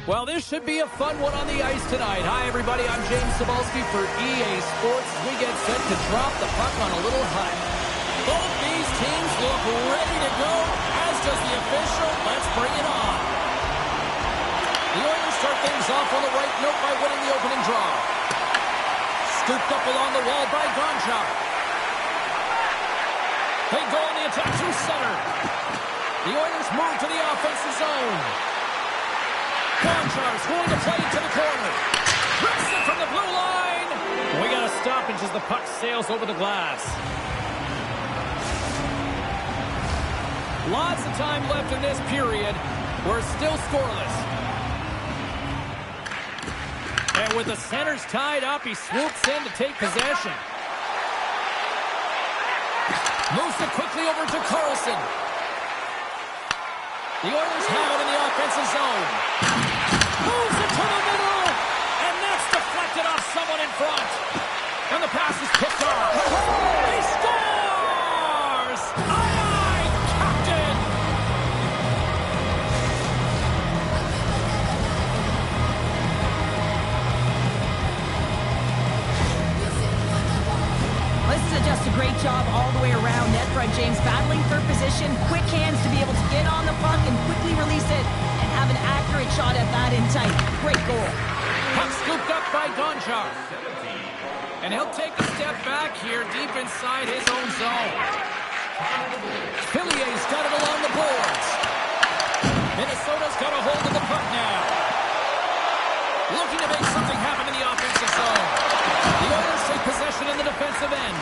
Well, this should be a fun one on the ice tonight. Hi, everybody. I'm James Cebulski for EA Sports. We get set to drop the puck on a little hut. Both these teams look ready to go, as does the official. Let's bring it on. The Oilers start things off on the right note by winning the opening draw. Scooped up along the wall by Gonchar. They go on the attack through center. The Oilers move to the offensive zone. Gonchar's going to play to the corner. Rips it from the blue line. We got a stoppage as the puck sails over the glass. Lots of time left in this period. We're still scoreless. And with the centers tied up, he swoops in to take possession. Moves it quickly over to Carlson. The Oilers have it in the offensive zone. Moves it to the middle. And that's deflected off someone in front. And the pass is picked off. He scores! Aye, Captain! This is just a great job all the way around. Net front, James battling for position, quick hands to be able to get on the puck and quickly release it and have an accurate shot at that in tight. Great goal. Puck scooped up by Gonchar. And he'll take a step back here deep inside his own zone. Fillier's got it along the boards. Minnesota's got a hold of the puck now. Looking to make something happen in the offensive zone. The Oilers take possession in the defensive end.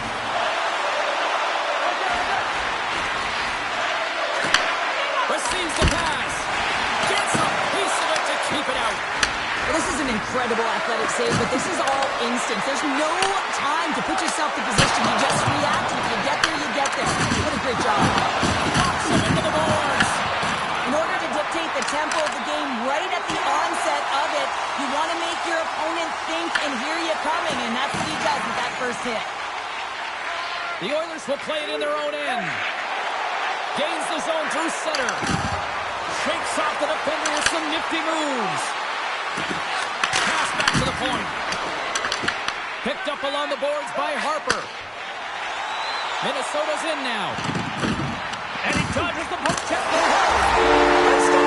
Receives the pass. Gets a piece of it to keep it out. Well, this is an incredible athletic save, but this is all instant. There's no time to put yourself in position. You just react. If you get there, you get there. What a great job. Knocks him into the boards. In order to dictate the tempo of the game right at the onset of it, you want to make your opponent think and hear you coming, and that's what he does with that first hit. The Oilers will play it in their own end. Gains the zone through center. Shakes off the defender with some nifty moves. Pass back to the point. Picked up along the boards by Harper. Minnesota's in now. And he dodges the puck check. Let's go!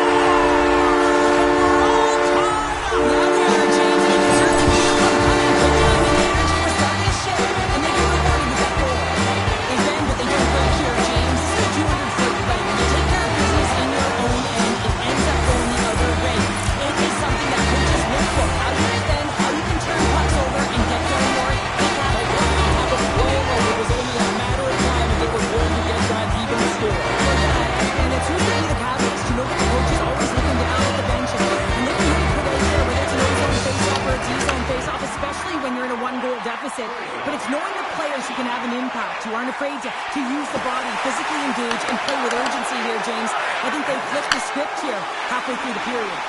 But it's knowing the players who can have an impact, who aren't afraid to use the body, physically engage, and play with urgency here, James. I think they flipped the script here halfway through the period.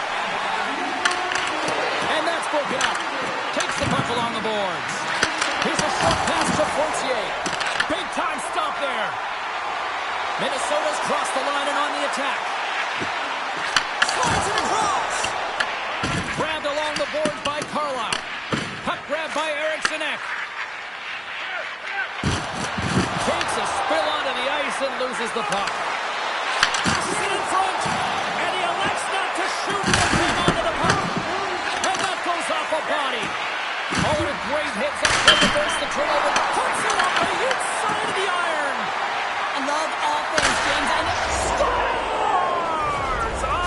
And that's broken up. Takes the puck along the boards. Here's a short pass to Fortier. Big time stop there. Minnesota's crossed the line and on the attack. Slides it across. Grabbed along the boards by Carlisle. Puck grabbed by Eriksson Ek. Takes a spill onto the ice and loses the puck. Passes it in front. And he elects not to shoot the pin onto the puck. And that goes off a body. Oh, and a great hit. Up first the turnover. Puts it up the inside of the iron. I love offense, James. I know. Scores! A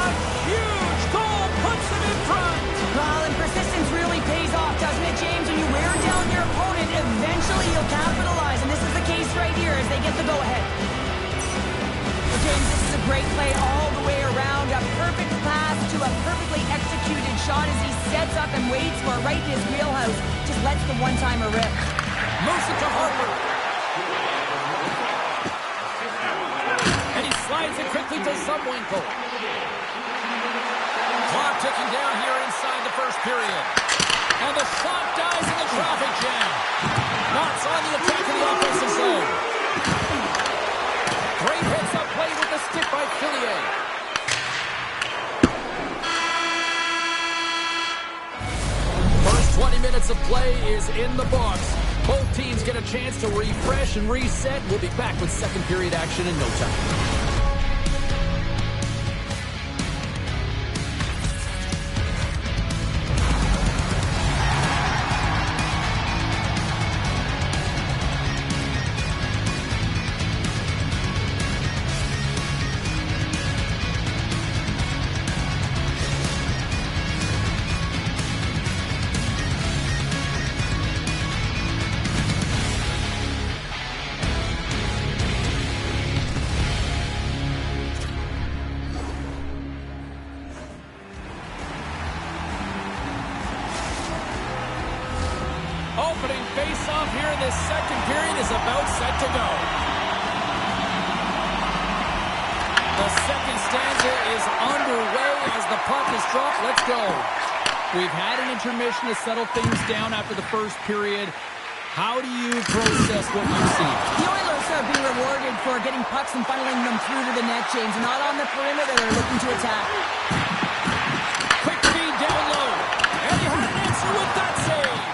huge goal puts him in front. Well, and persistence really pays off, doesn't it, James? When you wear down your opponent, eventually you'll capitalize. And this is the case right here as they get the go-ahead. Well, James, this is a great play all the way around. A perfect pass to a perfectly executed shot as he sets up and waits for it right in his wheelhouse. Just lets the one-timer rip. Moves it to Harper. And he slides it quickly to Zumwinkle. Clock ticking down here inside the first period. And the shot dies in the traffic jam. Knots on the attack in the offensive zone. Great hits up play with the stick by Fillier. of play is in the books. Both teams get a chance to refresh and reset. We'll be back with second period action in no time. Opening face-off here in this second period is about set to go. The second stanza is underway as the puck is dropped. Let's go. We've had an intermission to settle things down after the first period. How do you process what you've seen? The Oilers are being rewarded for getting pucks and funneling them through to the net, James. Not on the perimeter. They're looking to attack. Quick feed down low. And he had an answer with that save.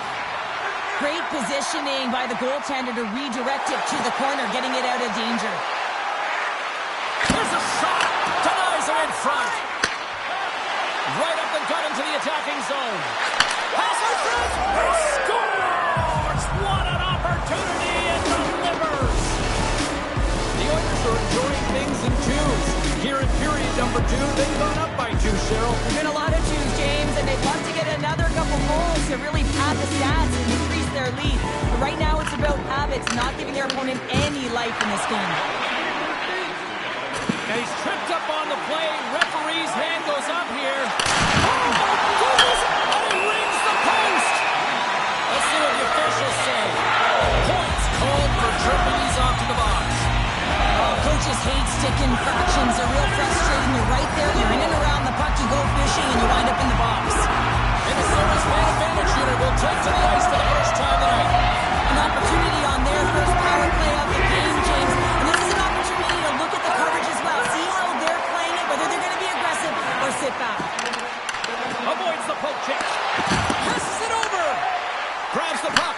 Great positioning by the goaltender to redirect it to the corner, getting it out of danger. There's a shot. Denies it in front. Right up the gut into the attacking zone. Pass in front. He scores! What an opportunity and delivers. The Oilers are enjoying things in twos. Here in period number 2, they've gone up by 2, Cheryl. There's been a lot of twos, James, and they'd love to get another couple goals to really pad the stats and increase their lead. But right now it's about habits, not giving their opponent any life in this game. And he's tripped up on the play. Referee's hand goes up here. Oh, my goodness! And he rings the post! Let's see what the officials say. Points called for tripping. He's off to the box. Coaches hate stick infractions. They're real frustrating. You're right there. You're in and around the puck. You go fishing and you wind up in the box. Minnesota's man advantage unit will take to the ice for the first time tonight. An opportunity on their first power play of the game, James. And this is an opportunity to look at the coverage as well. See how they're playing it, whether they're going to be aggressive or sit back. Avoids the poke check. Passes it over. Grabs the puck.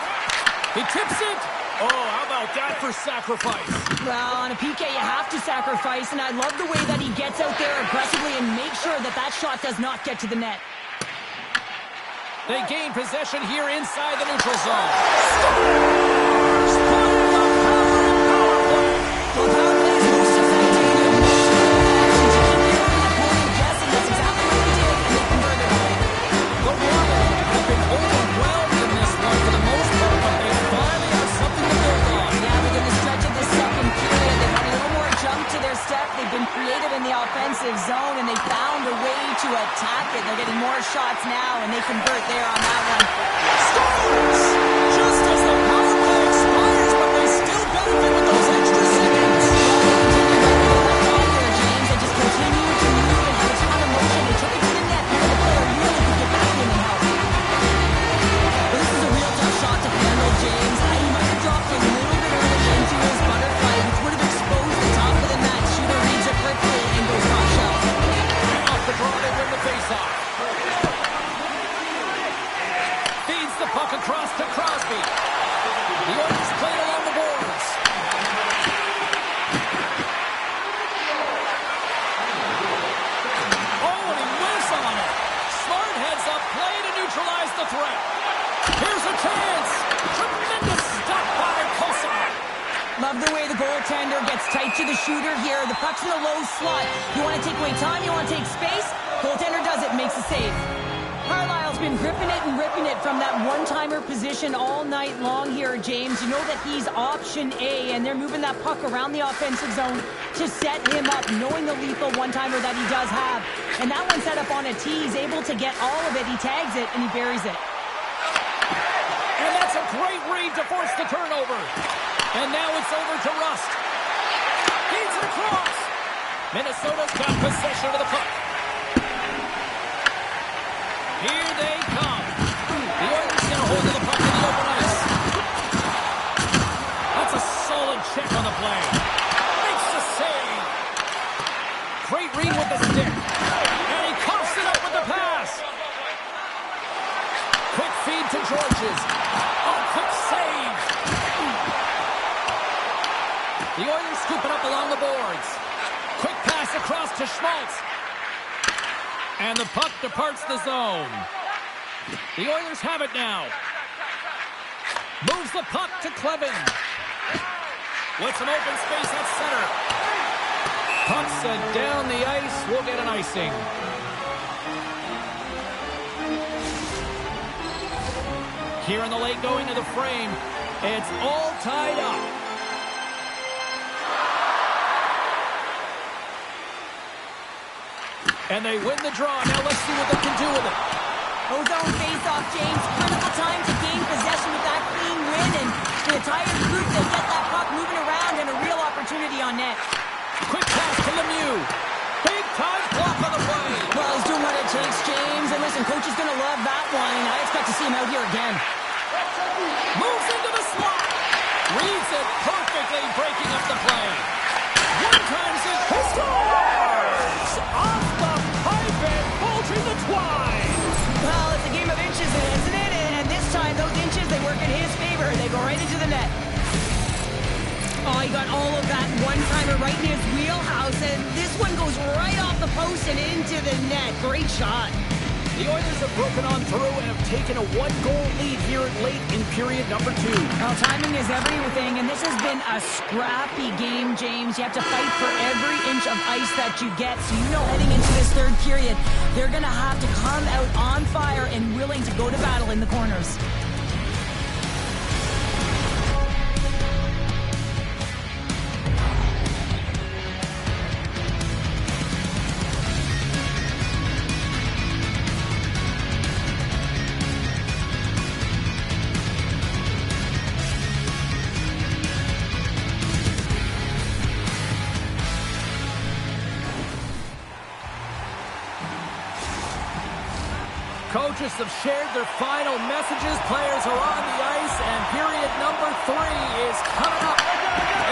He tips it. Oh, how about that for sacrifice? Well, on a PK, you have to sacrifice, and I love the way that he gets out there aggressively and makes sure that that shot does not get to the net. They gain possession here inside the neutral zone. Well, power play is most effective. Guessing that's exactly what they did, and they converted on it. The Wild have been overwhelmed in this one for the most part, but they finally have something to build on. Yeah, within the stretch of this second period, they've had a little more jump to their step. They've been creative in the offensive zone, and they found a way to attack it. They're getting more shots now, and they convert there on that one. Scores! Just as the power play expires, but they still benefit with those extra seconds. James, they just continue to move and have a ton of motion. They took it to the net, and the player really could get back in and help. But this is a real tough shot to handle, James. He might have dropped a little bit early into his butterfly, which would have exposed the top of the net. Shooter reads it quickly and goes top shelf. Off the draw, they win the faceoff. Feeds the puck across to Crosby. The Oilers play it along the boards. Oh, and he whiffs on it. Smart heads up play to neutralize the threat. Here's a chance. Tremendous stop by Kosar. Love the way the goaltender gets tight to the shooter here. The puck's in the low slot. You want to take away time, you want to take space. Goaltender does it, makes a save. Carlisle's been gripping it and ripping it from that one-timer position all night long here, James. You know that he's option A, and they're moving that puck around the offensive zone to set him up, knowing the lethal one-timer that he does have. And that one set up on a tee. He's able to get all of it. He tags it, and he buries it. And that's a great read to force the turnover. And now it's over to Rust. Feeds it across. Minnesota's got possession of the puck. Here they come. The Oilers get a hold of the puck in the open ice. That's a solid check on the play. Makes the save. Great read with the stick. And he coughs it up with the pass. Quick feed to Georges. Oh, quick save. The Oilers scoop it up along the boards. Quick pass across to Schmaltz. And the puck departs the zone. The Oilers have it now. Moves the puck to Clevin. With some open space at center. Puck sent down the ice. We'll get an icing. Here in the late going to the frame. It's all tied up. And they win the draw. Now let's see what they can do with it. Ozone face-off, James. Critical time to gain possession with that clean win. And the entire group, they get that puck moving around and a real opportunity on net. Quick pass to Lemieux. Big time block on the play. Well, he's doing what it takes, James. And listen, coach is going to love that one. I expect to see him out here again. Moves into the slot. Reads it perfectly, breaking up the play. One times it. He scores! Off the pipe and bulging the twine. Well, it's a game of inches, isn't it? And this time, those inches, they work in his favor. They go right into the net. Oh, he got all of that one-timer right in his wheelhouse. And this one goes right off the post and into the net. Great shot. The Oilers have broken on through and have taken a one-goal lead here late in period number 2. Well, timing is everything, and this has been a scrappy game, James. You have to fight for every inch of ice that you get. So you know heading into this third period, they're going to have to come out on fire and willing to go to battle in the corners. Coaches have shared their final messages. Players are on the ice, and period number 3 is coming up.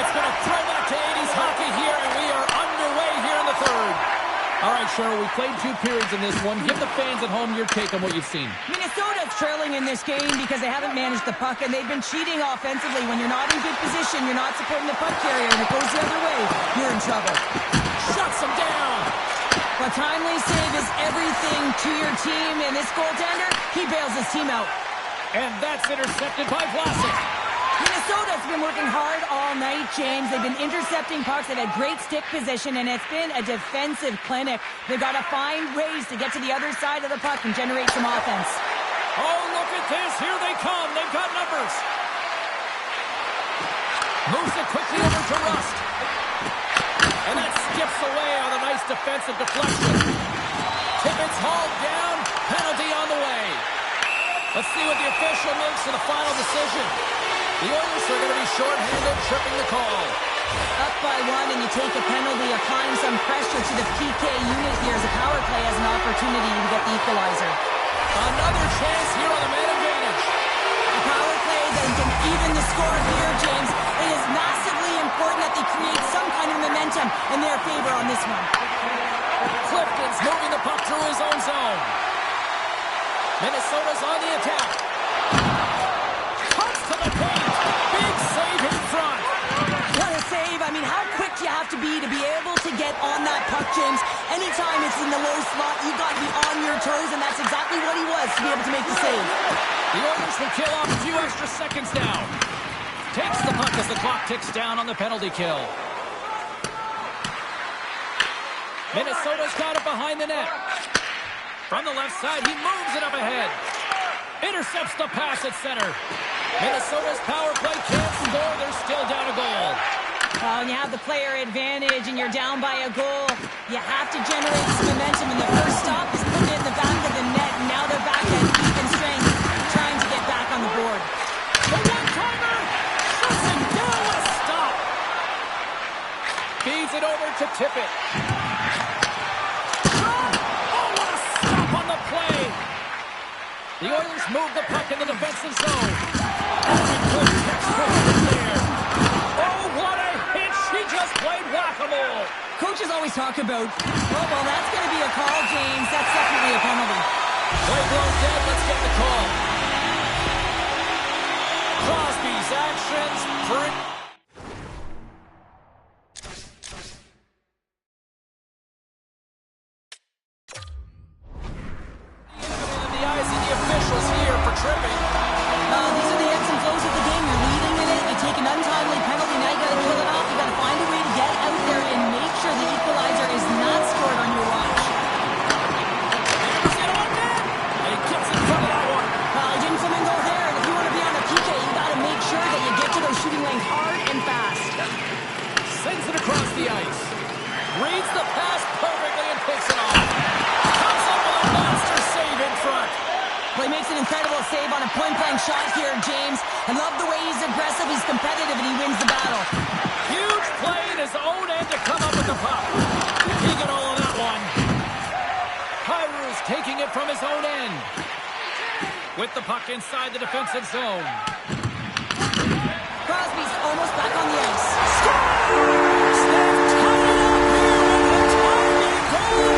It's been a throwback to 80s hockey here, and we are underway here in the third. All right, Cheryl, we played 2 periods in this one. Give the fans at home your take on what you've seen. Minnesota's trailing in this game because they haven't managed the puck, and they've been cheating offensively. When you're not in good position, you're not supporting the puck carrier, and it goes the other way, you're in trouble. Shuts them down. A timely save is everything to your team, and this goaltender, he bails his team out. And that's intercepted by Vlasic. Minnesota's been working hard all night, James. They've been intercepting pucks. They've had great stick position, and it's been a defensive clinic. They've got to find ways to get to the other side of the puck and generate some offense. Oh, look at this. Here they come. They've got numbers. Moves it quickly over to Rust. And that skips away on a nice defensive deflection. Tippett's hauled down. Penalty on the way. Let's see what the official makes for the final decision. The Oilers are going to be shorthanded, tripping the call. Up by 1, and you take a penalty, applying some pressure to the PK unit here as the power play has an opportunity to get the equalizer. Another chance here on the man advantage. The power play then can even the score here, James. It is massively important that they create some kind of momentum in their favor on this one. Clifton's moving the puck through his own zone. Minnesota's on the attack. Cuts to the paint. Big save in front. What a save. I mean, how quick you have to be able to get on that puck, James. Anytime it's in the low slot, you got to be on your toes, and that's exactly what he was to be able to make the save. The Oilers will kill off a few extra seconds now. Takes the puck as the clock ticks down on the penalty kill. Minnesota's got it behind the net. From the left side, he moves it up ahead. Intercepts the pass at center. Minnesota's power play can't score. They're still down a goal. When you have the player advantage and you're down by a goal, you have to generate some momentum. And the first stop is putting it in the back of the net. And now they're back at even strength, trying to get back on the board. The one-timer shuts it down with a stop. Feeds it over to Tippett. The Oilers move the puck in the defensive zone. Good textbook there. Oh, what a hit. She just played whack-a-mole. Coaches always talk about, oh, well, that's going to be a call, James. That's definitely a penalty. Play blown dead. Let's get the call. Crosby's actions pretty... the eyes of the officials here for tripping. These are the ebbs and flows of the game. You're leading in it, you take an untimely penalty, now you gotta kill it off. You gotta find a way to get out there and make sure the equalizer is not scored on your watch. He gets in front of that one. He didn't flamingo there, and if you want to be on a PK, you gotta make sure that you get to those shooting lanes hard and fast. Sends it across the ice. Reads the pass perfectly and picks it off. Comes up with a monster save in front. Well, he makes an incredible save on a point-blank shot here, James. I love the way he's aggressive, he's competitive, and he wins the battle. Huge play in his own end to come up with the puck. He got all of that one. Kyrie's taking it from his own end. With the puck inside the defensive zone. Crosby's almost back on the ice. Scores! They've tied it up here with a timely goal in the third.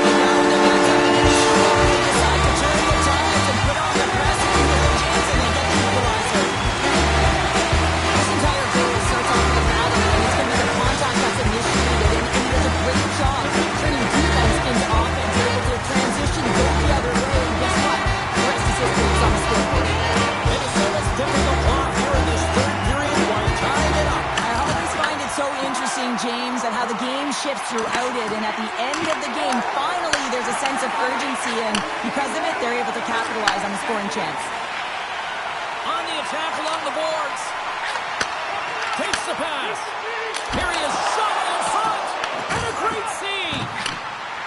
Now they're back up against the score. They decide to turn the tides and put on the press and keep the chance, and they get the equalizer. This entire game starts off with a battle, and it's going to be the contact that's initiated, and he does a great job turning defense into offense. They're able to transition, go the other way, and guess what? The rest is history. It's on the scoreboard. Minnesota's difficult block here in this third period while tying it up. I always find it so interesting, James, at how the game shifts throughout it, and at the end of the game, finally there's a sense of urgency, and because of it, they're able to capitalize on the scoring chance. On the attack along the boards. Takes the pass. Here he is, shot in front. And a great save.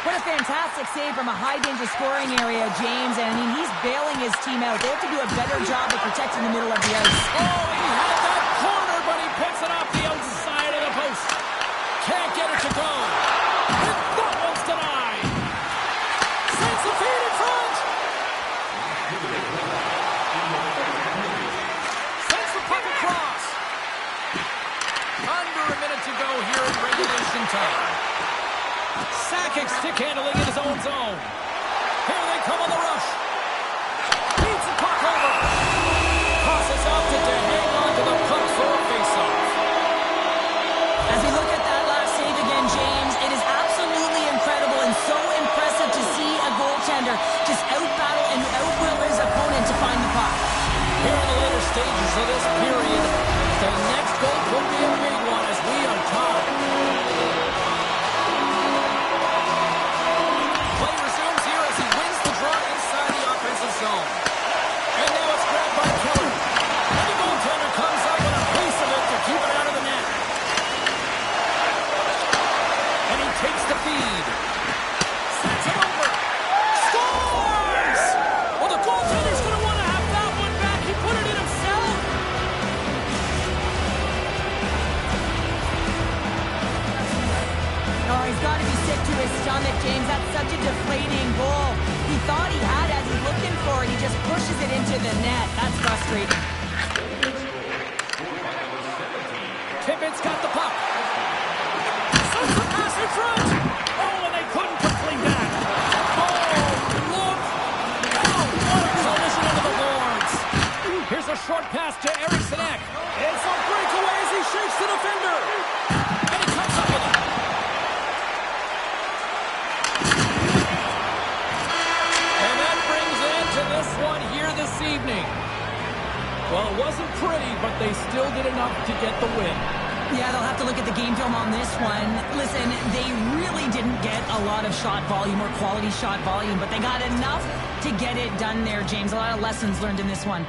What a fantastic save from a high-danger scoring area, James, and I mean, he's bailing his team out. They have to do a better job of protecting the middle of the ice. Oh, he had that corner, but he picks it off the outside of the post. Can't get it to go. And that one's denied. Sends the feed in front. Sends the puck across. Under a minute to go here in regulation time. Sakic stick handling in his own zone. Here they come on the rush. Beats the puck over. Crosses out to hang on to the puck for a face-off. As we look at that last save again, James, it is absolutely incredible and so impressive to see a goaltender just out-battle and out-will his opponent to find the puck. Here in the later stages of this period, the next goal could be a big one as we are tied. Play resumes here as he wins the draw inside the offensive zone. And now it's grabbed by Keller. And the goaltender comes up with a piece of it to keep it out of the net. And he takes the feed. Sets it over. Scores! Well, the goaltender's going to want to have that one back. He put it in himself. Oh, he's got to be sick to his stomach, James. That's such a deflating goal. He thought he had as he's looking for it. He just pushes it into the net. That's frustrating. Tippett's got the puck. Sends the pass in front. Oh, and they couldn't complete that. Oh, look. Oh, what a collision into the boards. Here's a short pass to Eriksson Ek. It's a breakaway as he shakes the defender. And he comes up with it. And that brings an end to this one here this evening. Well, it wasn't pretty, but they still did enough to get the win. Yeah, they'll have to look at the game film on this one. Listen, they really didn't get a lot of shot volume or quality shot volume, but they got enough to get it done there, James. A lot of lessons learned in this one.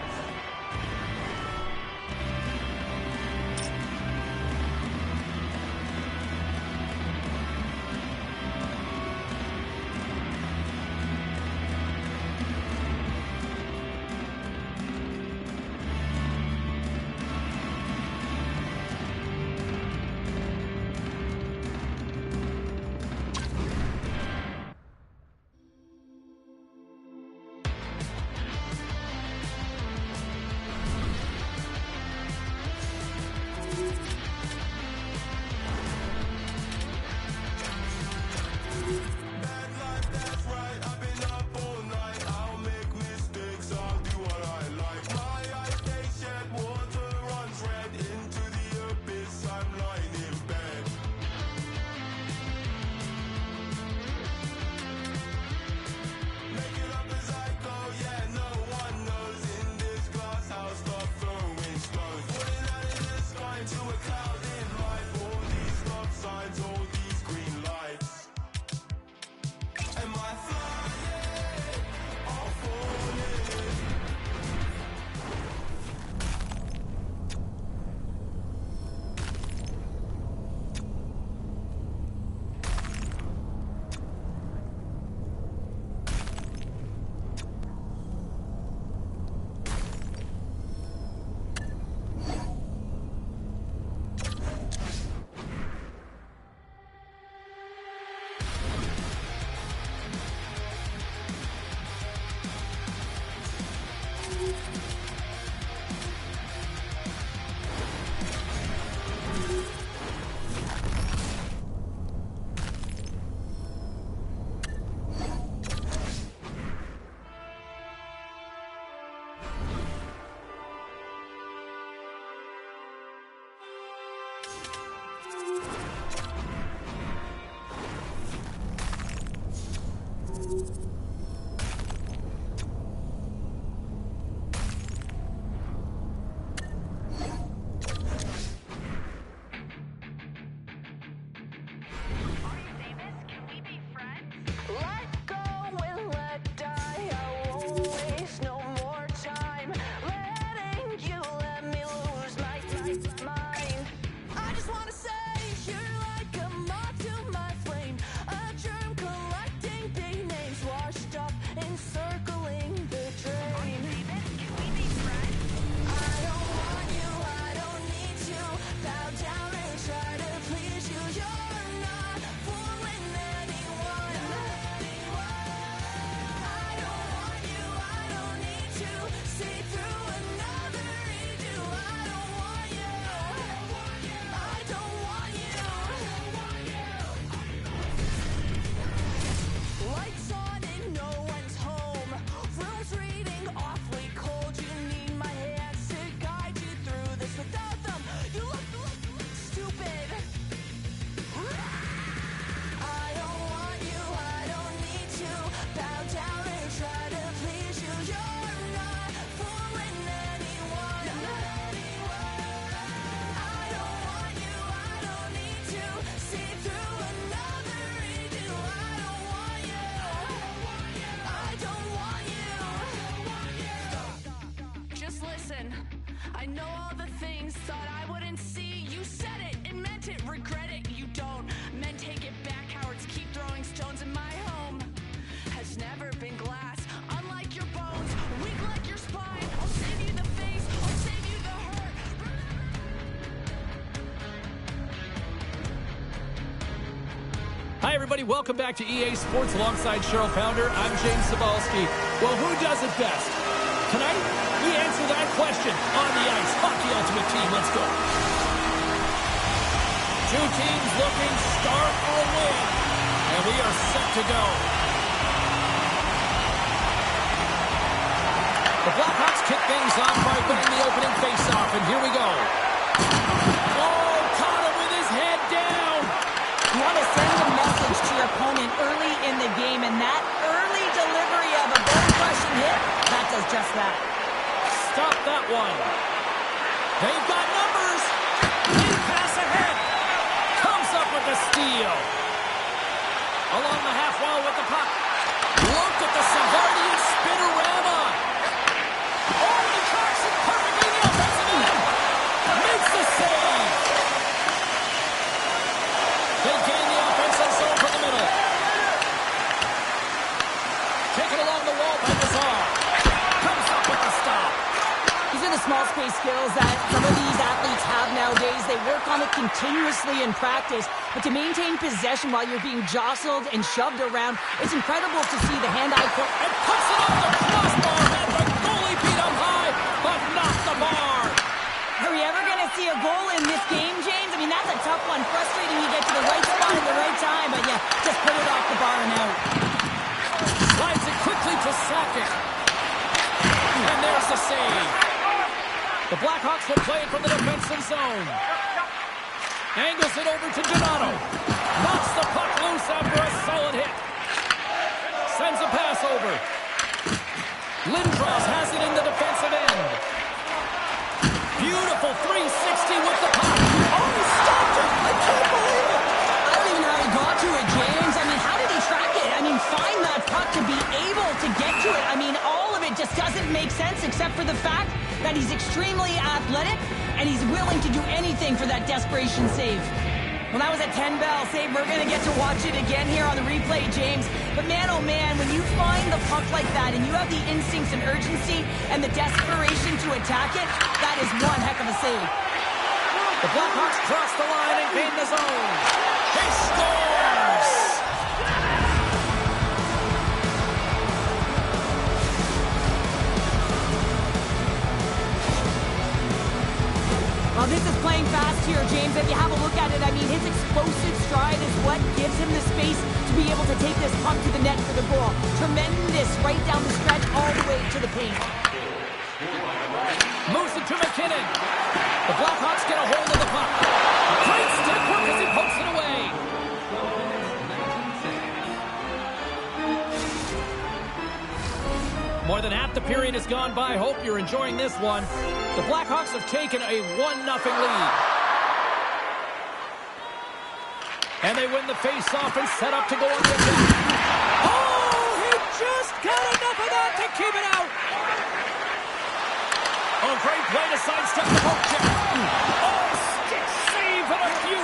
Hi, everybody. Welcome back to EA Sports alongside Cheryl Pounder. I'm James Cebulski. Well, who does it best? Tonight, we answer that question on the ice. Hockey Ultimate Team, let's go. Two teams looking start or win, and we are set to go. The Blackhawks kick things off by winning the opening faceoff, and here we go. Oh, Connor with his head down. You want to send a message to your opponent early in the game, and that early delivery of a bone-crushing hit, that does just that. Stop that one. They've got numbers. Big pass ahead. Comes up with the steal. Along the half wall with the puck. Look at the Savardian spinorama. Oh, he tracks it perfectly in the offensive end. Makes the save. They gain the offensive zone from the middle. Taken along the wall by Lazar. Comes up with the stop. These are the small space skills that some of these athletes have nowadays. They work on it continuously in practice, but to maintain possession while you're being jostled and shoved around, it's incredible to see the hand-eye and puts it on the crossbar, and the goalie beat him high, but not the bar. Are we ever going to see a goal in this game, James? I mean, that's a tough one. Frustrating you get to the right spot at the right time, but yeah, just put it off the bar and out. Slides it quickly to Sakic. And there's the save. The Blackhawks will play it from the defensive zone. Angles it over to Donato. Knocks the puck loose after a solid hit. Sends a pass over. Lindros has it in the defensive end. Beautiful 360 with the puck. Oh, he stopped it! I can't believe it! I don't even know how he got to it, James. I mean, how did he track it? I mean, find that puck to be able to get to it. I mean, all of it just doesn't make sense except for the fact that he's extremely athletic and he's willing to do anything for that desperation save. Well, that was a 10-bell save. We're going to get to watch it again here on the replay, James. But man, oh man, when you find the puck like that and you have the instincts and urgency and the desperation to attack it, that is one heck of a save. The Blackhawks cross the line and gain the zone. He scores! Well, this is playing fast here, James. If you have a look at it, I mean, his explosive stride is what gives him the space to be able to take this puck to the net for the goal. Tremendous right down the stretch all the way to the paint. Moves it to McKinnon. The Blackhawks get a hold of the puck. Great stick work as he pokes it away. More than half the period has gone by. Hope you're enjoying this one. The Blackhawks have taken a 1-0 lead. And they win the face-off and set up to go on the attack. Oh, he just got enough of that to keep it out. Oh, great play to sidestep the poke check. Oh, stick save and a few.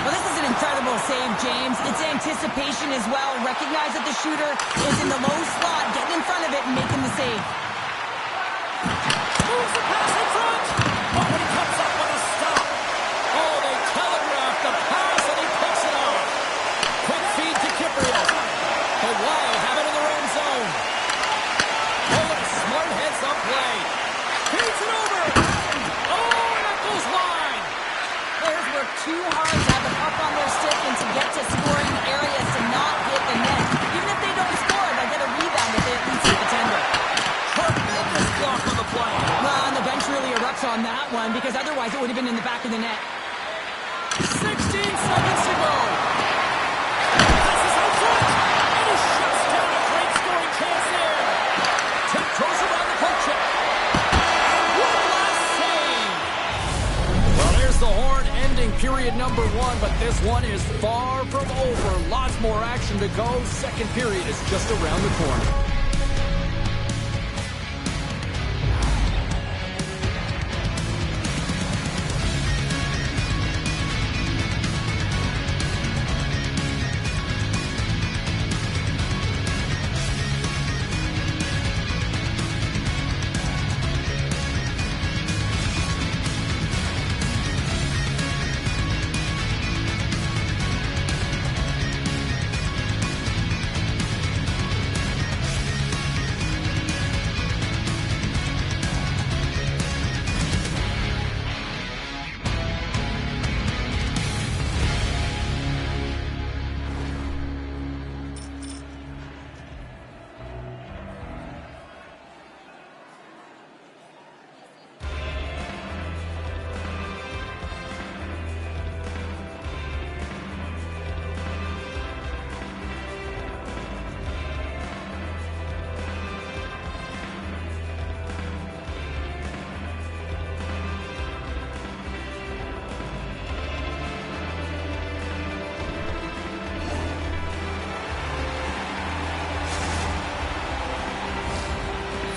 Well, this is an incredible save, James. It's anticipation as well. Recognize that the shooter is in the low slot, getting in front of it and making the save. Moves the pass in front. Oh, and he comes up with a stop. Oh, they telegraphed the pass and he picks it off. Quick feed to Kypreos. The Wild have it in their own zone. Oh, and a smart heads-up play. Feeds it over. Oh, and it goes wide. Players work too hard to have the puck on their stick and to get to scoring areas to not hit the net. Even if they don't score, they'll get a rebound if they at least hit the tender. Tremendous block on the play. Well, and the bench really erupts on that one because otherwise it would have been in the back of the net. 16 seconds to go. Passes out front. And he shuts down a great scoring chance there. Tiptoes around the poke check. One last save. Well, there's the horn ending period number 1, but this one is far from over. Lots more action to go. Second period is just around the corner.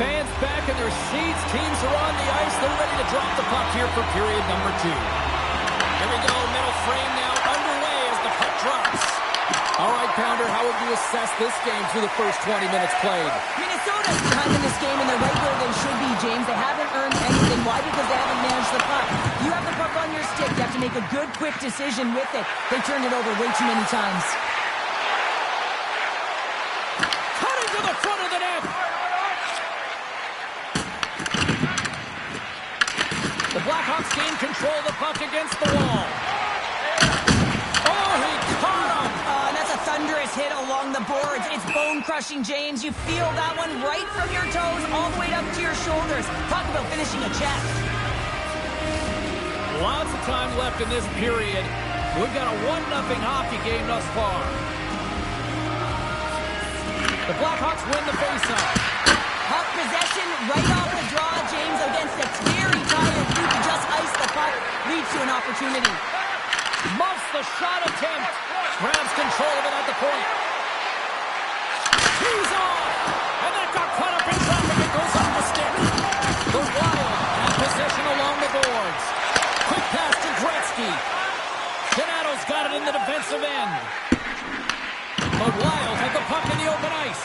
Fans back in their seats. Teams are on the ice. They're ready to drop the puck here for period number 2. Here we go. Middle frame now underway as the puck drops. All right, Pounder, how would you assess this game through the first 20 minutes played? Minnesota's behind in this game, and they're right where they should be, James. They haven't earned anything. Why? Because they haven't managed the puck. You have the puck on your stick. You have to make a good, quick decision with it. They turned it over way too many times. Cutting to the front of the net. The Blackhawks gain control of the puck against the wall. Oh, he caught him. That's a thunderous hit along the boards. It's bone-crushing, James. You feel that one right from your toes all the way up to your shoulders. Talk about finishing a check. Lots of time left in this period. We've got a 1-0 hockey game thus far. The Blackhawks win the faceoff. Puck possession right off the draw, James, against a very tired group who just iced the puck. Leads to an opportunity. Muffs the shot attempt. Grabs control of it at the point. He's off! And that got caught up in traffic. It goes off the stick. The Wild have possession along the boards. Quick pass to Gretzky. Donato's got it in the defensive end. The Wild have the puck in the open ice.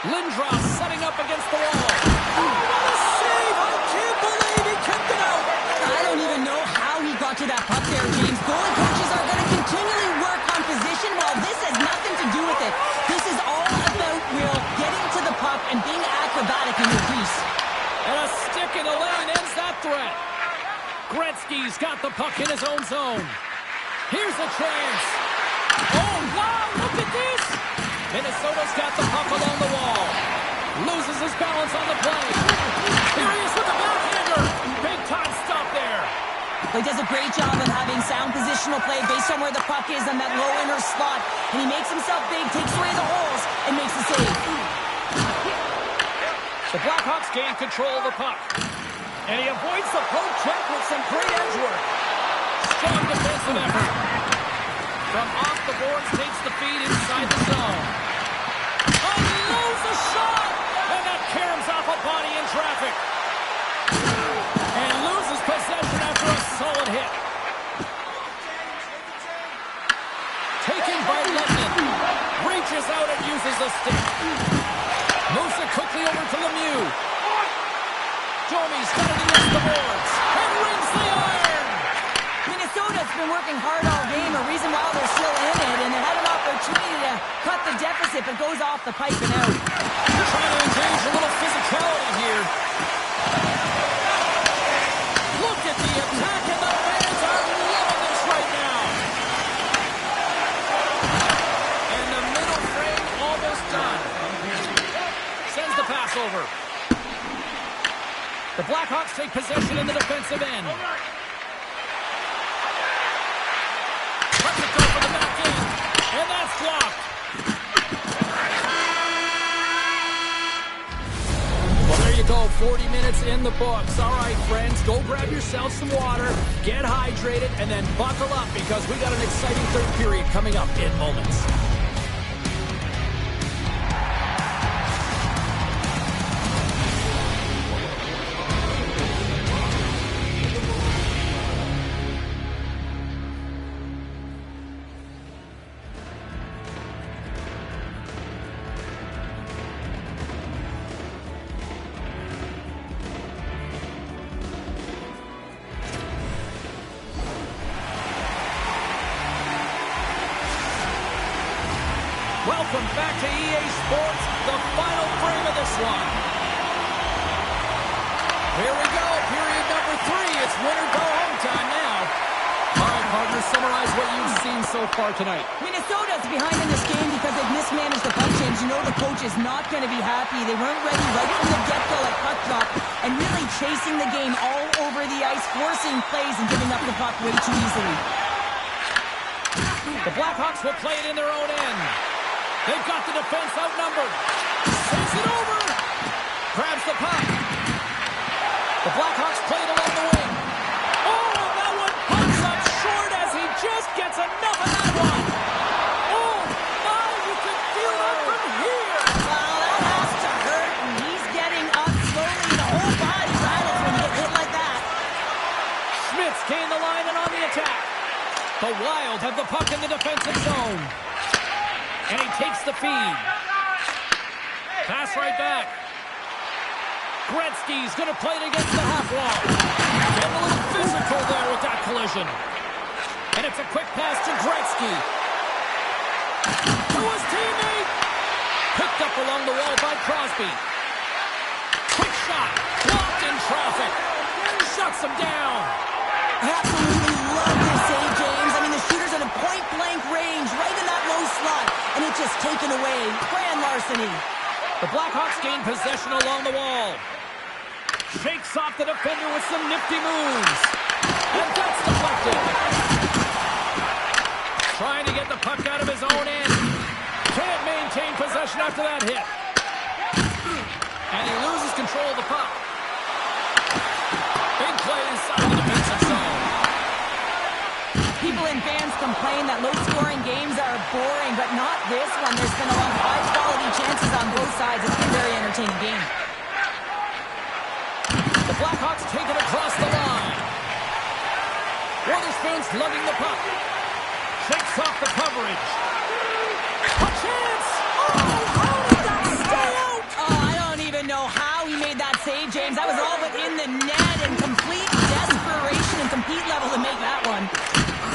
Lindros setting up against the wall. Oh, what a save! I can't believe he kept it out! I don't even know how he got to that puck there, James. Goalie coaches are going to continually work on position. Well, this has nothing to do with it. This is all about Will getting to the puck and being acrobatic in your crease. And a stick in the lane ends that threat. Gretzky's got the puck in his own zone. Here's a chance. Oh, wow, look at this. Minnesota's got the puck along the wall. Loses his balance on the play. Here he is with the backhander. Big time stop there. He does a great job of having sound positional play based on where the puck is on that low inner slot. And he makes himself big, takes away the holes, and makes the save. The Blackhawks gain control of the puck. And he avoids the poke check with some great edge work. Strong defensive effort. From off the boards, takes the feed inside the zone. Unloads the shot! And that caroms off a body in traffic. And loses possession after a solid hit. Taken by Letton. Reaches out and uses the stick. Moves it quickly over to Lemieux. Domi's got it against the boards. And rings the iron! Minnesota's been working hard all game, a reason why they're still in it, and they had an opportunity to cut the deficit, but goes off the pipe and out. Trying to engage a little physicality here. Look at the attack, and the fans are loving this right now. And the middle frame almost done. Sends the pass over. The Blackhawks take possession in the defensive end. Lets it go for the back end. And that's blocked. Well, there you go. 40 minutes in the books. All right, friends, go grab yourself some water, get hydrated, and then buckle up because we got an exciting third period coming up in moments. Welcome back to EA Sports, the final frame of this one. Here we go, period number 3. It's winner go home time now. All right, partners, summarize what you've seen so far tonight. Minnesota's behind in this game because they've mismanaged the puck change. You know the coach is not going to be happy. They weren't ready right from the get-go at puck drop and really chasing the game all over the ice, forcing plays and giving up the puck way too easily. The Blackhawks will play it in their own end. They've got the defense outnumbered. Saves it over. Grabs the puck. The Blackhawks play it along the wing. Oh, that one pops up short as he just gets enough of that one. Oh, my, you can feel that from here. Well, that has to hurt, and he's getting Wild have the puck in the defensive zone. And he takes the feed. Pass right back. Gretzky's going to play it against the half wall. Getting a little physical there with that collision. And it's a quick pass to Gretzky. To his teammate. Picked up along the wall by Crosby. Quick shot. Blocked in traffic. Shuts him down. I absolutely love this save, James. I mean, the shooter's at a point-blank range, right in that low slot, and it's just taken away. Grand larceny. The Blackhawks gain possession along the wall. Shakes off the defender with some nifty moves. And that's deflected. Trying to get the puck out of his own end. Can't maintain possession after that hit. And he loses control of the puck. Big play inside the defensive zone. People and fans complain that low-scoring games are boring, but not this one. There's been a lot of high-quality chances on both sides. It's been a very entertaining game. The Blackhawks take it across the line. Witherspoon's lugging the puck. Shakes off the coverage. A chance! Oh, how did that stay out? Oh, I don't even know how he made that save, James. That was all but in the net and complete desperation and compete level to make that one.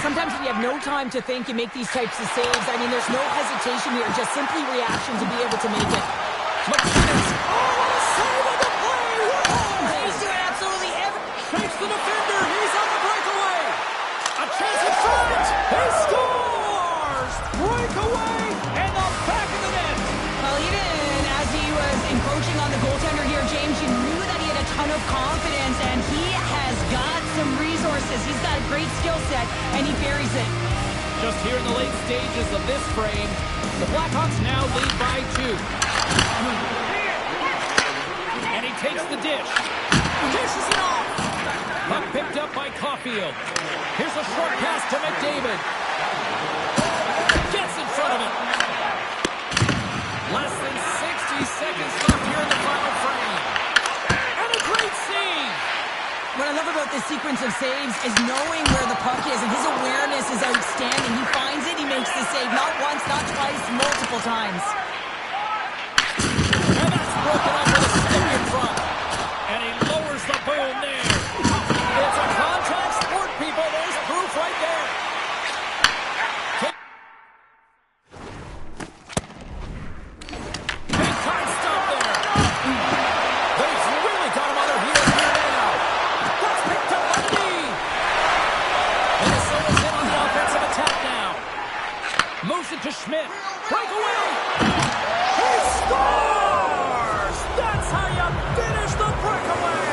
Sometimes if you have no time to think, you make these types of saves. I mean, there's no hesitation here, just simply reaction to be able to make it. McKinnon! Oh, what a save of the play! Whoa! He's doing absolutely everything. Shakes the defender. He's on the breakaway. A chance in front. He scores! Breakaway and the back of the net. Well, even as he was encroaching on the goaltender here, James, you knew that he had a ton of confidence, and he has got some resources. He's got a great skill set, and he buries it. Just here in the late stages of this frame, the Blackhawks now lead by 2. And he takes the dish. Dishes it off. Puck picked up by Caulfield. Here's a short pass to McDavid. Gets in front of it. Less than 60 seconds left here in the final frame. And a great save. What I love about this sequence of saves is knowing where the puck is, and his awareness is outstanding. He finds it, he makes the save, not once, not twice, multiple times. And that's broken up with a stick in front. And he lowers the boom there. It's a contact sport, people. There's proof right there. Big time stop there. They've really got him on their heels here now. That's picked up by Lee. Minnesota's in on the offensive attack now. Moves it to Schmidt. Breakaway. He scores! That's how you finish the breakaway.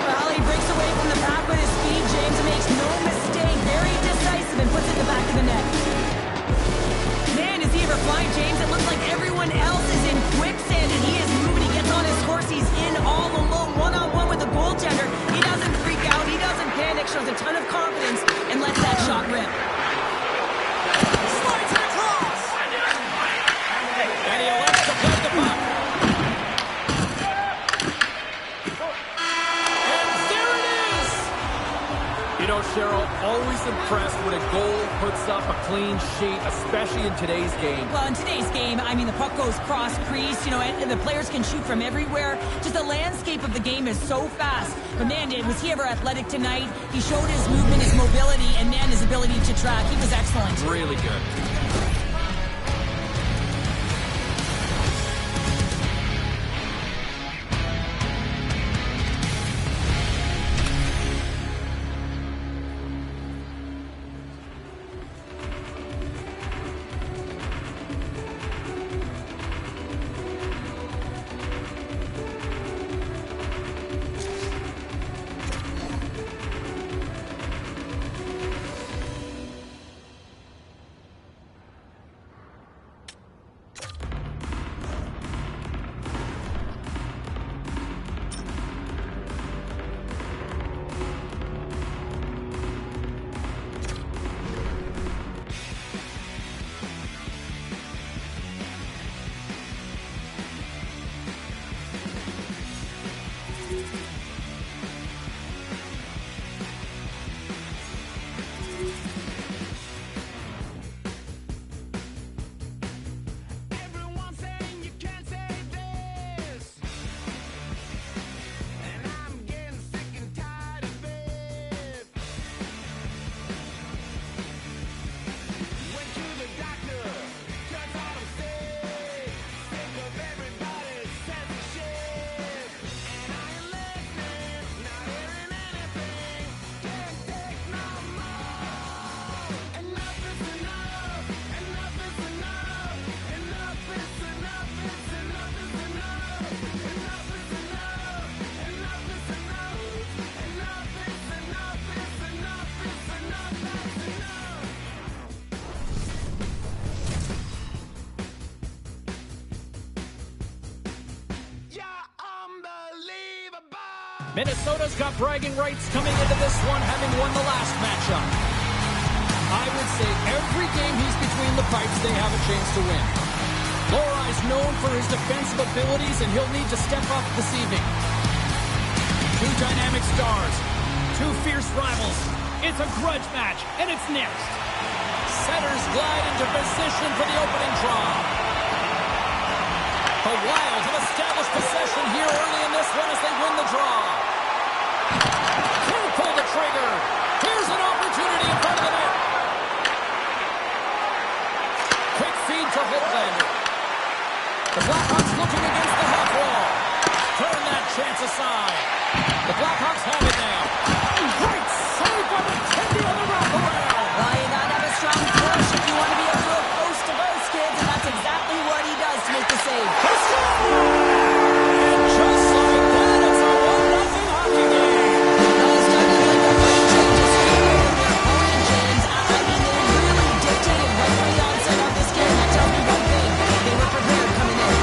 Well, he breaks away from the pack with his speed, James, and makes no mistake. Very decisive and puts it in the back of the net. Man, does he ever fly, James? It looks like everyone else is in quicksand, and he is moving. He gets on his horse. He's in all alone, one-on-one with the goaltender. He doesn't freak out. He doesn't panic. Shows a ton of confidence and lets that shot rip. Slides it across. And he elects to play the puck. And there it is. You know, Cheryl, always impressed when a goal puts up a clean sheet, especially in today's game. Well, in today's game, I mean, the puck goes cross-crease, you know, and the players can shoot from everywhere. Just the landscape of the game is so fast. But, man, was he ever athletic tonight? He showed his movement, his mobility, and, man, his ability to track. He was excellent. Really good. Minnesota's got bragging rights coming into this one, having won the last matchup. I would say every game he's between the pipes, they have a chance to win. Lorai's known for his defensive abilities, and he'll need to step up this evening. Two dynamic stars, two fierce rivals. It's a grudge match, and it's next. Setters glide into position for the opening draw. The Wild have established possession here early in this one as they win the draw. Can't pull the trigger. Here's an opportunity in front of the net. Quick feed to Hoglander. The Blackhawks looking against the half wall. Turn that chance aside. The Blackhawks have it now. Great save by McKenzie on the wraparound. Well, you gotta have a strong push if you want to be able to go coast to coast, kids, and that's exactly what he does to make the save. And just like that, it's a 1-0 hockey game. Well, it's starting to look like a change of speed over their opponent, James. I mean, they really dictated right from the onset of this game. That tells me one thing. They were prepared coming in.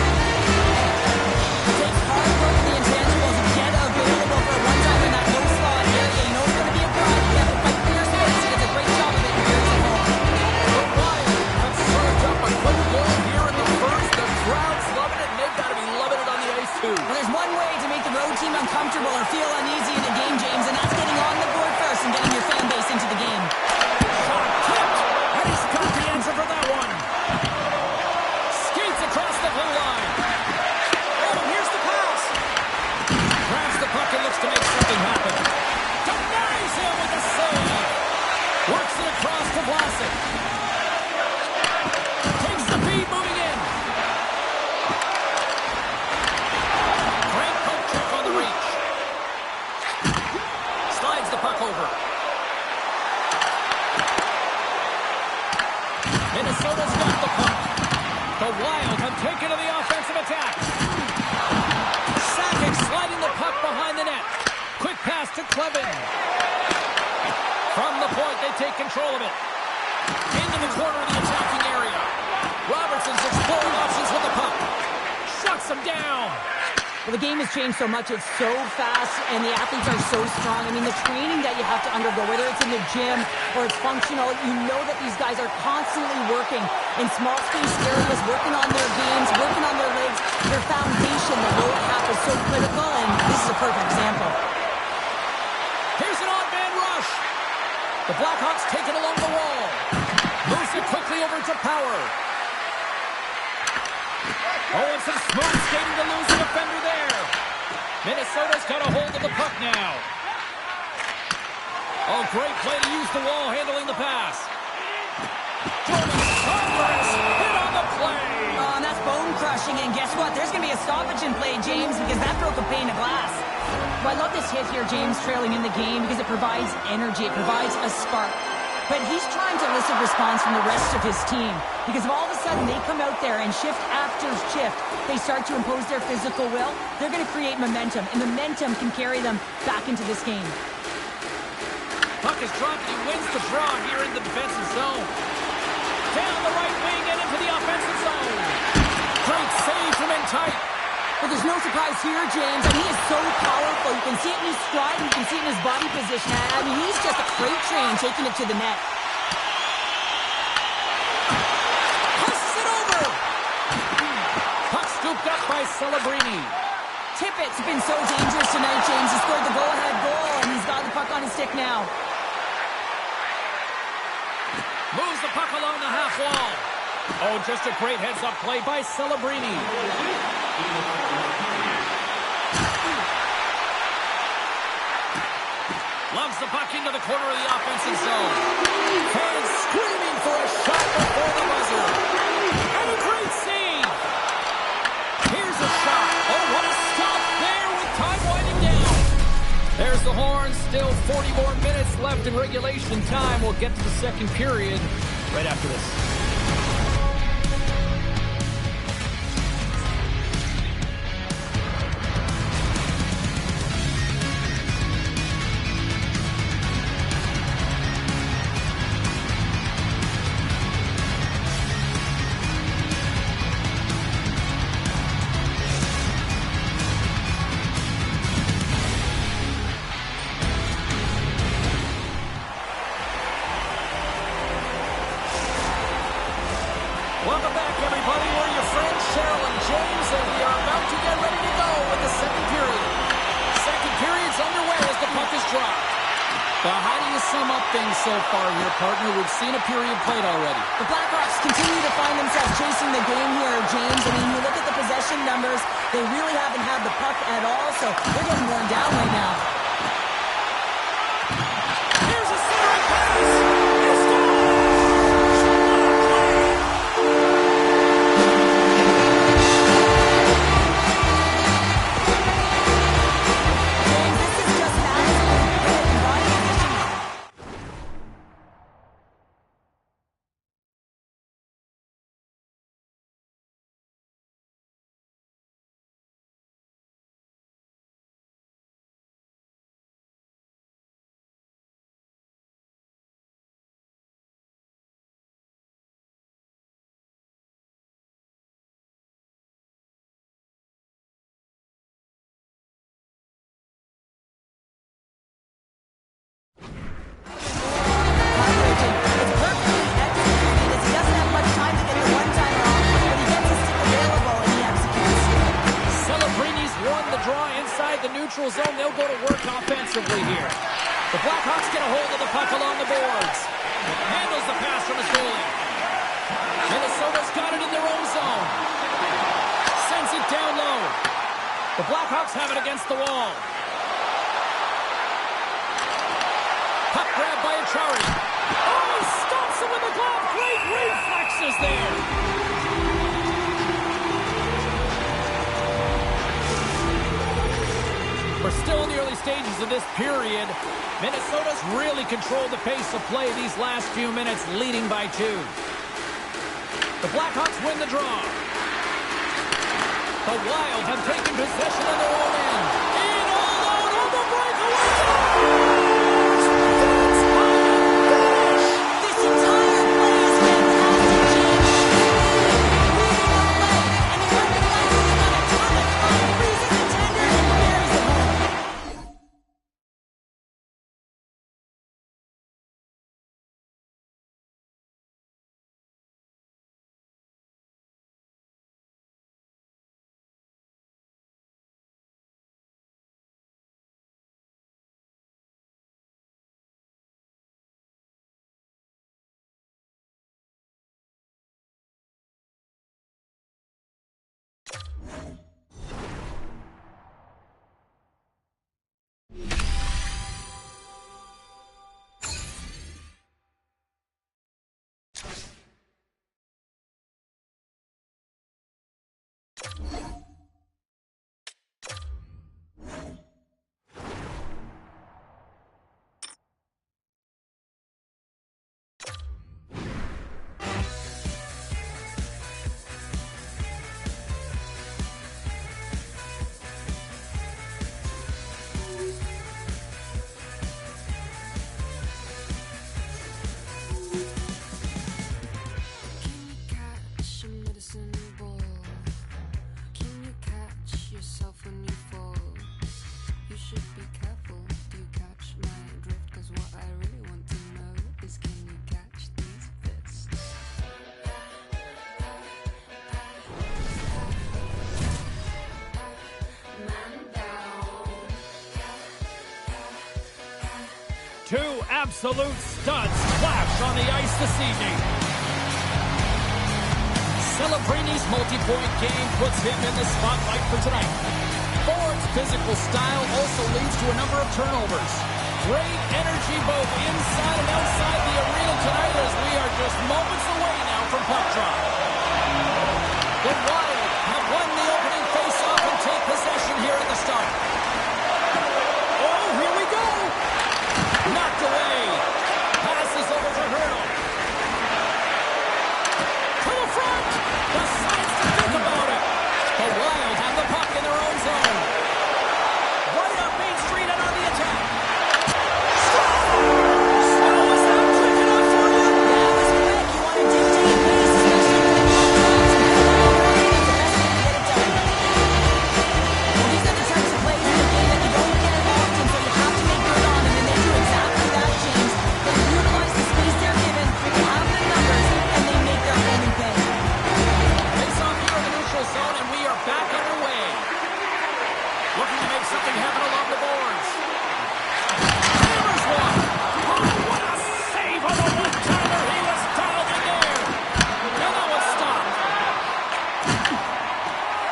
It takes hard work for the intangibles to get available for a one-time in that low slot area. You know it's going to be a grind. You have to fight for your space. He does a great job of it here at home. The Wild have served up a quick goal here in the first. The crowd's loving it, and they've got to be loving it on the ice, too. Well, there's one way to make the road team uncomfortable or feel uneasy in a game, James, and that's getting on the board first and getting your fan base into the game. Shot tipped, and he's got the answer for that one. Skates across the blue line. Oh, here's the pass. Grabs the puck and looks to make something happen. Denies him with a save. Works it across to Vlasic. Takes the feed moving in. Great poke check on the reach. Slides the puck over. Minnesota's got the puck. The Wild have taken to the offensive attack. Sakic sliding the puck behind the net. Quick pass to Clevin. From the point, they take control of it. Into the corner of the attacking area. Robertson's exploring options with the puck. Shuts him down. Well, the game has changed so much. It's so fast, and the athletes are so strong. I mean, the training that you have to undergo, whether it's in the gym or it's functional, you know that these guys are constantly working in small space areas, working on their games, working on their legs. Their foundation, the low half, is so critical, and this is a perfect example. Here's an odd man rush. The Blackhawks take it along the wall. Moves it quickly over to Power. Oh, and some smooth skating to lose the defender there. Minnesota's got a hold of the puck now. Oh, great play to use the wall, handling the pass. Jordan Saunders hit on the play. Oh, and that's bone crushing, and guess what? There's going to be a stoppage in play, James, because that broke a pane of glass. Well, I love this hit here, James, trailing in the game, because it provides energy. It provides a spark. But he's trying to elicit response from the rest of his team, because if all of a sudden they come out there and shift after shift, they start to impose their physical will, they're going to create momentum, and momentum can carry them back into this game. Puck is dropped, he wins the draw here in the defensive zone. Down the right wing and into the offensive zone. Great save from in tight. But there's no surprise here, James. I mean, he is so powerful. You can see it in his stride, and you can see it in his body position. I mean, he's just a freight train taking it to the net. Passes it over. Puck scooped up by Celebrini. Tippett's been so dangerous tonight, James. He scored the go-ahead goal, and he's got the puck on his stick now. Moves the puck along the half wall. Oh, just a great heads-up play by Celebrini. Loves the puck into the corner of the offensive zone. Fans screaming for a shot before the buzzer. And a great save. Here's a shot. Oh, what a stop there with time winding down. There's the horn. Still 40 more minutes left in regulation time. We'll get to the second period right after this. Well, how do you sum up things so far here, partner? We've seen a period played already. The Blackhawks continue to find themselves chasing the game here, James. I mean, you look at the possession numbers, they really haven't had the puck at all, so they're getting worn down right now. Here's a centering pass! It's gone! James, this is just an absolute hit and body position. Heartbreaking. It's perfectly executed as he doesn't have much time to get the one-timer off, but he gets his stick available and he executes. Celebrini's won the draw inside the neutral zone. They'll go to work offensively here. The Blackhawks get a hold of the puck along the boards. Handles the pass from his goalie. Minnesota's got it in their own zone. Sends it down low. The Blackhawks have it against the wall. Puck grab by Achari. Oh, he stops him with the glove. Great reflexes there. We're still in the early stages of this period. Minnesota's really controlled the pace of play these last few minutes, leading by 2. The Blackhawks win the draw. The Wild have taken possession of their own end. In all out on the breakaway. That's how you finish. This entire play is fantastic, James. Leading the play, and he recognizes he's got a ton of time, freezes the tender, and buries the goal. Two absolute studs clash on the ice this evening. Celebrini's multi-point game puts him in the spotlight for tonight. Ford's physical style also leads to a number of turnovers. Great energy both inside and outside the arena tonight as we are just moments away now from puck drop. The Wild have won the opening face-off and take possession here at the start. Oh, here we go! Knocked away. Passes over to Hurdle. To the front. Decides to think about it. The Wild have the puck in their own zone. Right up Main Street and on the attack. Snow, is that quick enough for you? That was quick. You want to dictate pace, especially when the puck drops and people are ready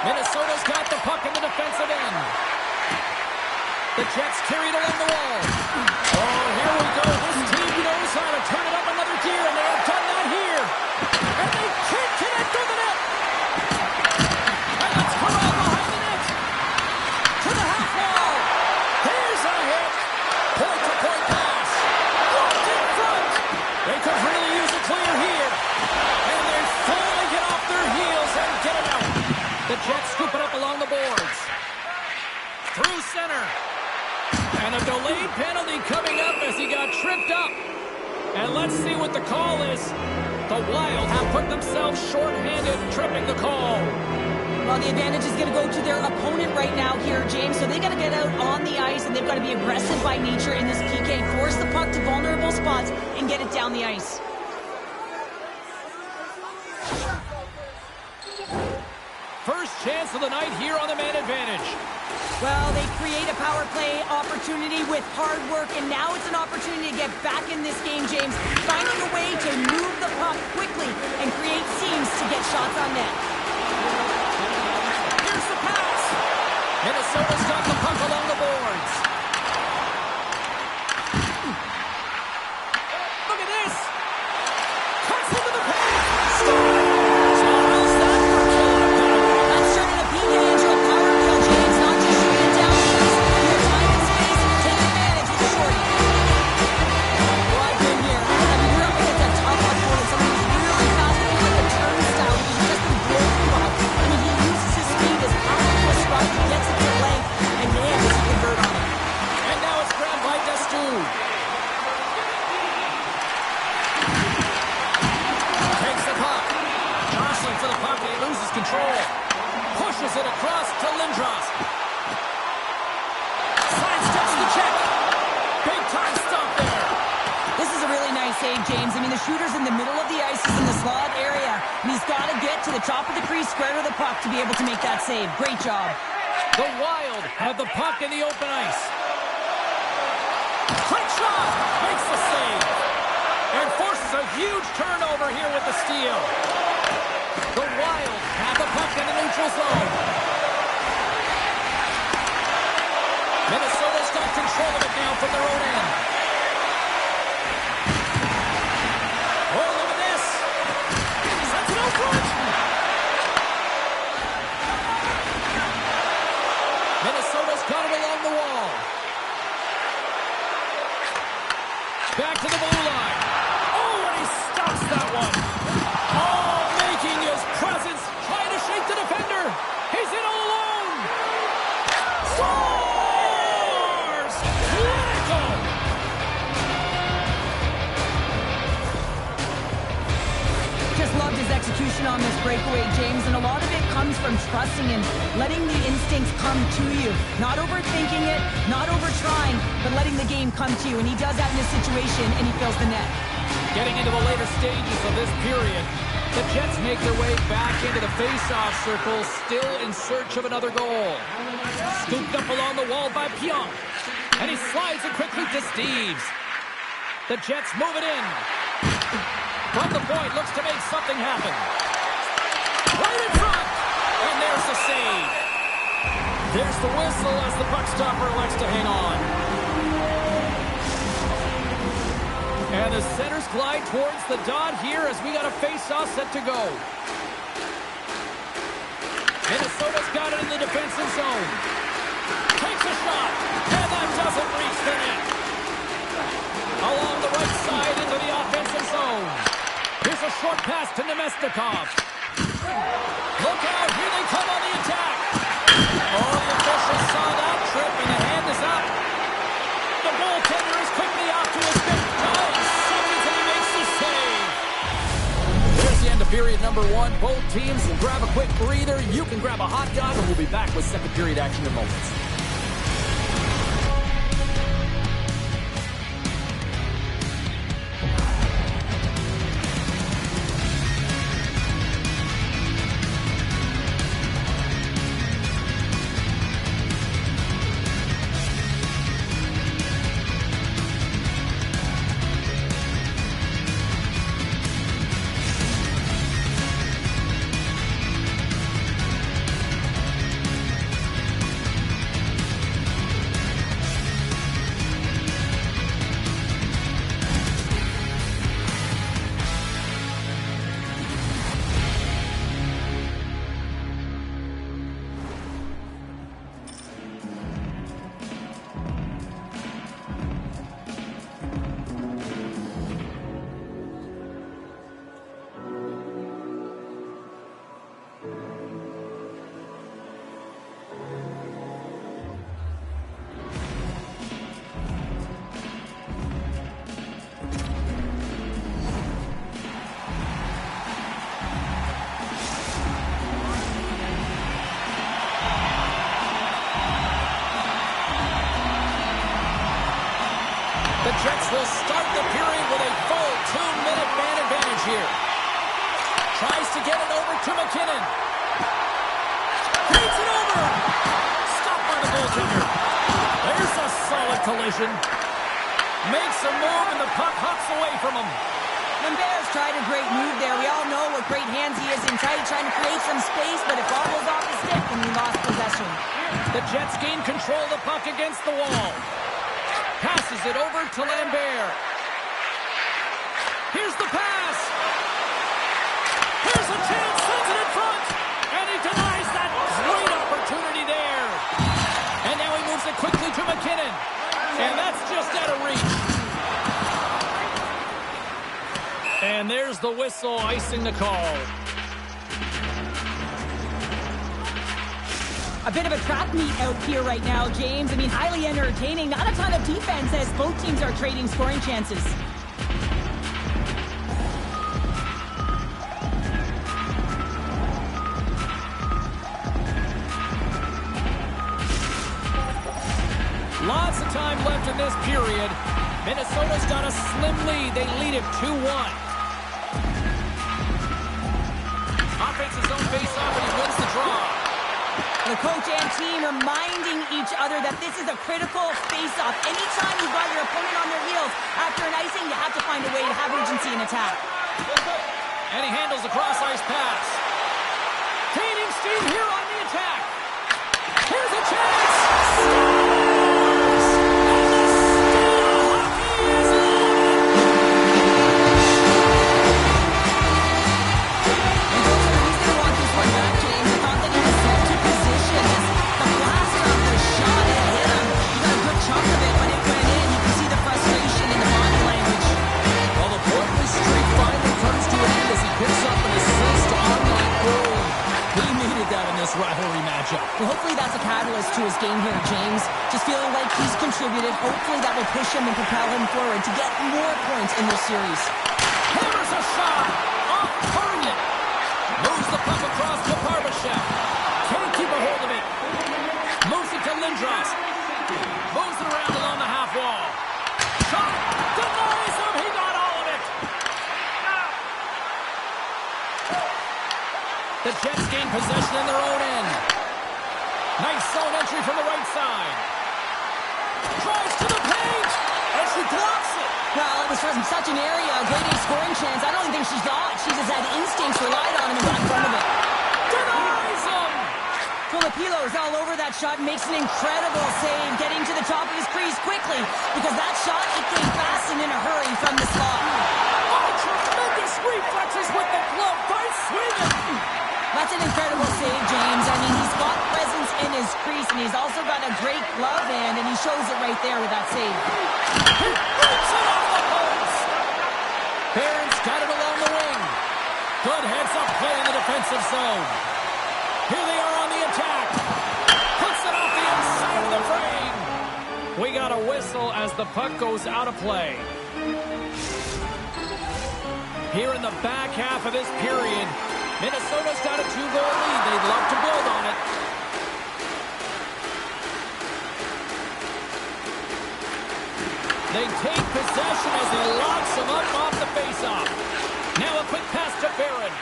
Minnesota's got the puck in the defensive end. The Jets carry it along the wall. Oh, here we go. This team knows how to turn it up another gear, and they have done that here. And they can't connect through the net. And let's come out behind the net. To the half wall. Here's a hit. Point-to-point pass. Locked in front. They could really use a clear here. And they finally get off their heels and get it out. The Jets scoop it up along the boards. Through center. And a delayed penalty coming up as he got tripped up. And let's see what the call is. The Wild have put themselves short-handed, tripping the call. Well, the advantage is going to go to their opponent right now here, James. So they got to get out on the ice, and they've got to be aggressive by nature in this PK. Force the puck to vulnerable spots and get it down the ice. First chance of the night here on the man advantage. Well, they create a power play opportunity with hard work, and now it's an opportunity to get back in this game, James. Finding a way to move the puck quickly and create seams to get shots on net. Here's the pass. Minnesota's got the puck along the boards. Look at this. Cuts into the paint. That's turning a PK into a power kill, James. Not just shooting it down. You have time and space to take advantage with the shorty. Well, I've been here. I mean, you're up against a tough opponent. Someone who's really fast, but like a turnstile. He's just been broken by. I mean, he uses his speed, his power to a strike. He gets it to length, and man, does he convert on it. And now it's grabbed by Destu. Takes the puck. Jostling for the puck, and he loses control. Pushes it across to Lindros. Sidesteps the check. Big time stop there. This is a really nice save, James. I mean, the shooter's in the middle of the ice. He's in the slot area, and he's got to get to the top of the crease, square to the puck to be able to make that save. Great job. The Wild have the puck in the open ice. Quick shot. Makes the save. And forces a huge turnover here with the steal. The Wild have the puck in the neutral zone. Minnesota's got control of it now from their own end. Oh, look at this. Sends it out front. Minnesota's got it along the wall. Back to the blue line. Oh, and he stops that one. Oh, making his presence, trying to shake the defender. He's in all alone. Scores! Critical! Just loved his execution on this breakaway, James, and a lot of it comes from trusting him, letting the instincts come to you. Not overthinking it, not over-trying, but letting the game come to you. And he does that in this situation, and he fills the net. Getting into the later stages of this period, the Jets make their way back into the face-off circle, still in search of another goal. Scooped up along the wall by Pionk, and he slides it quickly to Steves. The Jets move it in. From the point, looks to make something happen. Right in front, and there's the save. There's the whistle as the puck stopper elects to hang on. And the centers glide towards the dot here as we got a face-off set to go. Minnesota's got it in the defensive zone. Takes a shot, and that doesn't reach the net. Along the right side into the offensive zone. Here's a short pass to Nemestikov. Look out, here they come on the attack. Oh, the officials saw that trip, and the hand is up. The goaltender is quickly out to his feet. And he makes the save. There's the end of period number one. Both teams will grab a quick breather. You can grab a hot dog, and we'll be back with second period action in moments. The Jets will start the period with a full 2-minute man advantage here. Tries to get it over to McKinnon. Takes it over. Stopped by the goaltender. There's a solid collision. Makes a move and the puck hops away from him. Lambert's tried a great move there. We all know what great hands he is in tight, trying to create some space, but it bobbles off the stick and we lost possession. The Jets gain control of the puck against the wall. Passes it over to Lambert. Here's the pass. Here's a chance, sends it in front. And he denies that great opportunity there. And now he moves it quickly to McKinnon. And that's just out of reach. And there's the whistle icing the call. A bit of a track meet out here right now, James. I mean, highly entertaining. Not a ton of defense as both teams are trading scoring chances. Lots of time left in this period. Minnesota's got a slim lead. They lead it 2-1. Offense's own face-off, and he wins the draw. The coach and team reminding each other that this is a critical face-off. Anytime you've got your opponent on their heels after an icing, you have to find a way to have urgency in attack. And he handles the cross-ice pass. Gaining steam here on the attack. Here's a chance. Rivalry matchup. Well, hopefully that's a catalyst to his game here, James. Just feeling like he's contributed. Hopefully that will push him and propel him forward to get more points in this series. Hammers a shot off target. Moves the puck across to Barbashev. Can't keep a hold of it. Moves it to Lindros. Moves it around along the half wall. Shot. Denies him. He got all of it. The Jets gain possession in their own end. Nice zone entry from the right side. Drives to the paint, and she blocks it. Well, it was from such an area, a great scoring chance. I don't think she thought. She just had instincts, relied on him, and got in front of it. Denies him. Filipino is all over that shot and makes an incredible save, getting to the top of his crease quickly, because that shot, it came fast and in a hurry from the slot. Oh, tremendous reflexes with the glove by Sweden. That's an incredible save, James. I mean, he's got presence in his crease, and he's also got a great glove hand, and he shows it right there with that save. He rips it off the post. Barron's got it along the wing. Good heads-up play in the defensive zone. Here they are on the attack. Puts it off the inside of the frame. We got a whistle as the puck goes out of play. Here in the back half of this period, Minnesota's got a 2-goal lead. They'd love to build on it. They take possession as he locks him up off the faceoff. Now a quick pass to Barron.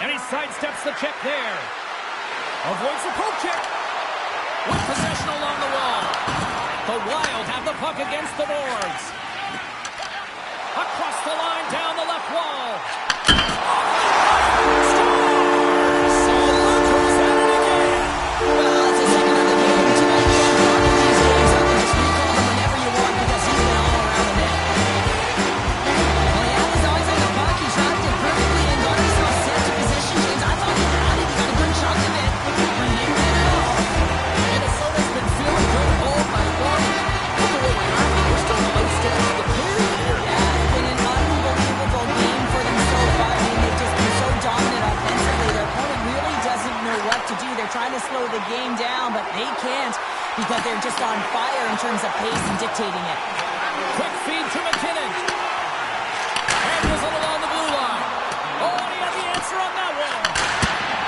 And he sidesteps the check there. Avoids the poke check. With possession along the wall. The Wild have the puck against the boards. Across the line, down the left wall. Well, it's a second of the game tonight. You can't talk with these games. So just recall them whenever you want because he's been all around the net. Well, he had his eyes on the puck. He shot it perfectly and got himself set to position, James. I thought he had it. He got a good chunk of it. But he didn't get it all. Minnesota's been feeling good all night long. Look at what we are. We're still close to the period here. Yeah, it's been an unbelievable game for them so far. I mean, they've just been so dominant offensively. Their opponent really doesn't know what to do. They're trying to slow the game down, but they can't because they're just on fire in terms of pace and dictating it. Quick feed to McKinnon. Handles it along the blue line. Oh, and he had the answer on that one.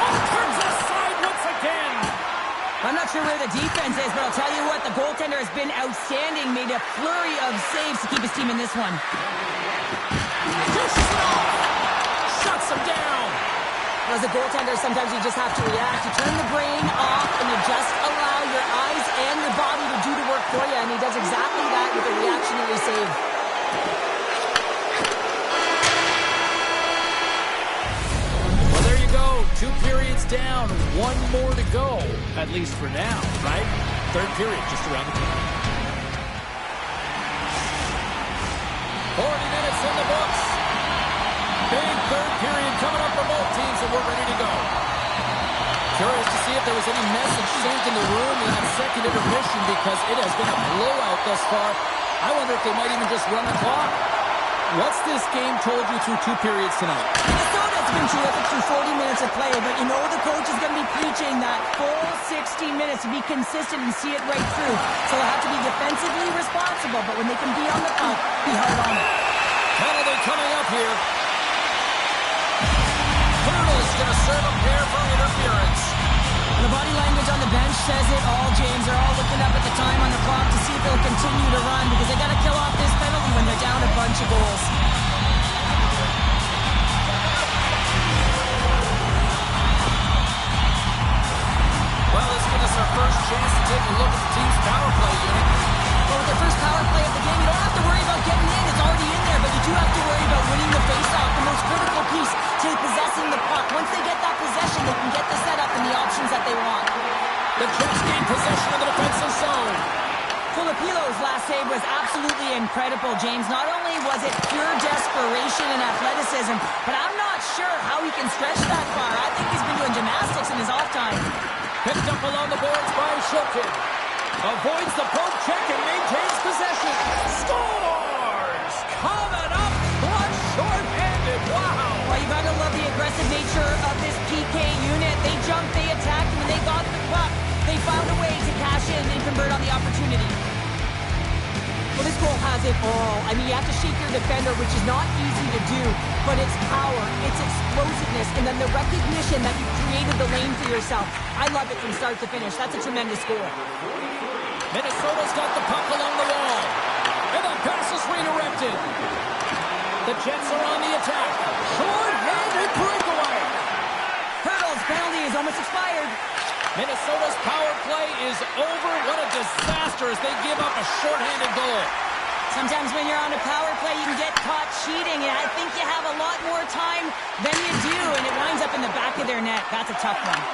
Oh, turns aside once again. I'm not sure where the defense is, but I'll tell you what, the goaltender has been outstanding. Made a flurry of saves to keep his team in this one. Dishes it off. Shuts him down. As a goaltender, sometimes you just have to react. You turn the brain off and you just allow your eyes and your body to do the work for you, and he does exactly that with a reactionary save. Well, there you go. 2 periods down, 1 more to go, at least for now, right? Third period just around the corner. 40 minutes in the books. Big third period coming up for both teams, and we're ready to go. Curious to see if there was any message sent in the room in that second intermission, because it has been a blowout thus far. I wonder if they might even just run the clock. What's this game told you through 2 periods tonight? Minnesota's been terrific through 40 minutes of play, but you know the coach is going to be preaching that full 60 minutes to be consistent and see it right through. So they'll have to be defensively responsible, but when they can be on the puck, be hard on it. Penalty coming up here. Hurdle's going to serve a pair for interference. The body language on the bench says it all, James. They're all looking up at the time on the clock to see if they'll continue to run, because they got to kill off this penalty when they're down a bunch of goals. Well, this gives us our first chance to take a look at the team's power play unit. Well, with their first power play of the game, you don't have to worry about getting in. It's already in there, but you do have to worry about winning the faceoff, the most critical piece to possessing the puck. Once they get that possession, they can get the setup and the options that they want. The Jets gain possession of the defensive zone. Filipilo's last save was absolutely incredible, James. Not only was it pure desperation and athleticism, but I'm not sure how he can stretch that far. I think he's been doing gymnastics in his off time. Picked up along the boards by Shilton. Avoids the poke check and maintains possession. Scores! Coming up, clutch shorthanded. Wow! Well, you gotta love the aggressive nature of this PK unit. They jumped, they attacked, and when they got the puck, they found a way to cash in and convert on the opportunity. Well, this goal has it all. I mean, you have to shake your defender, which is not easy to do, but it's power, it's explosiveness, and then the recognition that you created the lane for yourself. I love it from start to finish. That's a tremendous goal. Minnesota's got the puck along the wall. And the pass is redirected. The Jets are on the attack. Short-handed breakaway. Hurdle's penalty is almost expired. Minnesota's power play is over. What a disaster as they give up a short-handed goal. Sometimes when you're on a power play, you can get caught cheating, and I think you have a lot more time than you do, and it winds up in the back of their net. That's a tough one.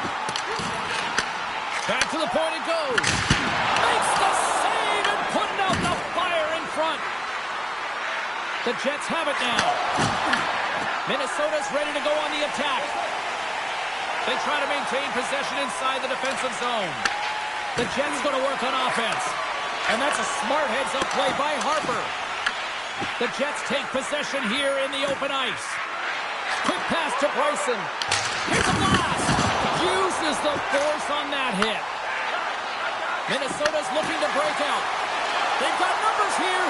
Back to the point it goes. Makes the save and putting out the fire in front. The Jets have it now. Minnesota's ready to go on the attack. They try to maintain possession inside the defensive zone. The Jets going to work on offense. And that's a smart heads-up play by Harper. The Jets take possession here in the open ice. Quick pass to Bryson. Here's a blast. Uses the force on that hit. Minnesota's looking to break out. They've got numbers here.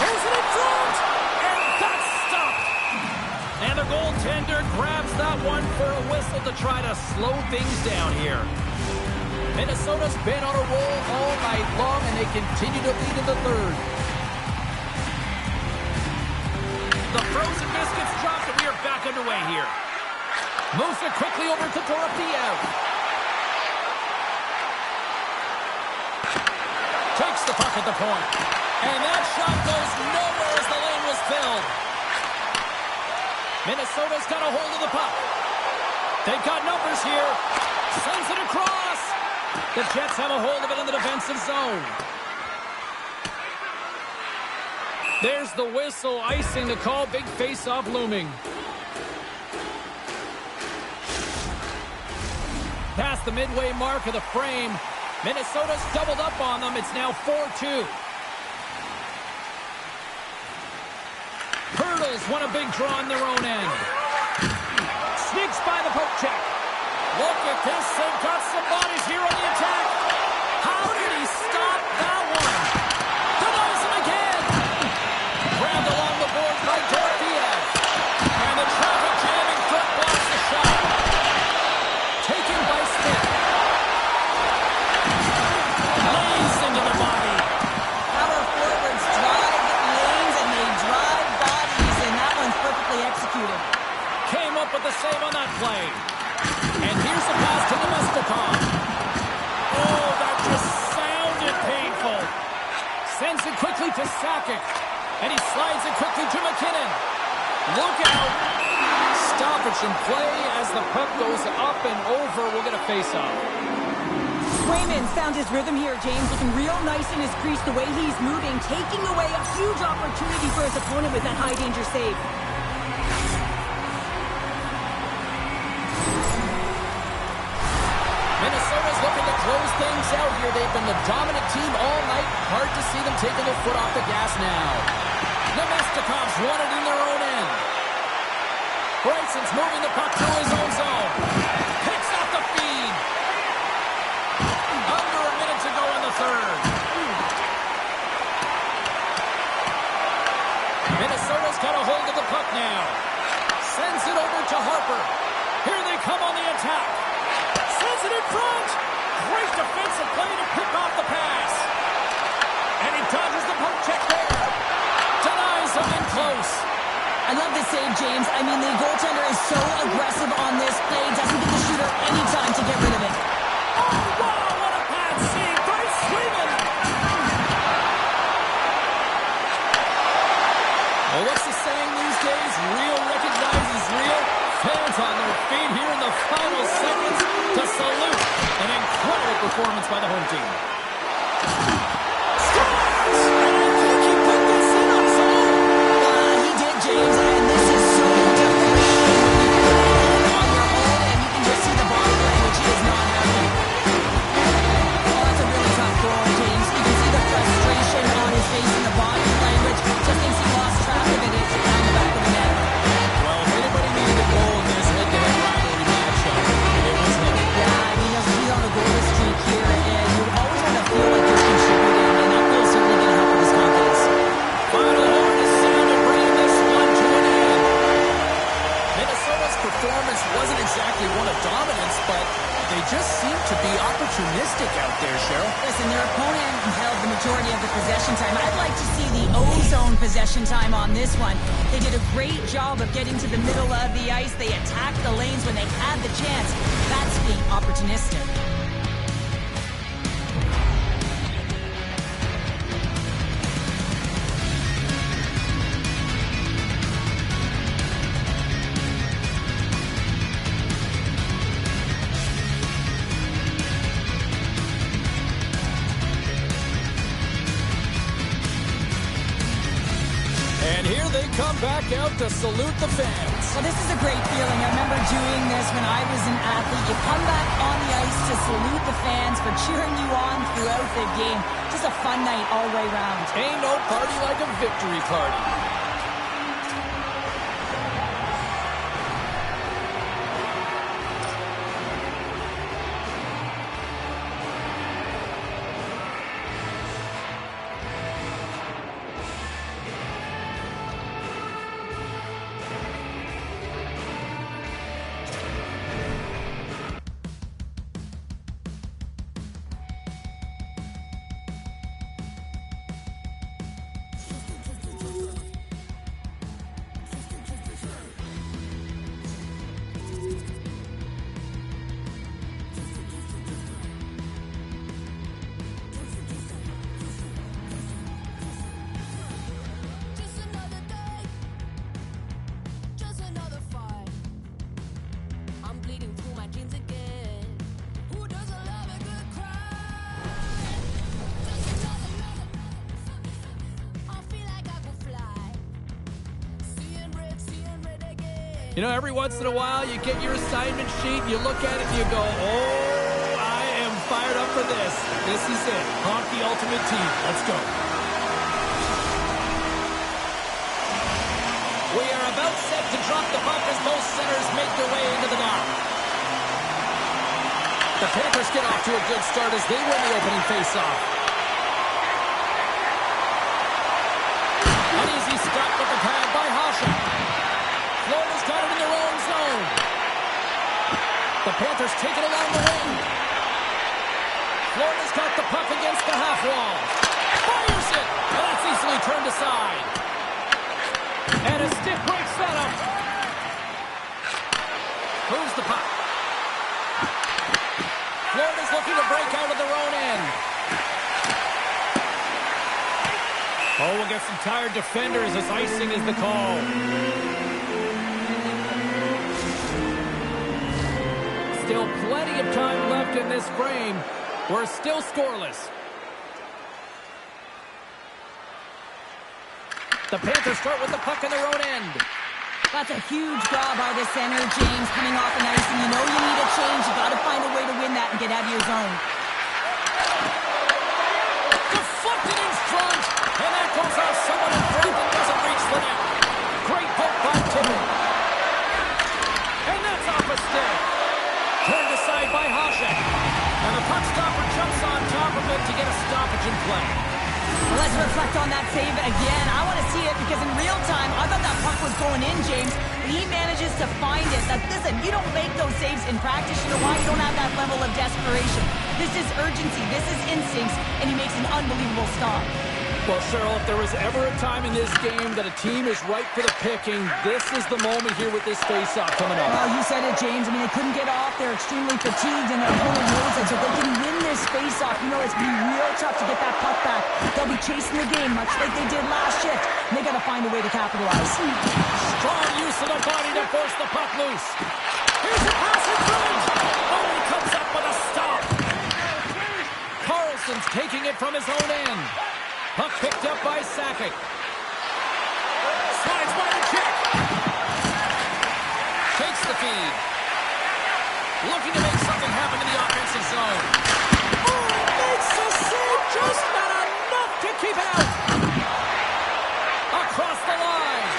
Throws it in front. And that's stopped. And the goaltender grabs that one for a whistle to try to slow things down here. Minnesota's been on a roll all night long, and they continue to lead in the third. The frozen biscuits dropped, and we are back underway here. Moves it quickly over to Dorofeyev. Takes the puck at the point. And that shot goes nowhere as the lane was filled. Minnesota's got a hold of the puck. They've got numbers here. Sends it across. The Jets have a hold of it in the defensive zone. There's the whistle, icing the call. Big face-off looming. Past the midway mark of the frame. Minnesota's doubled up on them. It's now 4-2. Hurdles won a big draw on their own end. Sneaks by the poke check. Look at this. They've got some bodies here on the attack. How did he stop that one? Denies him again. Grabbed along the boards by Dorofeyev. And the traffic jamming foot blocks the shot. Taken by Smith. looking to McKinnon. Look out. Stoppage in play as the puck goes up and over. We'll get a face-off. Swayman found his rhythm here, James, looking real nice in his crease, the way he's moving, taking away a huge opportunity for his opponent with that high-danger save. Minnesota's looking to close things out here. They've been the dominant team all night. Hard to see them taking their foot off the gas now. Nemestikov's won it in their own end. Bryson's moving the puck through his own zone. Picks off the feed. Under a minute to go in the third. Minnesota's got a hold of the puck now. Sends it over to Harper. Here they come on the attack. Sends it in front. Great defensive play to pick off the pass. And he dodges the poke check there. Denies him in close. I love this save, James. I mean, the goaltender is so aggressive on this play. Doesn't give the shooter any time to get rid of it. Oh, wow, what a bad save by Swayman. Well, what's the saying these days? Real recognizes real. Fans on their feet here in the final seconds to salute an incredible performance by the home team. Scores! And I think he put this in on his own. He did, James, and this is so different on your own, and you can just see the body language. He is not happy. Oh, that's a really tough goal, James. You can see the frustration on his face and the body language. Just thinks he lost track of it. It's down the back of the net. Well, if anybody needed a goal in this head-to-head rivalry matchup, it was him. Yeah, I mean, he's on a goal streak here, and you always want to feel like you're contributing, and that goal's certainly going to help with his confidence. Final horn is sounded, bringing this one to an end. Minnesota's performance wasn't exactly one of dominance, but they just seemed to be opportunistic out there, Cheryl. Listen, their opponent held the majority of the possession time. I'd like to see the O-zone possession time on this one. They did a great job of getting to the middle of the ice. They attacked the lanes when they had the chance. That's being opportunistic. And here they come back out to salute the fans. Well, this is a great feeling. I remember doing this when I was an athlete. You come back on the ice to salute the fans for cheering you on throughout the game. Just a fun night all the way around. Ain't no party like a victory party. You know, every once in a while, you get your assignment sheet, you look at it, and you go, oh, I am fired up for this. This is it. Hockey Ultimate Team. Let's go. We are about set to drop the puck as both centers make their way into the dock. The Panthers get off to a good start as they win the opening faceoff. An easy stop with the pad by Hasha. Florida's got it in their own zone. The Panthers take it along the wing. Florida's got the puck against the half wall. Fires it! And that's easily turned aside. And a stick breaks that up. Moves the puck. Florida's looking to break out of their own end. Oh, we'll get some tired defenders as icing is the call. Still plenty of time left in this frame. We're still scoreless. The Panthers start with the puck in their own end. That's a huge job by the center, James, coming off an ice, and you know you need a change. You got to find a way to win that and get out of your zone. Deflected in front, and that goes off someone in front and doesn't reach the net. Great poke by Tippett. And that's off a stick. Turned aside by Hasek. And the puck stopper jumps on top of it to get a stoppage in play. Well, let's reflect on that save again. I want to see it because in real time, I thought that puck was going in, James. But he manages to find it. Now, listen, you don't make those saves in practice. You know why? You don't have that level of desperation. This is urgency. This is instincts. And he makes an unbelievable stop. Well, Cheryl, if there was ever a time in this game that a team is ripe for the picking, this is the moment here with this face-off coming up. Well, you said it, James. I mean, they couldn't get off. They're extremely fatigued, and their opponent knows it. So if they can win this face-off, you know it's going to be real tough to get that puck back. They'll be chasing the game, much like they did last shift. And they got to find a way to capitalize. Strong use of the body to force the puck loose. Here's a pass in front. Oh, he comes up with a stop. Carlson's taking it from his own end. Puck picked up by Sakic. Slides by the check. Takes the feed. Looking to make something happen in the offensive zone. Oh, makes the save. Just not enough to keep it out. Across the line.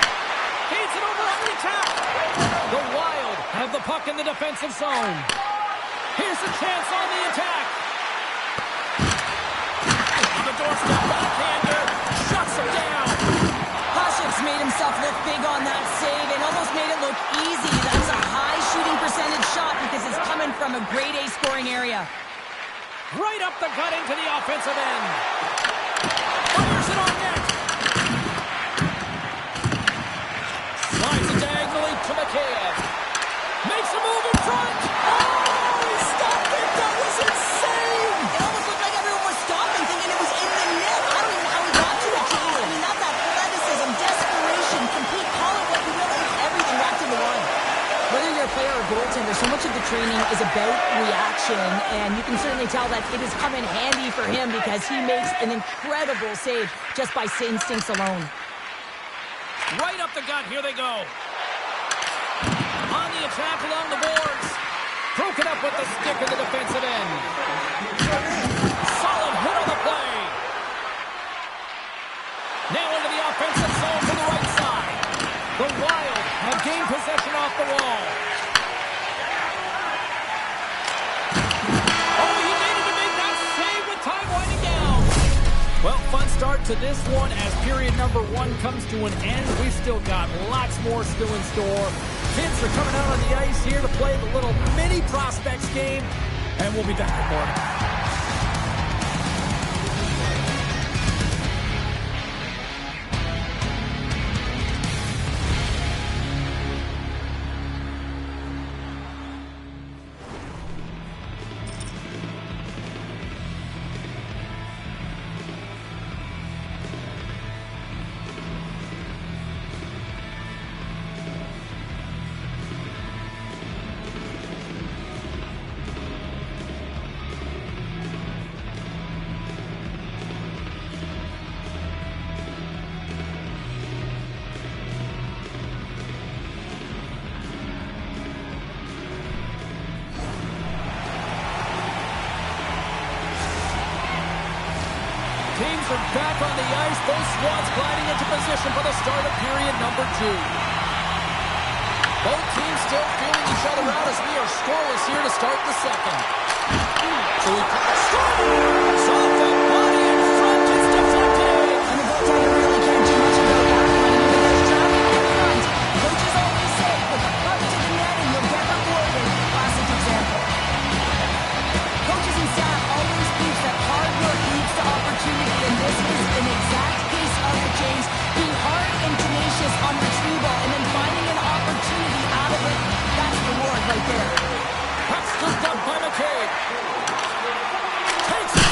Feeds it over on the attack. The Wild have the puck in the defensive zone. Here's a chance on the attack. On the doorstep, backhander, shuts him down. Hasek's made himself look big on that save and almost made it look easy. That's a high shooting percentage shot because it's coming from a grade A scoring area. Right up the gut into the offensive end. Fires it on net. Slides it diagonally to Mikheyev. Makes a move in front. Oh, he stopped it. That was insane. It almost looked like everyone was stopping, thinking it was in the net. I don't even know how he got to it, James. I mean, that's athleticism, desperation, complete, call it what you will. It's everything wrapped into one. Whether you're a player or goaltender, so much of the training is about reaction, and you can certainly tell that it has come in handy for him because he makes an incredible save just by instincts alone. Right up the gut. Here they go. On the attack along the boards. Broken up with the stick in the defensive end. Solid hit on the play. Now into the offensive zone to the right side. The Wild have gained possession off the wall. Oh, he needed to make that save with time winding down. Well, fun start to this one as period number 1 comes to an end. We've still got lots more still in store. Kids are coming out on the ice here to play the little mini prospects game, and we'll be back with more. Teams are back on the ice. Both squads gliding into position for the start of period number 2. Both teams still feeling each other out as we are scoreless here to start the second. So we score! Soft body in front, it's deflected! And the goaltender really can't do much about that one. I mean, there's traffic in front. Coaches always say, put the puck to the net and you'll get rewarded. Classic example. Coaches and staff always preach that hard work leads to opportunity, and this is an exact case of it, James. Being hard and tenacious on retrieval and then finding an opportunity out of it, that's reward right there. Puck scooped up by McCabe. Takes a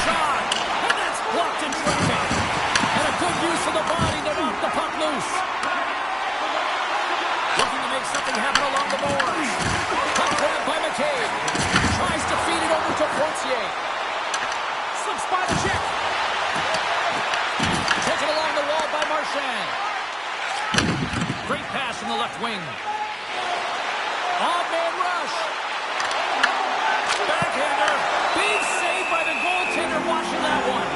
the left wing. Odd-man rush. Backhander. Big save by the goaltender watching that one.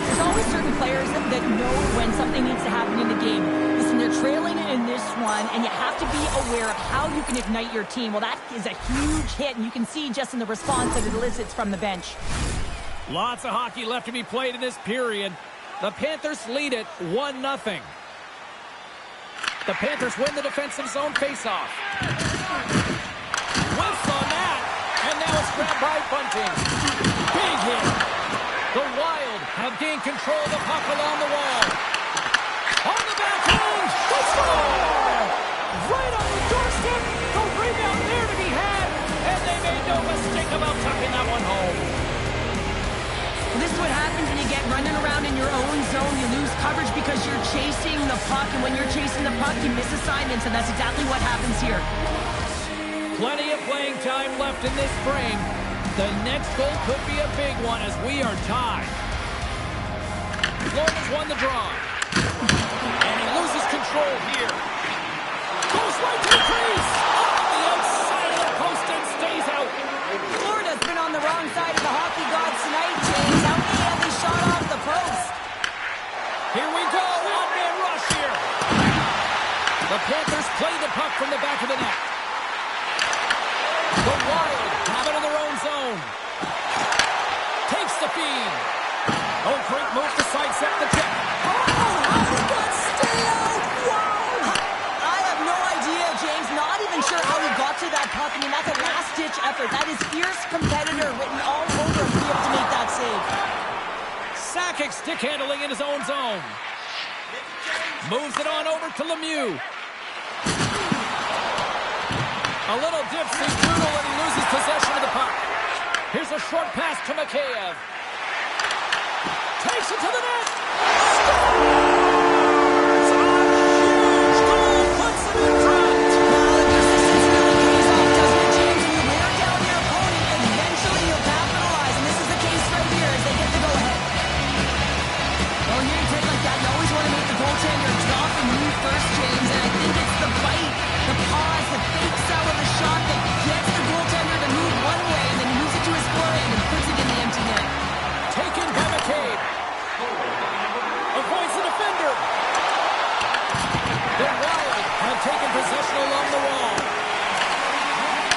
There's always certain players that know when something needs to happen in the game. Listen, they're trailing in this one, and you have to be aware of how you can ignite your team. Well, that is a huge hit, and you can see just in the response that it elicits from the bench. Lots of hockey left to be played in this period. The Panthers lead it 1-0. The Panthers win the defensive zone faceoff. Whiffs on that, and now it's grabbed by Bunting. Big hit. The Wild have gained control of the puck along the wall. On the backhand, they score! Right on the doorstep, the rebound there to be had, and they made no mistake about tucking that one home. This is what happens when you get running around in your own zone. You lose coverage because you're chasing the puck, and when you're chasing the puck, you miss assignments, and that's exactly what happens here. Plenty of playing time left in this frame. The next goal could be a big one as we are tied. Florida's won the draw. And he loses control here. Goes right to the crease. On the outside of the post and stays out. Florida's been on the wrong side of the hockey gods tonight, James. How many have they shot off the post? Here we go. Odd-man rush here. The Panthers play the puck from the back of the net. The Wild have it in their own zone. Takes the feed. Oh, great move to sidestep the tip. Oh, how did that stay out? Wow! I have no idea, James. Not even sure how he got to that puck. I mean, that's a last-ditch effort. That is fierce competitor written all over him to be able to make that save. Sakic stick handling in his own zone. Moves it on over to Lemieux. A little dipsy doodle and he loses possession of the puck. Here's a short pass to Mikheyev. Takes it to the net. Scores! A huge goal puts it in front. Well, the consistency really pays off, doesn't it, James? When you wear down your opponent, eventually you'll capitalize, and this is the case right here as they get the go-ahead. Well, when you're a hit like that, you always want to make the goaltender drop and move first, James, and I think it's the bite, the pause, the fake sell of the shot that gets the goaltender to move one way, and then he moves it to his forehand and puts it in the empty net. Taken by McCabe. Avoids the defender. The Wild have taken possession along the wall.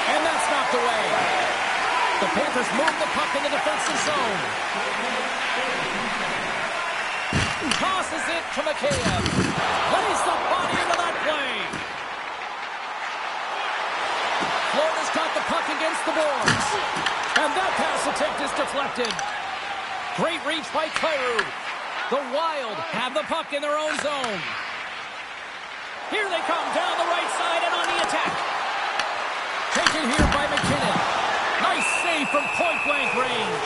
And that's knocked away. The Panthers move the puck in the defensive zone. Tosses it to Mikheyev. Lays the body into that play. Florida's got the puck against the boards. And that pass attempt is deflected. Great reach by Kyrou. The Wild have the puck in their own zone. Here they come down the right side and on the attack. Taken here by McKinnon. Nice save from point-blank range.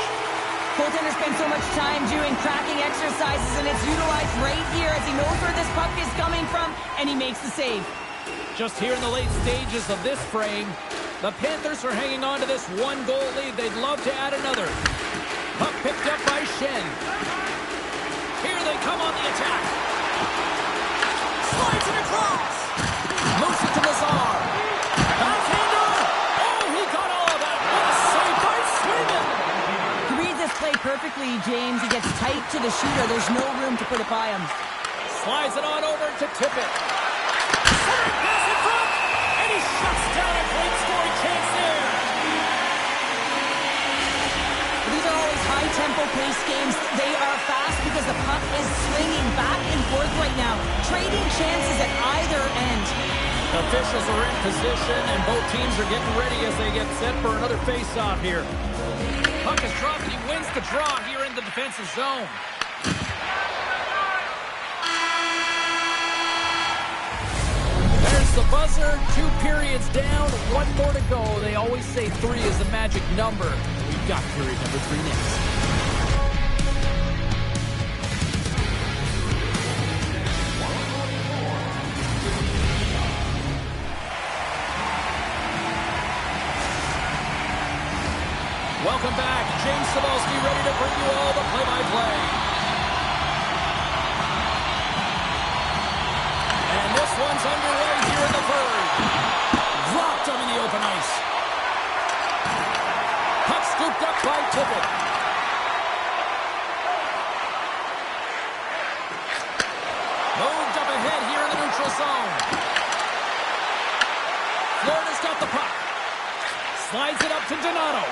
Goaltender spends so much time doing cracking exercises, and it's utilized right here as he knows where this puck is coming from, and he makes the save. Just here in the late stages of this frame, the Panthers are hanging on to this one-goal lead. They'd love to add another. Puck picked up by Shen. Here they come on the attack. Slides it across. Moves it to Lazar. Backhander. Oh, he got all of that. What a save by Sweden. To read this play perfectly, James, he gets tight to the shooter. There's no room to put it by him. Slides it on over to Tippett. Center pass in front. And he shuts down a great scoring chance there. These are always high-tempo pace games. They are fast because the puck is swinging back and forth right now, trading chances at either end. Officials are in position, and both teams are getting ready as they get set for another face-off here. Puck is dropped, and he wins the draw here in the defensive zone. There's the buzzer. 2 periods down, 1 more to go. They always say 3 is the magic number. We've got period number 3 next. Welcome back. James Cybulski ready to bring you all the play-by-play. one's underway here in the third. Dropped him in the open ice. Puck scooped up by Tippett. Moved up ahead here in the neutral zone. Florida's got the puck. Slides it up to Donato.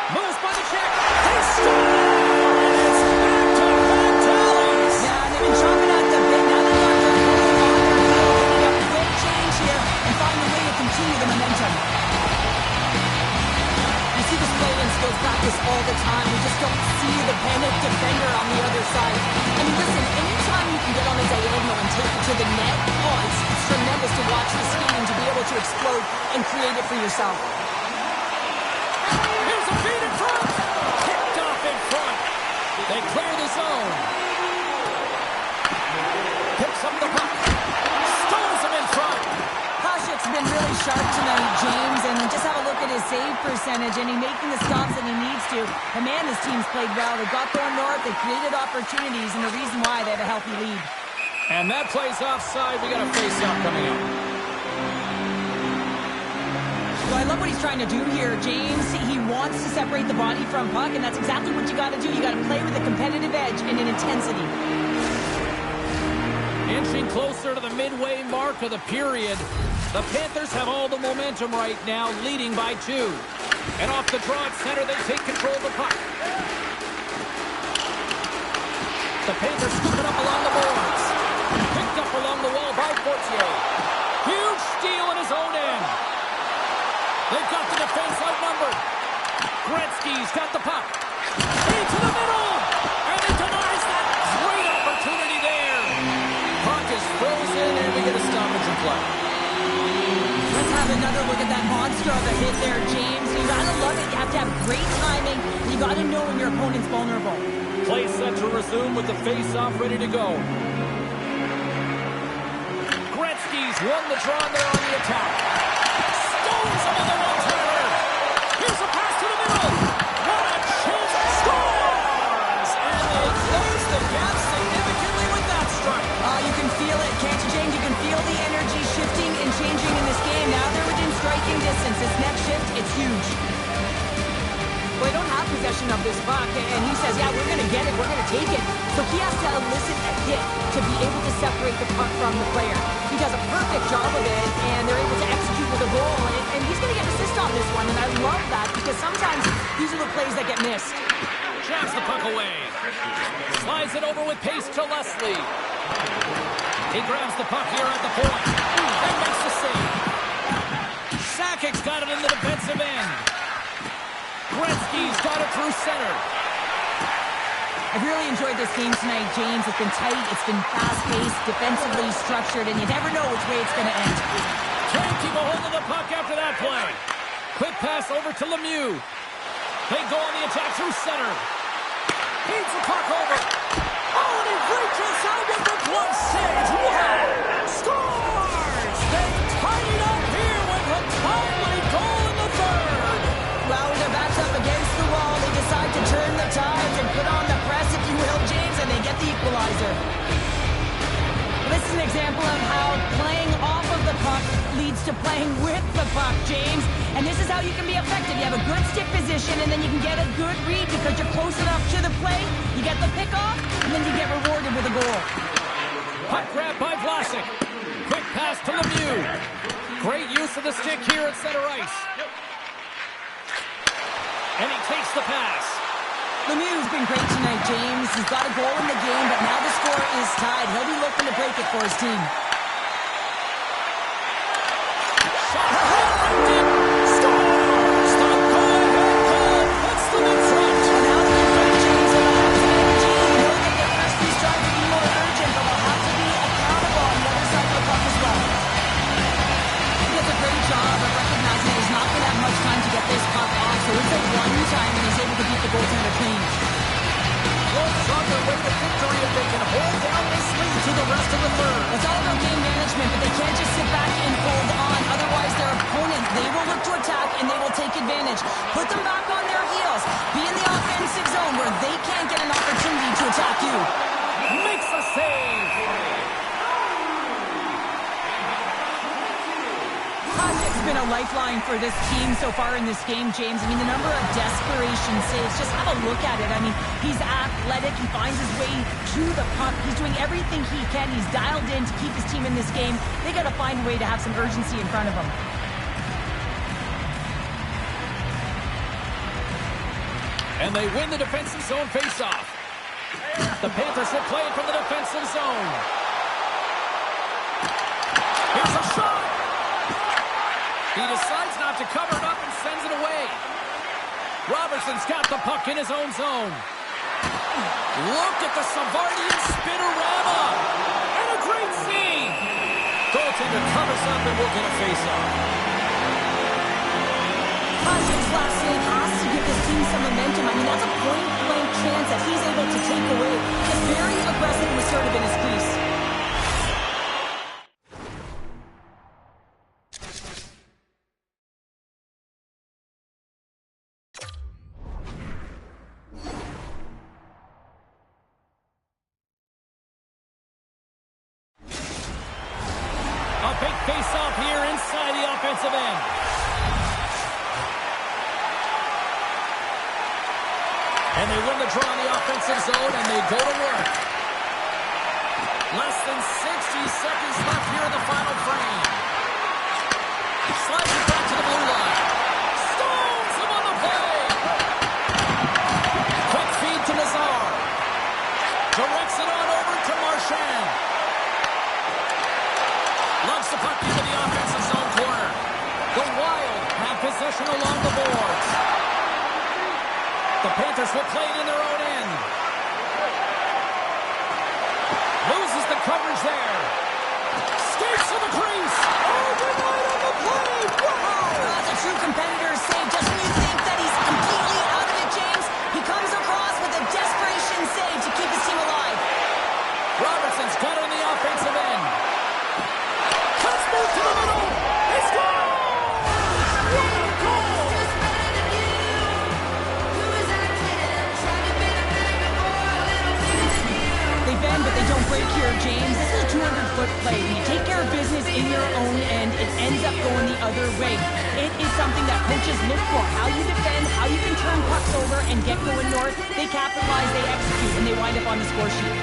Moves by the check. He scores! It's back-to-back tallies. Yeah, and they've been chomping at the bit. Now they've got their goal on their heel. They got quick change here and find a way to continue the momentum. You see this play in skills practice all the time. We just don't see the panic defender on the other side. I mean, listen, anytime you can get on a diagonal and take it to the net, it's tremendous to watch the skating to be able to explode and create it for yourself. Here's a feed in front. Kicked off in front. They clear the zone. Picks up the puck. Stones him in front. Koshik's been really sharp tonight, James, and just have a look at his save percentage, and he's making the stops that he needs to. And man, his team's played well. They got going north, they created opportunities, and the reason why they have a healthy lead. And that play's offside. We got a face-off coming up. Well, I love what he's trying to do here, James. He wants to separate the body from puck, and that's exactly what you got to do. You got to play with a competitive edge and an intensity. Inching closer to the midway mark of the period. The Panthers have all the momentum right now, leading by 2. And off the draw at center, they take control of the puck. The Panthers scooping up along the boards. Picked up along the wall by Fortier. Huge steal in his own end. They've got the defense outnumbered. Gretzky's got the puck. Into the middle. And he denies that. Great opportunity there. Puck is frozen, and we get a stoppage in play. Let's have another look at that monster of a hit there, James. You gotta love it. You have to have great timing. You gotta know when your opponent's vulnerable. Play set to resume with the face-off ready to go. Gretzky's won the draw there on the attack. Stones him on the one-timer. Here's a pass to the middle. What a chance. Scores! And they close the gap significantly with that strike. You can feel it, can't you, James? You can feel the energy shifting and changing in this game. Now they're within striking distance. This next shift, it's huge. Well, they don't have possession of this puck, and he says, yeah, we're going to get it, we're going to take it. So he has to elicit a hit to be able to separate the puck from the player. He does a perfect job of it, and they're able to execute with a goal, and he's going to get an assist on this one, and I love that, because sometimes these are the plays that get missed. Jabs the puck away. Slides it over with pace to Leslie. He grabs the puck here at the point, and makes the save. Sakic's got it in the defensive end. Gretzky's got it through center. I've really enjoyed this game tonight, James. It's been tight, it's been fast-paced, defensively structured, and you never know which way it's going to end. Can't keep a hold of the puck after that play. Quick pass over to Lemieux. They go on the attack through center. Feeds the puck over. Oh, and he reaches out with the glove save. Wow! Scores! They tied it up here with a timely goal in the third. Well, when their back's up against the wall, they decide to turn the tides and put on the press, if you will, James, and they get the equalizer. This is an example of how playing off of the puck leads to playing with the puck, James. And this is how you can be effective. You have a good stick position, and then you can get a good read because you're close enough to the play. You get the pick-off, and then you get rewarded with a goal. Puck grab by Vlasic. Quick pass to Lemieux. Great use of the stick here at center ice. And he takes the pass. Lemieux's been great tonight, James. He's got a goal in the game, but now the score is tied. He'll be looking to break it for his team. Shot deflected. Scores! The go-ahead goal puts them in front. And now the front, James, will have some energy. You know that their first restart will be more urgent, but they'll have to be accountable on the other side of the puck as well. He does a great job of recognizing that he's not going to have much time to get this puck off, so it's a one-time, and he's able to beat the goaltender clean. Wolves on their way to victory if they can hold down this lead to the rest of the third. It's all about game management, but they can't just sit back and hold on. Otherwise, their opponent, they will look to attack, and they will take advantage. Put them back on their heels. Be in the offensive zone where they can't get an opportunity to attack you. Makes a save. Hasek's been a lifeline for this team so far in this game, James. I mean, the number of desperation saves, just have a look at it. I mean, he's athletic. He finds his way to the puck. He's doing everything he can. He's dialed in to keep his team in this game. They got to find a way to have some urgency in front of him. And they win the defensive zone faceoff. The Panthers will play it from the defensive zone. Here's a shot. He decides not to cover it up and sends it away. Robertson's got the puck in his own zone. Look at the Savardian spinorama. And a great save. Goaltender covers up and will get a face-off. Hasek's last save has to give this team some momentum. I mean, that's a point-blank chance that he's able to take away. Just very aggressive and assertive in his crease. A big face-off here inside the offensive end. And they win the draw in the offensive zone, and they go to work. Less than 60 seconds left here in the final frame. Slides it back to the blue line. Stones him on the play. Quick feed to Nazar. Directs it on over to Marchand. Loves the puck into the offensive zone corner. The Wild have possession along the boards. The Panthers will play it in their own end. Loses the coverage there. Skates to the crease. Overnight on the play. Wow! That's a true competitor's save. Just when you think that he's completely out of it, James, he comes across with a desperation save to keep his team alive. Robertson's got it on the offensive end. Cuts move to the middle. He scores! What a goal! They bend, but they don't break here, James. This is a 200-foot play. When you take care of business in your own end, it ends up going the other way. It is something that coaches look for. How you defend, how you can turn pucks over and get going north. They capitalize, they execute, and they wind up on the score sheet.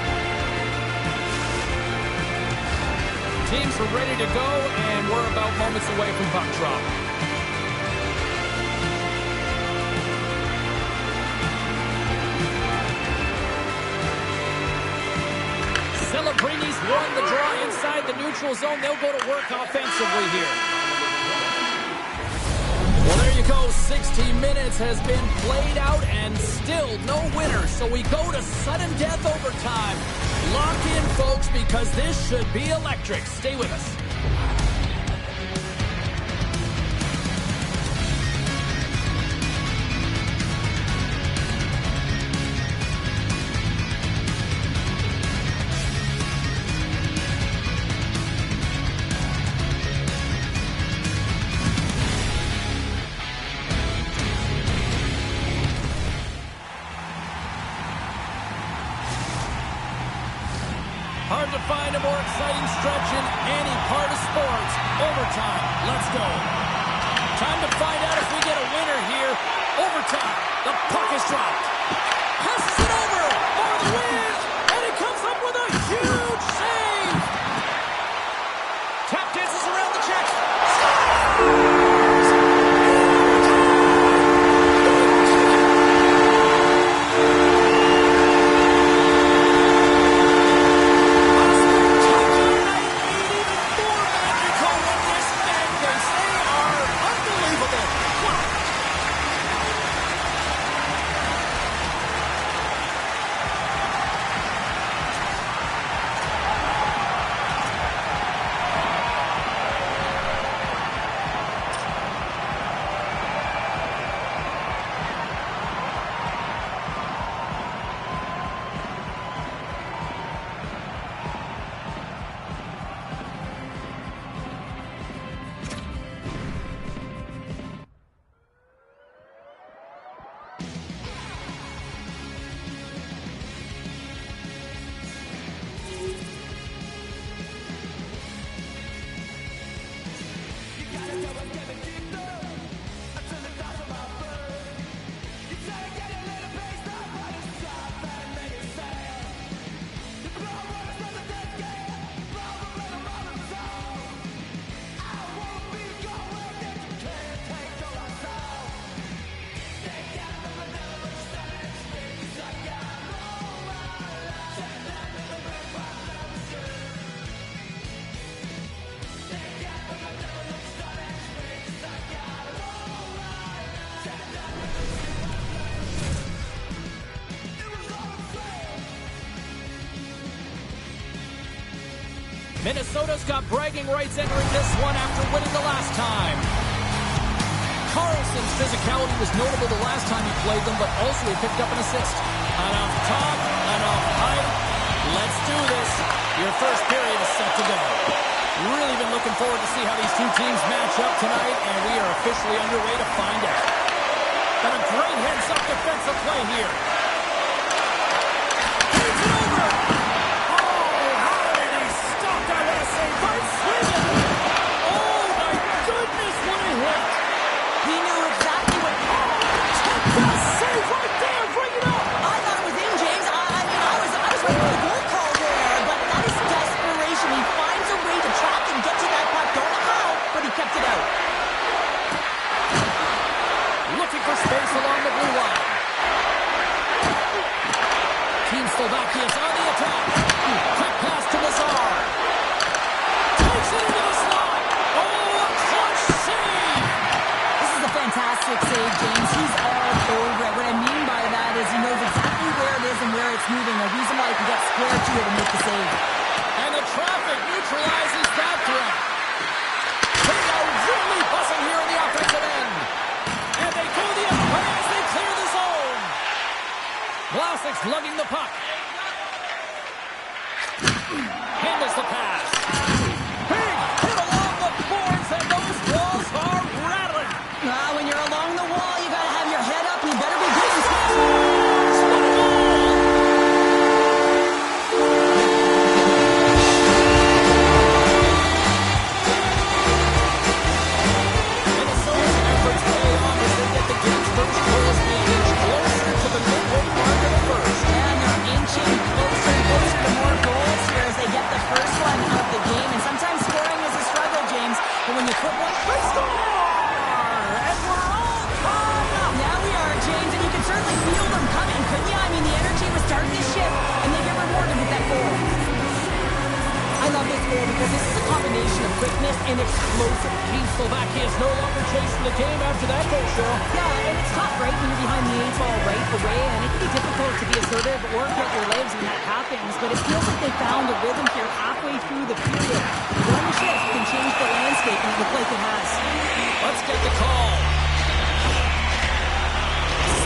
Teams are ready to go, and we're about moments away from puck drop. Celebrini's won the draw inside the neutral zone. They'll go to work offensively here. Well, there you go. 60 minutes has been played out and still no winner. So we go to sudden death overtime. Lock in, folks, because this should be electric. Stay with us. Hard to find a more exciting stretch in any part of sports. Overtime. Let's go. Time to find out if we get a winner here. Overtime. The puck is dropped. Passes it over for the win. And he comes up with a huge save. Tap dances around the check. Minnesota's got bragging rights entering this one after winning the last time. Carlson's physicality was notable the last time he played them, but also he picked up an assist. Enough talk, enough hype. Let's do this. Your first period is set to go. Really been looking forward to see how these two teams match up tonight, and we are officially underway to find out. And a great heads-up defensive play here. Takes it over. Oh, how did he stop that? What a save by Sweden. Oh, my goodness, what a hit. He knew exactly what... Best save right there. Bring it up. I thought it was in, James. I was waiting for the goal call there, but that is desperation. He finds a way to track and get to that puck. Don't know how, but he kept it out. Looking for space along the blue line. Team Slovakia is on the attack. Quick pass to Lazar. Takes it into the slot. Oh, a clutch save. This is a fantastic save, James. He's all over it. What I mean by that is he knows exactly where it is and where it's moving. A reason why he can get square to it and make the save. And the traffic neutralizes that threat. They are really buzzing here in the offensive end. And they go the other way as they clear the zone. Vlasic's lugging the puck. Handles the pass. Big hit along the boards, and those walls are rattling. When you're along the wall, you got to have your head up. You better be doing something. Minnesota's efforts pay off as they get the game's first goals being inched closer to the midway mark of the first. And they're inching closer and closer to more goals here as they get the first one of the game. And sometimes scoring is a struggle, James. But when you put one... They score! And we're all caught up. Now we are, James, and you can certainly feel them coming, couldn't you? I mean, the energy was starting to shift, and they get rewarded with that goal. I love this goal because this is a combination of quickness and explosive. Team Slovakia is no longer chasing the game after that goal, Cheryl. Yeah, and it's tough, right, when you're behind the 8-ball right away, and it can be difficult to be assertive or get your legs when that happens, but it feels like they found a rhythm here halfway through the period. One shift can change the landscape, and it looks like it has. Let's get the call.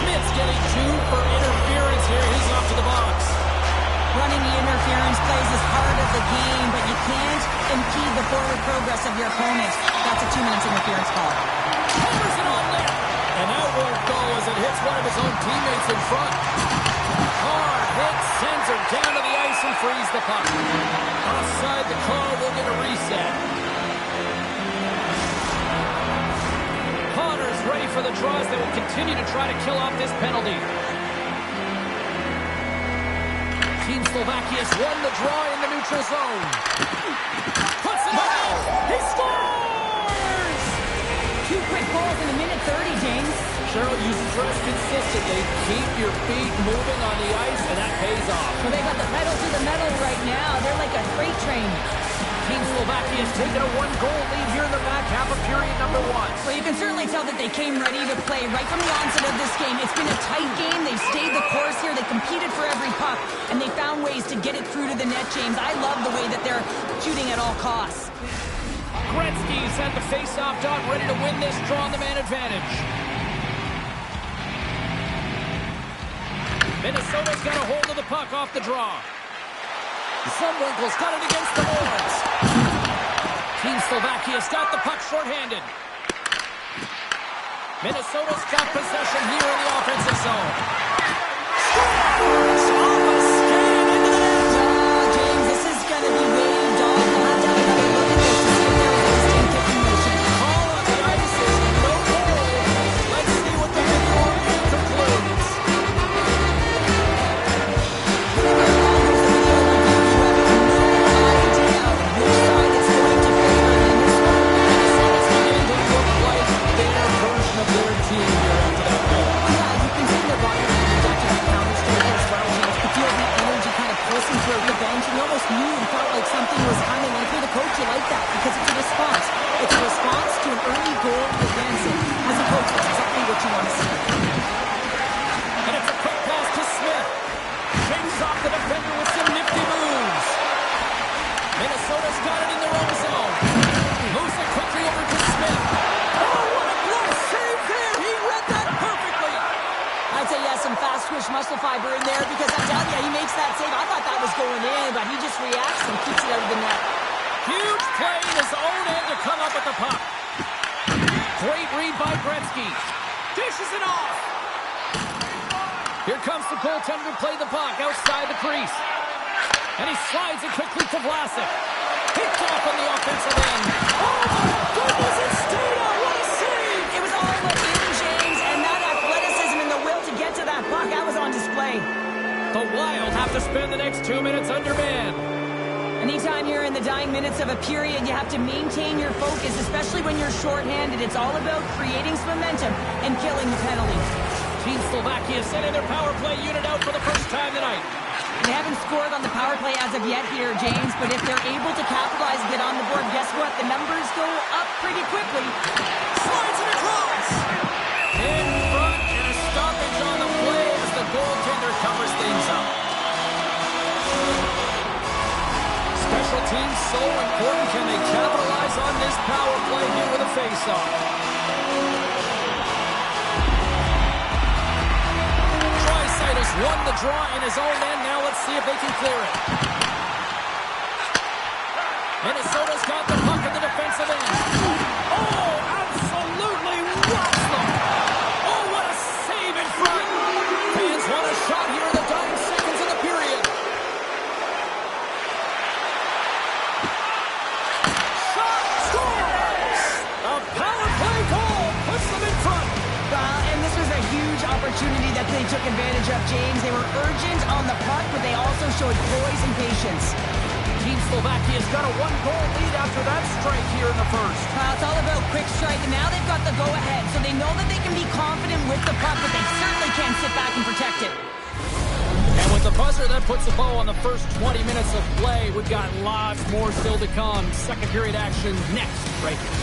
Smith's getting 2 for interference here. He's off to the box. Running the interference plays is part of the game, but you can't impede the forward progress of your opponent. That's a 2-minute interference call. Hammers it on net. And that won't go as it hits one of his own teammates in front. Hard hit sends her down to the ice and frees the puck. Offside the call, we'll get a reset. Connor's ready for the draws that will continue to try to kill off this penalty. Team Slovakia's won the draw in the neutral zone. Puts it out. He scores! 2 quick goals in a minute 30, James. Cheryl, you stress consistently. Keep your feet moving on the ice, and that pays off. Well, they got the pedal to the metal right now. They're like a freight train. Team Slovakia has taken a 1-goal lead here in the back half of period number 1. Well, you can certainly tell that they came ready to play right from the onset of this game. It's been a tight game. They stayed the course here. They competed for every puck, and they found ways to get it through to the net, James. I love the way that they're shooting at all costs. Gretzky's at the face-off dot, ready to win this draw on the man advantage. Minnesota's got a hold of the puck off the draw. Zumwinkel's got it against the boards. Team Slovakia's got the puck shorthanded. Minnesota's got possession here in the offensive zone. Scores! Off a skate into the net. James, this is going to be waved off. We'll have to have another look at this to see if there was a distinct kicking motion. Call on the ice is no goal. Let's see what the video review concludes. Minnesota's got Great read by Gretzky. Dishes it off. Here comes the goaltender to play the puck outside the crease. And he slides it quickly to Vlasic. Picked off on the offensive end. Oh, my goodness, it's Stuna. What a save. It was all within James, and that athleticism and the will to get to that puck, that was on display. The Wild have to spend the next 2 minutes under man. Anytime you're in the dying minutes of a period, you have to maintain your focus, especially when you're shorthanded. It's all about creating some momentum and killing the penalty. Team Slovakia sending their power play unit out for the first time tonight. They haven't scored on the power play as of yet here, James, but if they're able to capitalize and get on the board, guess what? The numbers go up pretty quickly. Slides it across! In front, and a stoppage on the play as the goaltender covers things up. Special teams so important. Can they capitalize on this power play here with a face-off? Draisaitl won the draw in his own end. Now let's see if they can clear it. Minnesota's got the puck in the defensive end. Oh, absolutely rocks them. Oh, what a save in front. Fans want a shot here in the dying seconds of the period. Shot scores! A power play goal puts them in front. And this was a huge opportunity that they took advantage of, James. They were urgent on the puck, but they also showed poise and patience. Team Slovakia's got a one-goal lead after that strike here in the first. It's all about quick strike, and now they've got the go-ahead, so they know that they can be confident with the puck, but they certainly can't sit back and protect it. And with the buzzer, that puts a bow on the first 20 minutes of play. We've got lots more still to come. Second period action next, right here.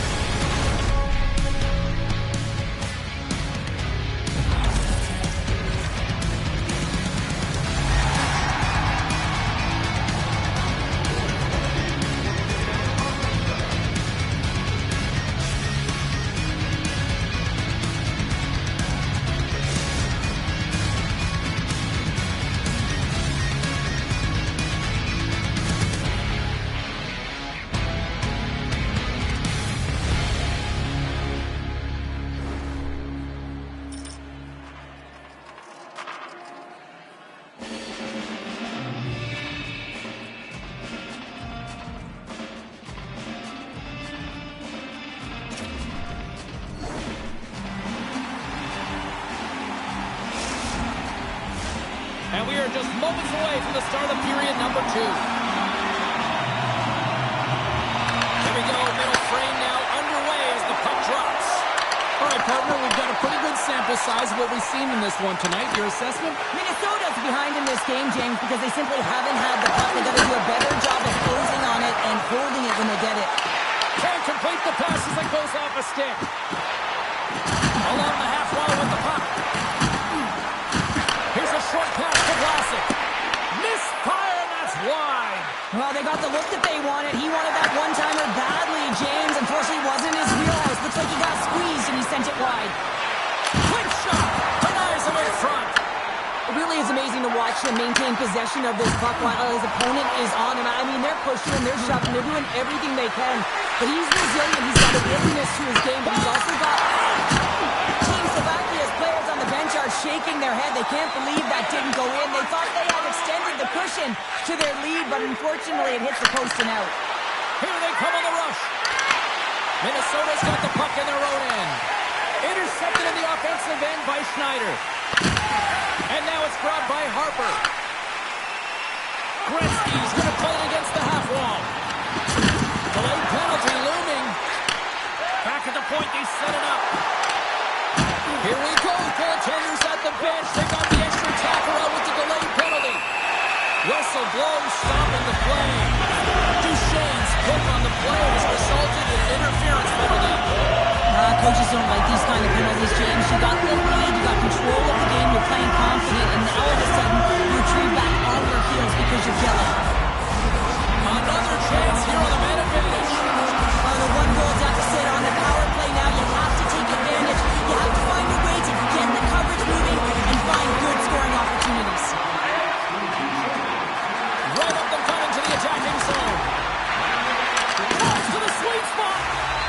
And we are just moments away from the start of period number 2. Here we go, middle frame now underway as the puck drops. All right, partner, we've got a pretty good sample size of what we've seen in this one tonight. Your assessment? Minnesota's behind in this game, James, because they simply haven't had the puck. They've got to do a better job of closing on it and holding it when they get it. Can't complete the pass as it goes off a stick. Along the half wall with the puck. Here's a short pass to Vlasic. Misfire, and that's wide. Well, they got the look that they wanted. He wanted that one-timer badly, James. Unfortunately, it wasn't his wheelhouse. Looks like he got squeezed, and he sent it wide. Quick shot. Denies him in front. It really is amazing to watch him maintain possession of this puck while his opponent is on him. I mean, they're pushing him, they're shoving, they're doing everything they can. But he's resilient. He's got a willingness to his game, but he's also got... Team Slovakia's players on the bench are shaking their head. They can't believe that didn't go in. They thought they had extended the cushion to their lead, but unfortunately it hits the post and out. Here they come on the rush. Minnesota's got the puck in their own end. Intercepted in the offensive end by Schneider. And now it's grabbed by Harper. Gretzky's going to play it against the half wall. Delayed penalty looming. Back at the point, they set it up. Here we go. Goaltenders at the bench. They got the extra tackle out with the delayed penalty. Whistle blows, stopping the play. Duchesne's pick on the play has resulted in an interference penalty. Coaches don't like these kind of penalties, James. You got the lead, you got control of the game, you're playing confident, and now all of a sudden you retreat back on your heels because you're yelling. Another chance here on the man advantage. The one goal deficit on the power play now. You have to take advantage. You have to find a way to get the coverage moving and find good scoring opportunities. Right up the gun into the attacking zone. Pass to the sweet spot.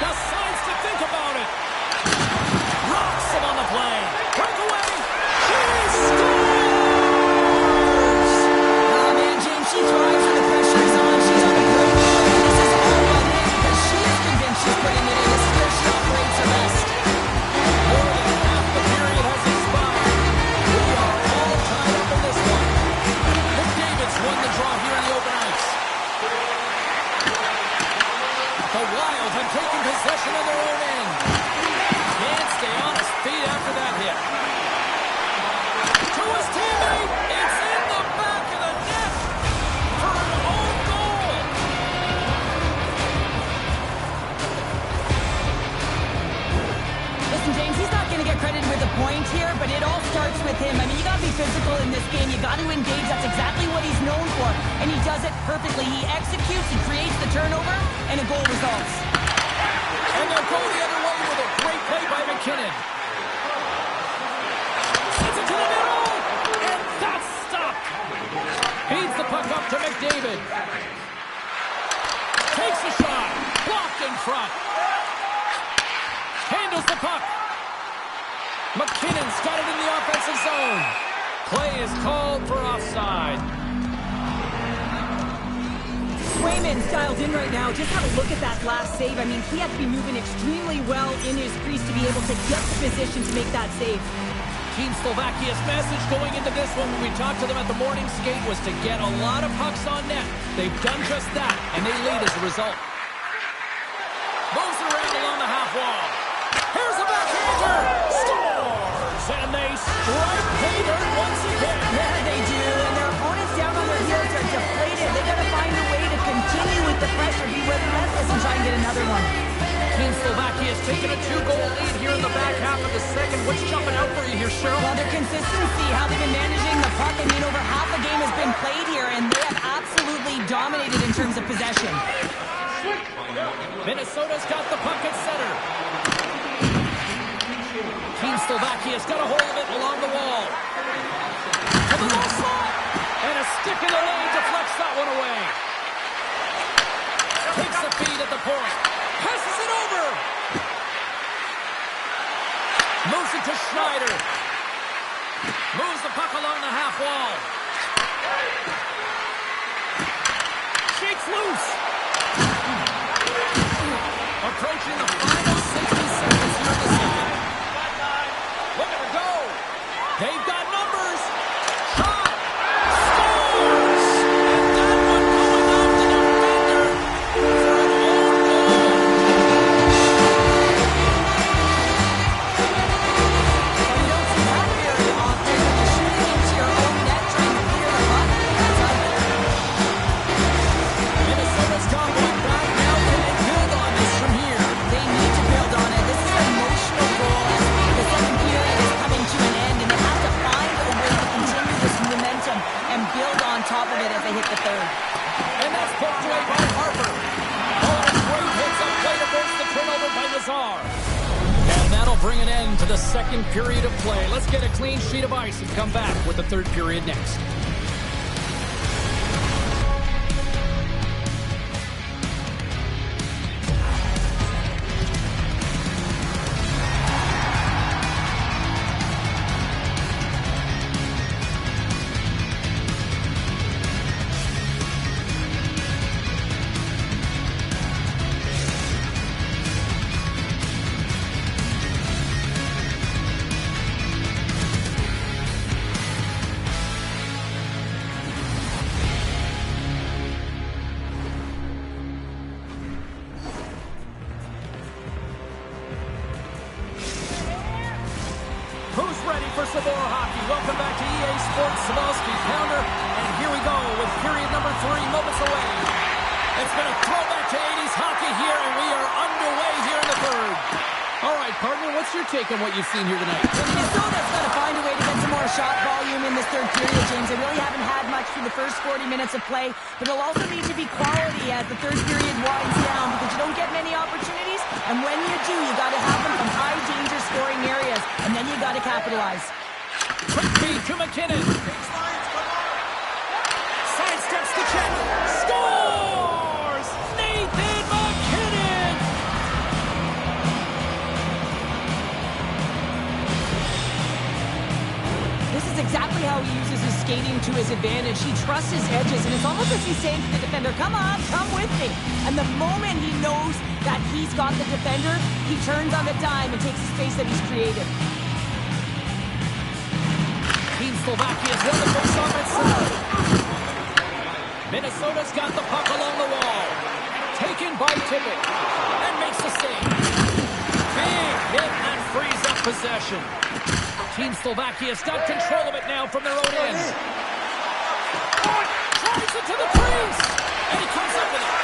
Decides to think about it. taking possession of their own end. Can't stay on his feet after that hit. To his teammate. It's in the back of the net for an own goal. Listen, James, he's not going to get credited with a point here, but it all starts with him. I mean, you got to be physical in this game. You got to engage. That's exactly what he's known for, and he does it perfectly. He executes, he creates the turnover, and a goal results. And they'll go the other way with a great play by McKinnon. Sends it to the middle, and that's stopped. Feeds the puck up to McDavid. Takes a shot, blocked in front. Handles the puck. McKinnon's got it in the offensive zone. Play is called for offside. Swayman's dialed in right now. Just have a look at that last save. I mean, he had to be moving extremely well in his crease to be able to get the position to make that save. Team Slovakia's message going into this one when we talked to them at the morning skate was to get a lot of pucks on net. They've done just that, and they lead as a result. Moves around along the half wall. Here's a backhander. Scores! And they strike pay dirt once again. Yeah, they do. And their opponents down on their heels are deflated. They got to find a way to continue with the pressure, be relentless, and try and get another one. Team Slovakia has taken a 2-goal lead here in the back half of the second. What's jumping out for you here, Cheryl? Well, their consistency, how they've been managing the puck. I mean, over half the game has been played here, and they have absolutely dominated in terms of possession. Minnesota's got the puck at center. Team Slovakia's got a hold of it along the wall. To the low slot. And a stick in the lane deflects that one away. Takes the feed at the point. Passes it over. Moves it to Schneider. Moves the puck along the half wall. Shakes loose. Approaching the final 60 seconds here in the second. Look at her go. They've got numbers. Shot. Scores. And that one going off the defender for an own goal. Well, you don't see that very often when you're shooting into your own net trying to clear the puck. That's up there. Minnesota's got one back now. Can they build on this from here? They need to build on it. This is an emotional goal as the second period is coming to an end, and they have to find a way to continue this momentum and build on top of it as they hit the third. And that's poked away by Harper. Oh, and great hits up play to force the turnover by Lazar. And that'll bring an end to the second period of play. Let's get a clean sheet of ice and come back with the third period next. Who's ready for some more hockey? Welcome back to EA Sports Sabalski Pounder. And here we go with period number 3 moments away. It's been a throwback to 80s hockey here, and we are underway here in the third. All right, partner, what's your take on what you've seen here tonight? Minnesota's got to find a way to get some more shot volume in this third period, James. They really haven't had much through the first 40 minutes of play, but it'll also need to be quality as the third period winds down because you don't get many opportunities, and when you do, you got to have them from high-danger scoring areas, and then you got to capitalize. Quick feed to McKinnon. Sidesteps the check. Scores! Nathan McKinnon! This is exactly how he uses his skating to his advantage. He trusts his edges, and it's almost as he's saying to the defender, come on, come with me. And the moment he knows that he's got the defender, he turns on the dime and takes the space that he's created. Team Slovakia's won the face-off at center. Minnesota's got the puck along the wall. taken by Tippett. And makes the save. Big hit and frees up possession. Team Slovakia's got control of it now from their own end. Drives it to the crease. And he comes up with it.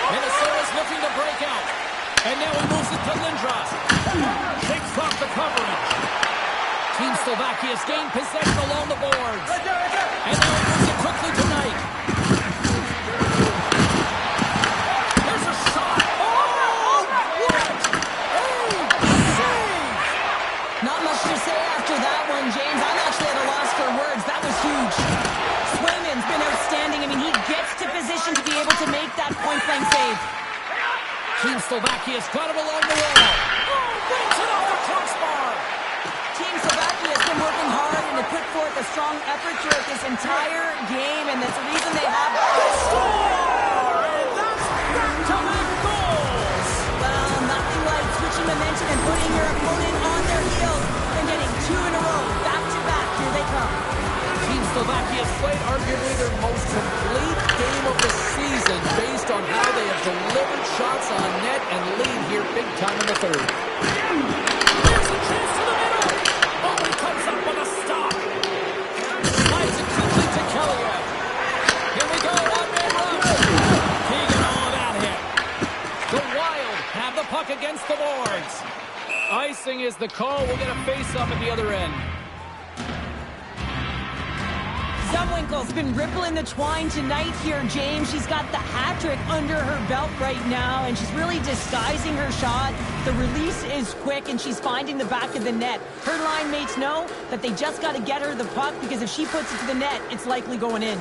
Minnesota's looking to break out. And now he moves it to Lindros. Takes off the coverage. Team Slovakia's gained possession along the boards. And now he moves it quickly to Knight. There's a shot. Oh, what? Save! Not much to say after that one, James. I'm actually at a loss for words. That was huge. Swayman's been outstanding. I mean, he gets to position to be able to make that point-blank save. Team Slovakia's got him along the wall. Oh, brings it off the crossbar. Team Slovakia has been working hard and to put forth a strong effort throughout this entire game, and that's the reason they have... Score! And that's back-to-back goals! Well, nothing like switching momentum and putting your opponent on their heels and getting two in a row. Back-to-back, here they come. Team Slovakia's played arguably their most complete game of the season based on how they have delivered shots on net and lead here big time in the third. There's a chance to the middle! Oh, he comes up with a stop! Slides it quickly to Kellyev. Here we go, one-man rush! Keegan all of that hit. The Wild have the puck against the boards. Icing is the call. We'll get a face-up at the other end. Zumwinkle's been rippling the twine tonight here, James. She's got the hat-trick under her belt right now, and she's really disguising her shot. The release is quick, and she's finding the back of the net. Her line mates know that they just got to get her the puck, because if she puts it to the net, it's likely going in.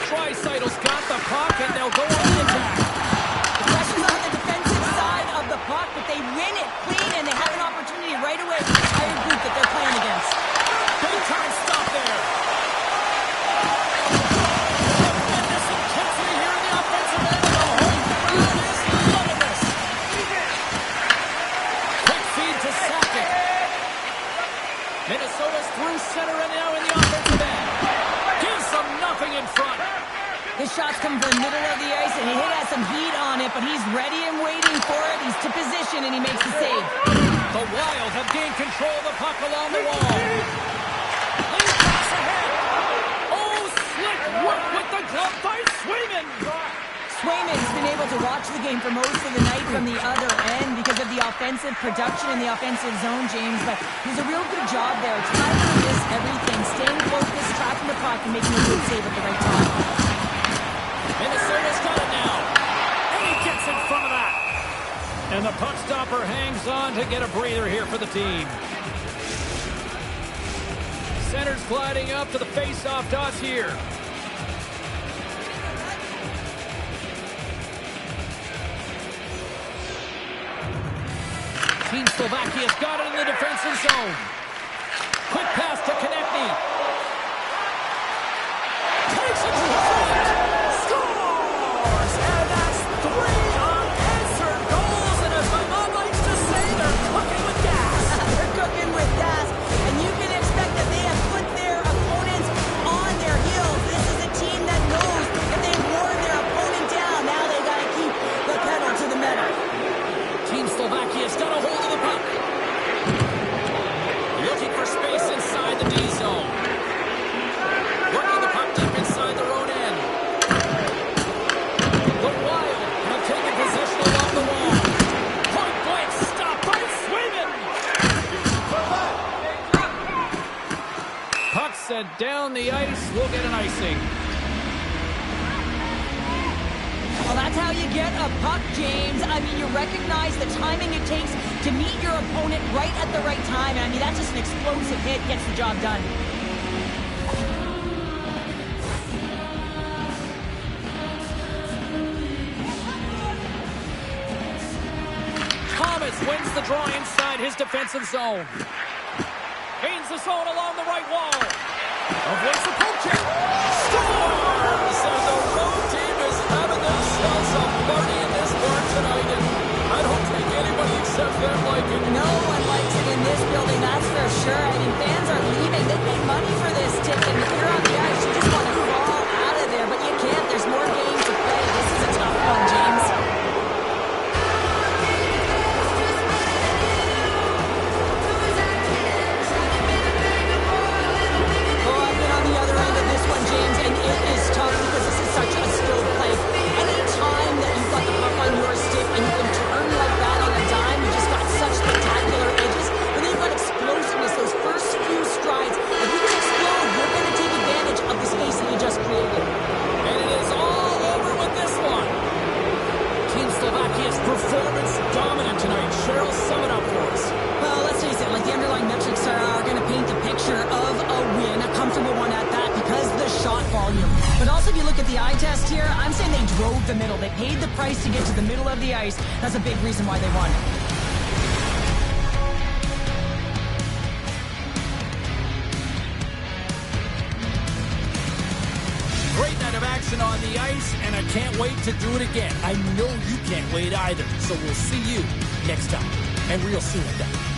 Draisaitl's got the puck, and they'll go on the attack. The pressure's on the defensive side of the puck, but they win it clean, and they have an opportunity right away with the entire group that they're playing against. Big time stop there. Tremendous intensity here in the offensive end. The home crowd is loving this. Quick feed to Sakic. Minnesota's through center and now in the offensive end. Gives them nothing in front. His shot's coming from the middle of the ice, and he has some heat on it, but he's ready and waiting for it. He's to position, and he makes the save. The Wild have gained control of the puck along the wall. Lead pass ahead. Oh, slick work with the glove by Swayman. Swayman's been able to watch the game for most of the night from the other end because of the offensive production in the offensive zone, James, but he's a real good job there. Timing this, everything, staying focused, tracking the puck, and making a good save at the right time. Minnesota's got it now. And he gets in front of that. And the puck stopper hangs on to get a breather here for the team. Center's gliding up to the face-off dots here. Team Slovakia's got it in the defensive zone. Quick pass to Konechny. Takes it to the front. Scores! And that's 3 unanswered goals. And as my mom likes to say, they're cooking with gas. They're cooking with gas, and you can expect that they have put their opponents on their heels. This is a team that knows that they've worn their opponent down. Now they got to keep the pedal to the metal. Team Slovakia's got a hold of the puck. Looking for space inside the D zone. Working the puck deep inside their own end. The Wild have taken possession along the wall. Point blank stop by Swayman. Puck sent down the ice. We'll get an icing. Well, that's how you get a puck, James. I mean, you recognize the timing it takes to meet your opponent right at the right time. I mean, that's just an explosive hit, gets the job done. Thomas wins the draw inside his defensive zone. Gains the zone along the right wall. Avoids the poke check. Scores! And the road team is having themselves a party in this bar tonight. And I don't think anybody except them like it. No one likes it in this building, that's for sure. I mean, fans are leaving. They paid money for this ticket. And if you're on the ice, you just want to crawl out of there. But you the middle. They paid the price to get to the middle of the ice. That's a big reason why they won. Great night of action on the ice, and I can't wait to do it again. I know you can't wait either. So we'll see you next time, and real soon at that.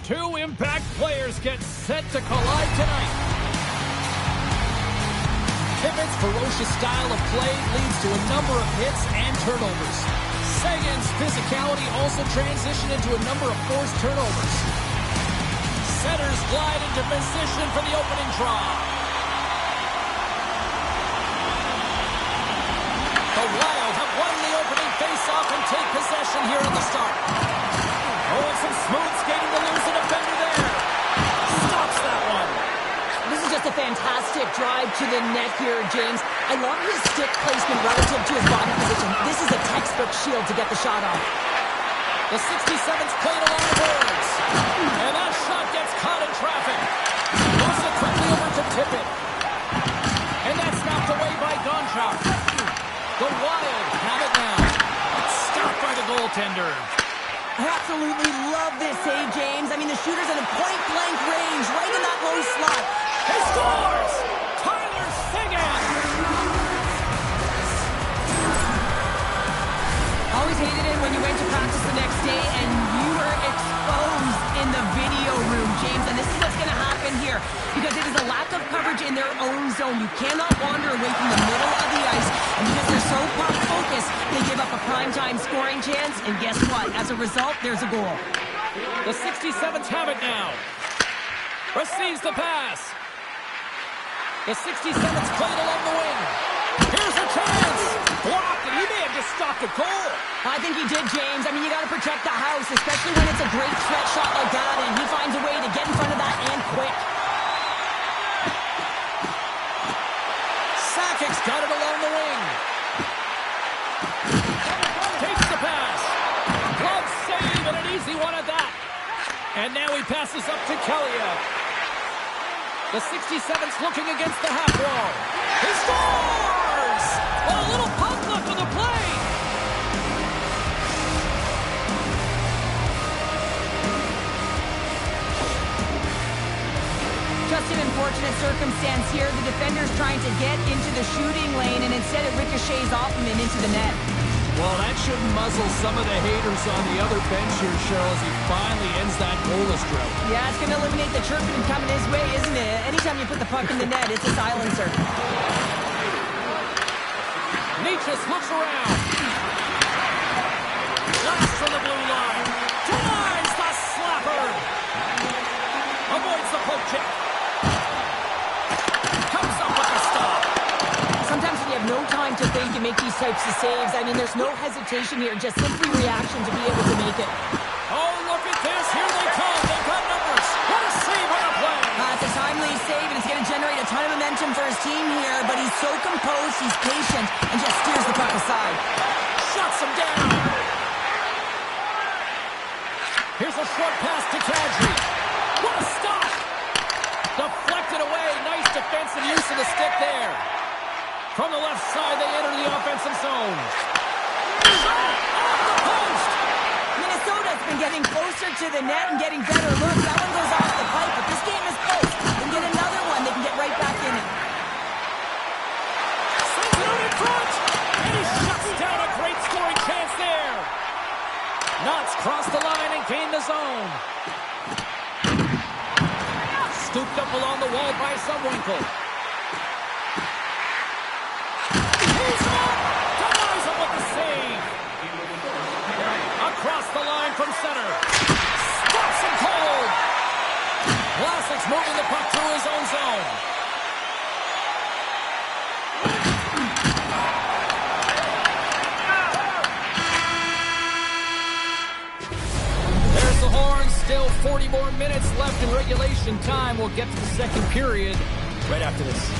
Two Impact players get set to collide tonight. Tippett's ferocious style of play leads to a number of hits and turnovers. Seguin's physicality also transitioned into a number of forced turnovers. Setters glide into position for the opening draw. The Wild have won the opening faceoff and take possession here at the start. Oh, and some smooth skating to lose a defender there. Stops that one. This is just a fantastic drive to the net here, James. I love his stick placement relative to his body position. This is a textbook shield to get the shot off. The 67's played along the boards. And that shot gets caught in traffic. Moves it quickly over to Tippett. And that's knocked away by Gonchar. The Wild have it now. It's stopped by the goaltender. I absolutely love this save, James. I mean, the shooter's in a point-blank range, right in that low slot. He scores! Tyler Seguin! Always hated it when you went to practice the next day and you were exposed in the video room, James. And this is what's going to happen here, because it is a lack of coverage in their own zone. You cannot wander away from the middle of the ice. And because they're so puck-focused, they give up a primetime scoring chance. And guess what? As a result, there's a goal. The 67s have it now. Receives the pass. The 67s played along the wing. Here's a chance. Blocked, and he may have just stopped a goal. I think he did, James. I mean, you got to protect the house, especially when it's a great threat shot like that, and he finds a way to get in front of that and quick. Sakic's got it along the wing. Takes the pass. Glove save, and an easy one at that. And now he passes up to Kelly. The 67's looking against the half wall. He scores! Well, a little puck left on the play. Just an unfortunate circumstance here. The defender's trying to get into the shooting lane, and instead it ricochets off him and into the net. Well, that shouldn't muzzle some of the haters on the other bench here, Cheryl, as he finally ends that goalless drought. Yeah, it's going to eliminate the chirping coming his way, isn't it? Anytime you put the puck in the net, it's a silencer. Necas looks around. Blast from the blue line. Denies the slapper. Avoids the poke check. Comes up with a stop. Sometimes when you have no time to think, you make these types of saves. I mean, there's no hesitation here, just simply reaction to be able to make it. Oh, look at this. Here they come. They've got numbers. What a save on a play. It's a timely save, and it's going to generate a ton of momentum for his team here, but he's so composed, he's patient, and just steers the puck aside. Shuts him down. Here's a short pass to Kadri. What a stop. Deflected away. Nice defensive use of the stick there. From the left side, they enter the offensive zone. Shot off the post. Minnesota's been getting closer to the net and getting better looks. That one goes off the pipe, but this game is close. They can get another one. They can get right back in it. Sends it out in front. And he shuts down a great scoring chance there. Knotts crossed the line and gained the zone. Scooped up along the wall by Subwinkle. He's up! Denies him with the save. Across the line from center. Stops him cold. Vlasic's moving the puck through his own zone. There's the horn. Still 40 more minutes left in regulation time. We'll get to the second period right after this.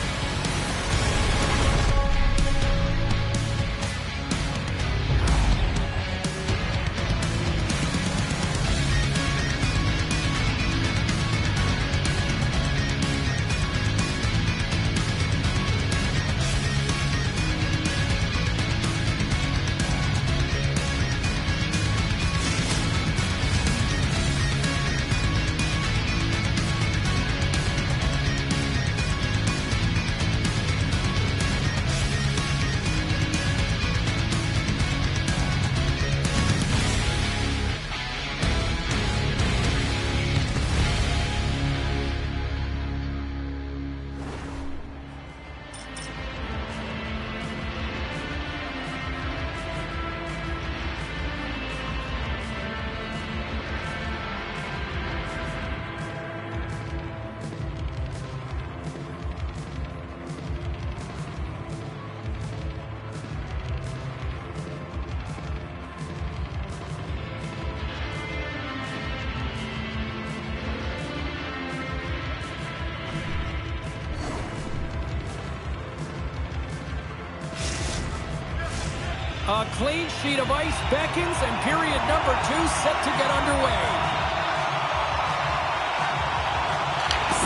A clean sheet of ice beckons, and period number 2 set to get underway.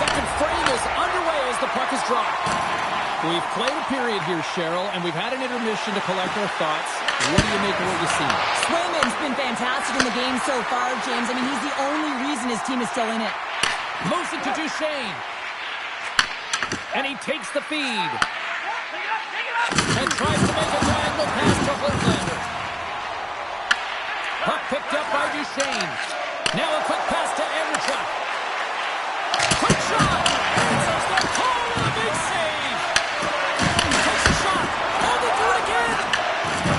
Second frame is underway as the puck is dropped. We've played a period here, Cheryl, and we've had an intermission to collect our thoughts. What do you make of what you see? Swayman's been fantastic in the game so far, James. I mean, he's the only reason his team is still in it. Moves it to Duchesne. And he takes the feed. And tries to make a diagonal pass to Holtlander. Puck picked up by Duchesne. Now a quick pass to Andreychuk. Quick shot! Answers the call with a big save! Takes a shot! Oh, they do it again!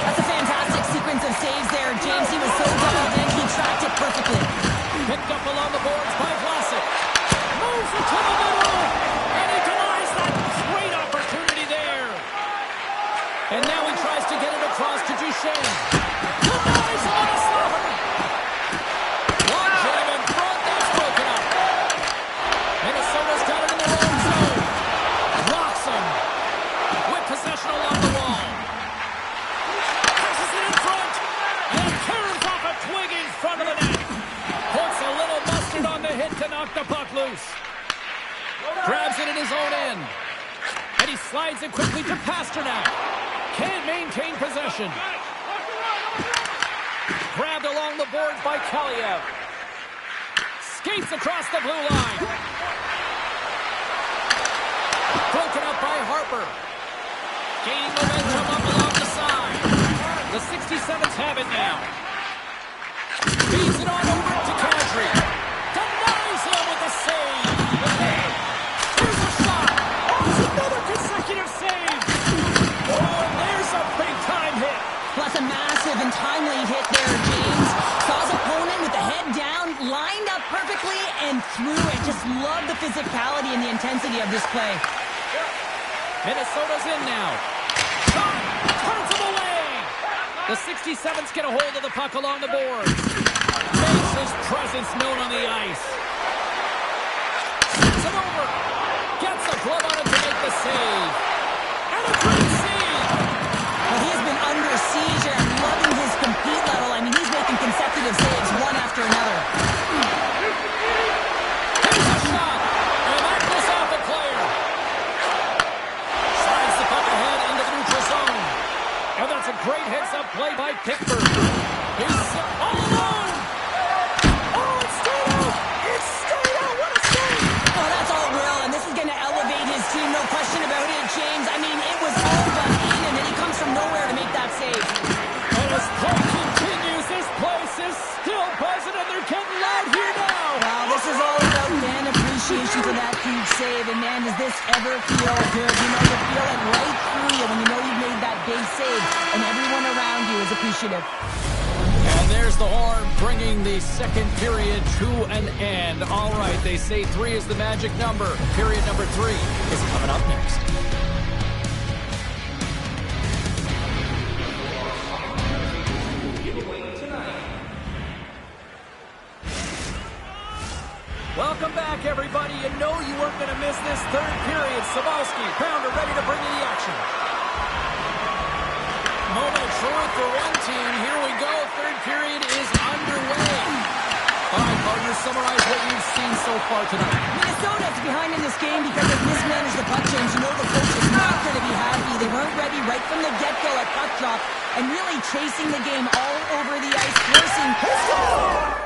That's a fantastic sequence of saves there, James. He was so dialed in, he tracked it perfectly. close. Grabs it in his own end. And he slides it quickly to Pasternak. Can't maintain possession. Grabbed along the boards by Kaliev. Skates across the blue line. Broken up by Harper. Gaining momentum up along the side. The 67s have it now. Feeds it on over to Kadri. Denies him with a save. Here's a shot. Oh, it's another consecutive save. Oh, and there's a big-time hit. Plus a massive and timely hit there, James. Saw his opponent with the head down, lined up perfectly, and threw it. Just love the physicality and the intensity of this play. Minnesota's in now. Shot! Turns him away! The 67s get a hold of the puck along the boards. Makes his presence known on the ice. Sends it over. Gets a glove on it to make the save. And a great save! Well, he has been under siege, and I'm loving his compete level. I mean, he's making consecutive saves one after another. Here's a shot! And that goes off a player. Slides the puck ahead into the neutral zone. And that's a great heads-up play by Pickford. He's all alone! Oh, it's stayed out! It's stayed out! What a save! Oh, that's all real, and this is going to elevate his team, no question about it, James. I mean, it was all done in, and then he comes from nowhere to make that save. And as play continues, this place is still buzzing, and they're getting loud here now! Wow, this is all about fan appreciation for that huge save, and man, does this ever feel good. You know, you feel it right through you when you know you've made that big save, and everyone around you is appreciative. And there's the horn bringing the second period to an end. All right, they say 3 is the magic number. Period number 3 is coming up next. Welcome back, everybody. You know you weren't going to miss this third period. Sabalski, Pounder ready to bring you the action. Moment of truth for one team. Here we go. Third period is underway. All right, partners, summarize what you've seen so far tonight. Minnesota's behind in this game because they've mismanaged the puck change. You know the coach is not going to be happy. They weren't ready right from the get-go at puck drop and really chasing the game all over the ice, forcing pistol.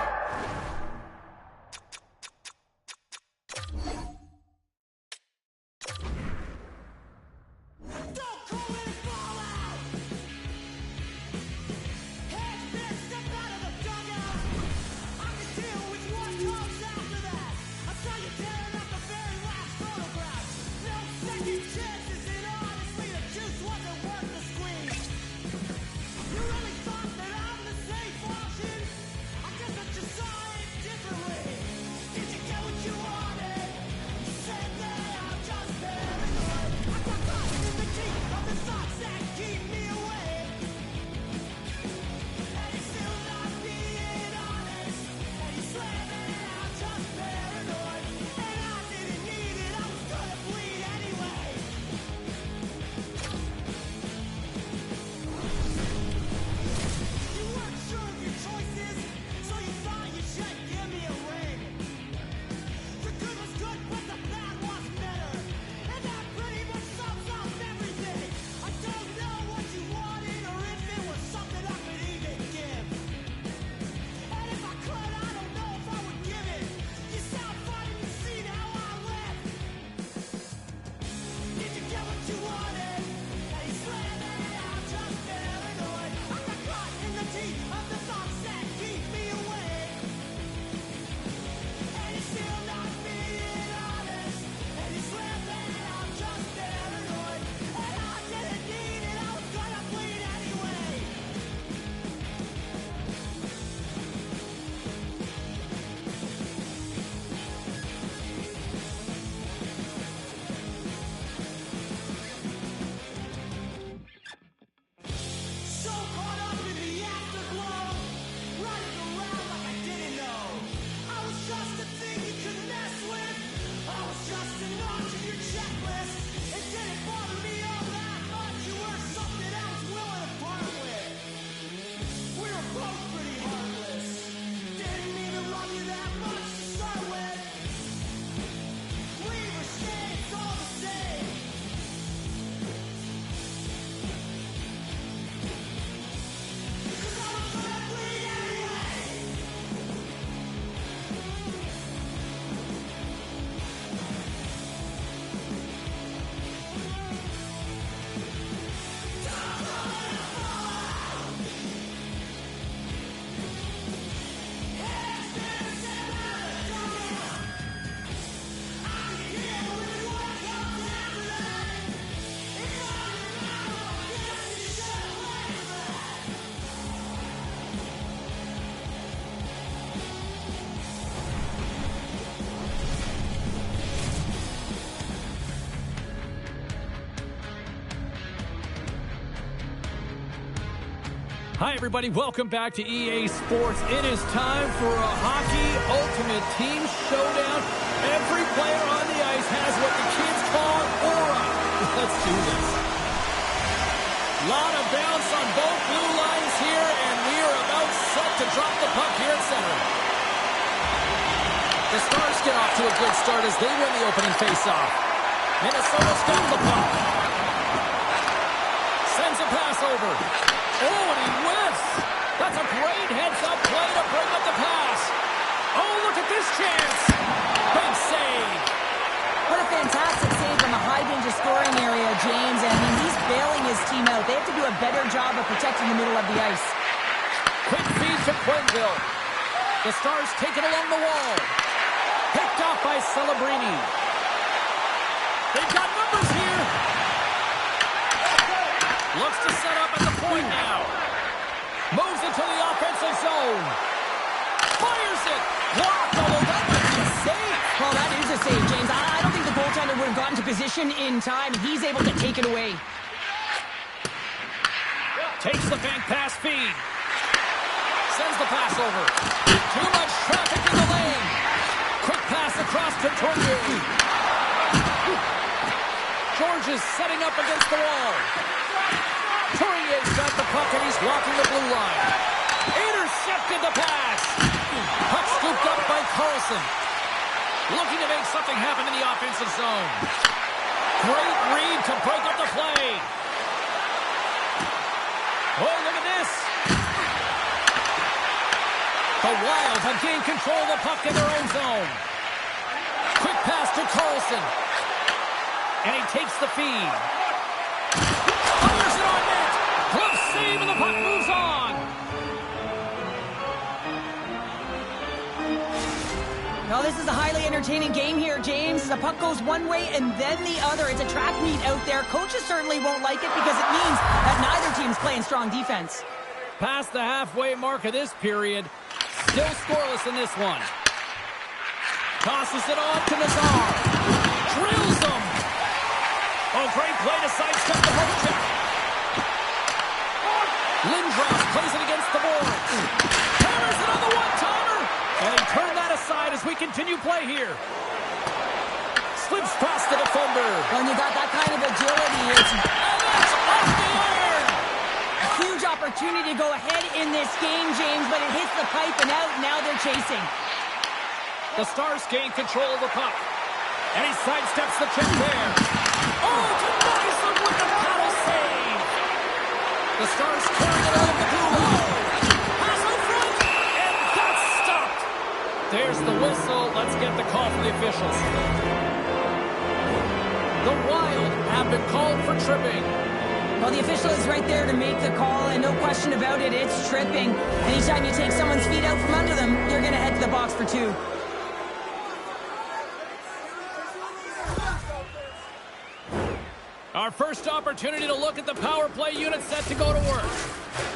Hi, everybody. Welcome back to EA Sports. It is time for a Hockey Ultimate Team Showdown. Every player on the ice has what the kids call an aura. Let's do this. Lot of bounce on both blue lines here, and we are about set to drop the puck here at center. The Stars get off to a good start as they win the opening faceoff. Minnesota's got the puck. Sends a pass over. Oh, and he whiffs. That's a great heads-up play to break up the pass. Oh, look at this chance. Big save. What a fantastic save from a high-danger scoring area, James. And I mean, he's bailing his team out. They have to do a better job of protecting the middle of the ice. Quick feed to Quenneville. The Stars take it along the wall. Picked off by Celebrini. They've got numbers here. Looks to set up at the point now. Moves into the offensive zone. Fires it. Blocked, although that might be a save. Well, that is a save, James. I don't think the goaltender would have gotten to position in time. He's able to take it away. Takes the bank pass feed. Sends the pass over. Too much traffic in the lane. Quick pass across to Tournier. George is setting up against the wall. Tournier's got the puck and he's walking the blue line. Intercepted the pass. Puck scooped up by Carlson. Looking to make something happen in the offensive zone. Great read to break up the play. Oh, look at this. The Wild have gained control of the puck in their own zone. Quick pass to Carlson. And he takes the feed. Fires it on net. Glove save and the puck moves on. Well, this is a highly entertaining game here, James. The puck goes one way and then the other. It's a track meet out there. Coaches certainly won't like it because it means that neither team's playing strong defense. Past the halfway mark of this period. Still scoreless in this one. Tosses it on to Nazar. Drills him. Oh, great play to sidestep the hook check. Lindros plays it against the boards. Hammers it on the one-timer. And he turned that aside as we continue play here. Slips past the defender. When you got that kind of agility, it's... And that's off the iron. A huge opportunity to go ahead in this game, James, but it hits the pipe and out. Now they're chasing. The Stars gain control of the puck. And he sidesteps the check there. Oh, denies him with the paddle save. The Stars carrying it over the blue line. Pass in front, and that's stopped. There's the whistle. Let's get the call from the officials. The Wild have been called for tripping. Well, the official is right there to make the call, and no question about it, it's tripping. Anytime you take someone's feet out from under them, you're going to head to the box for two. Our first opportunity to look at the power play unit set to go to work.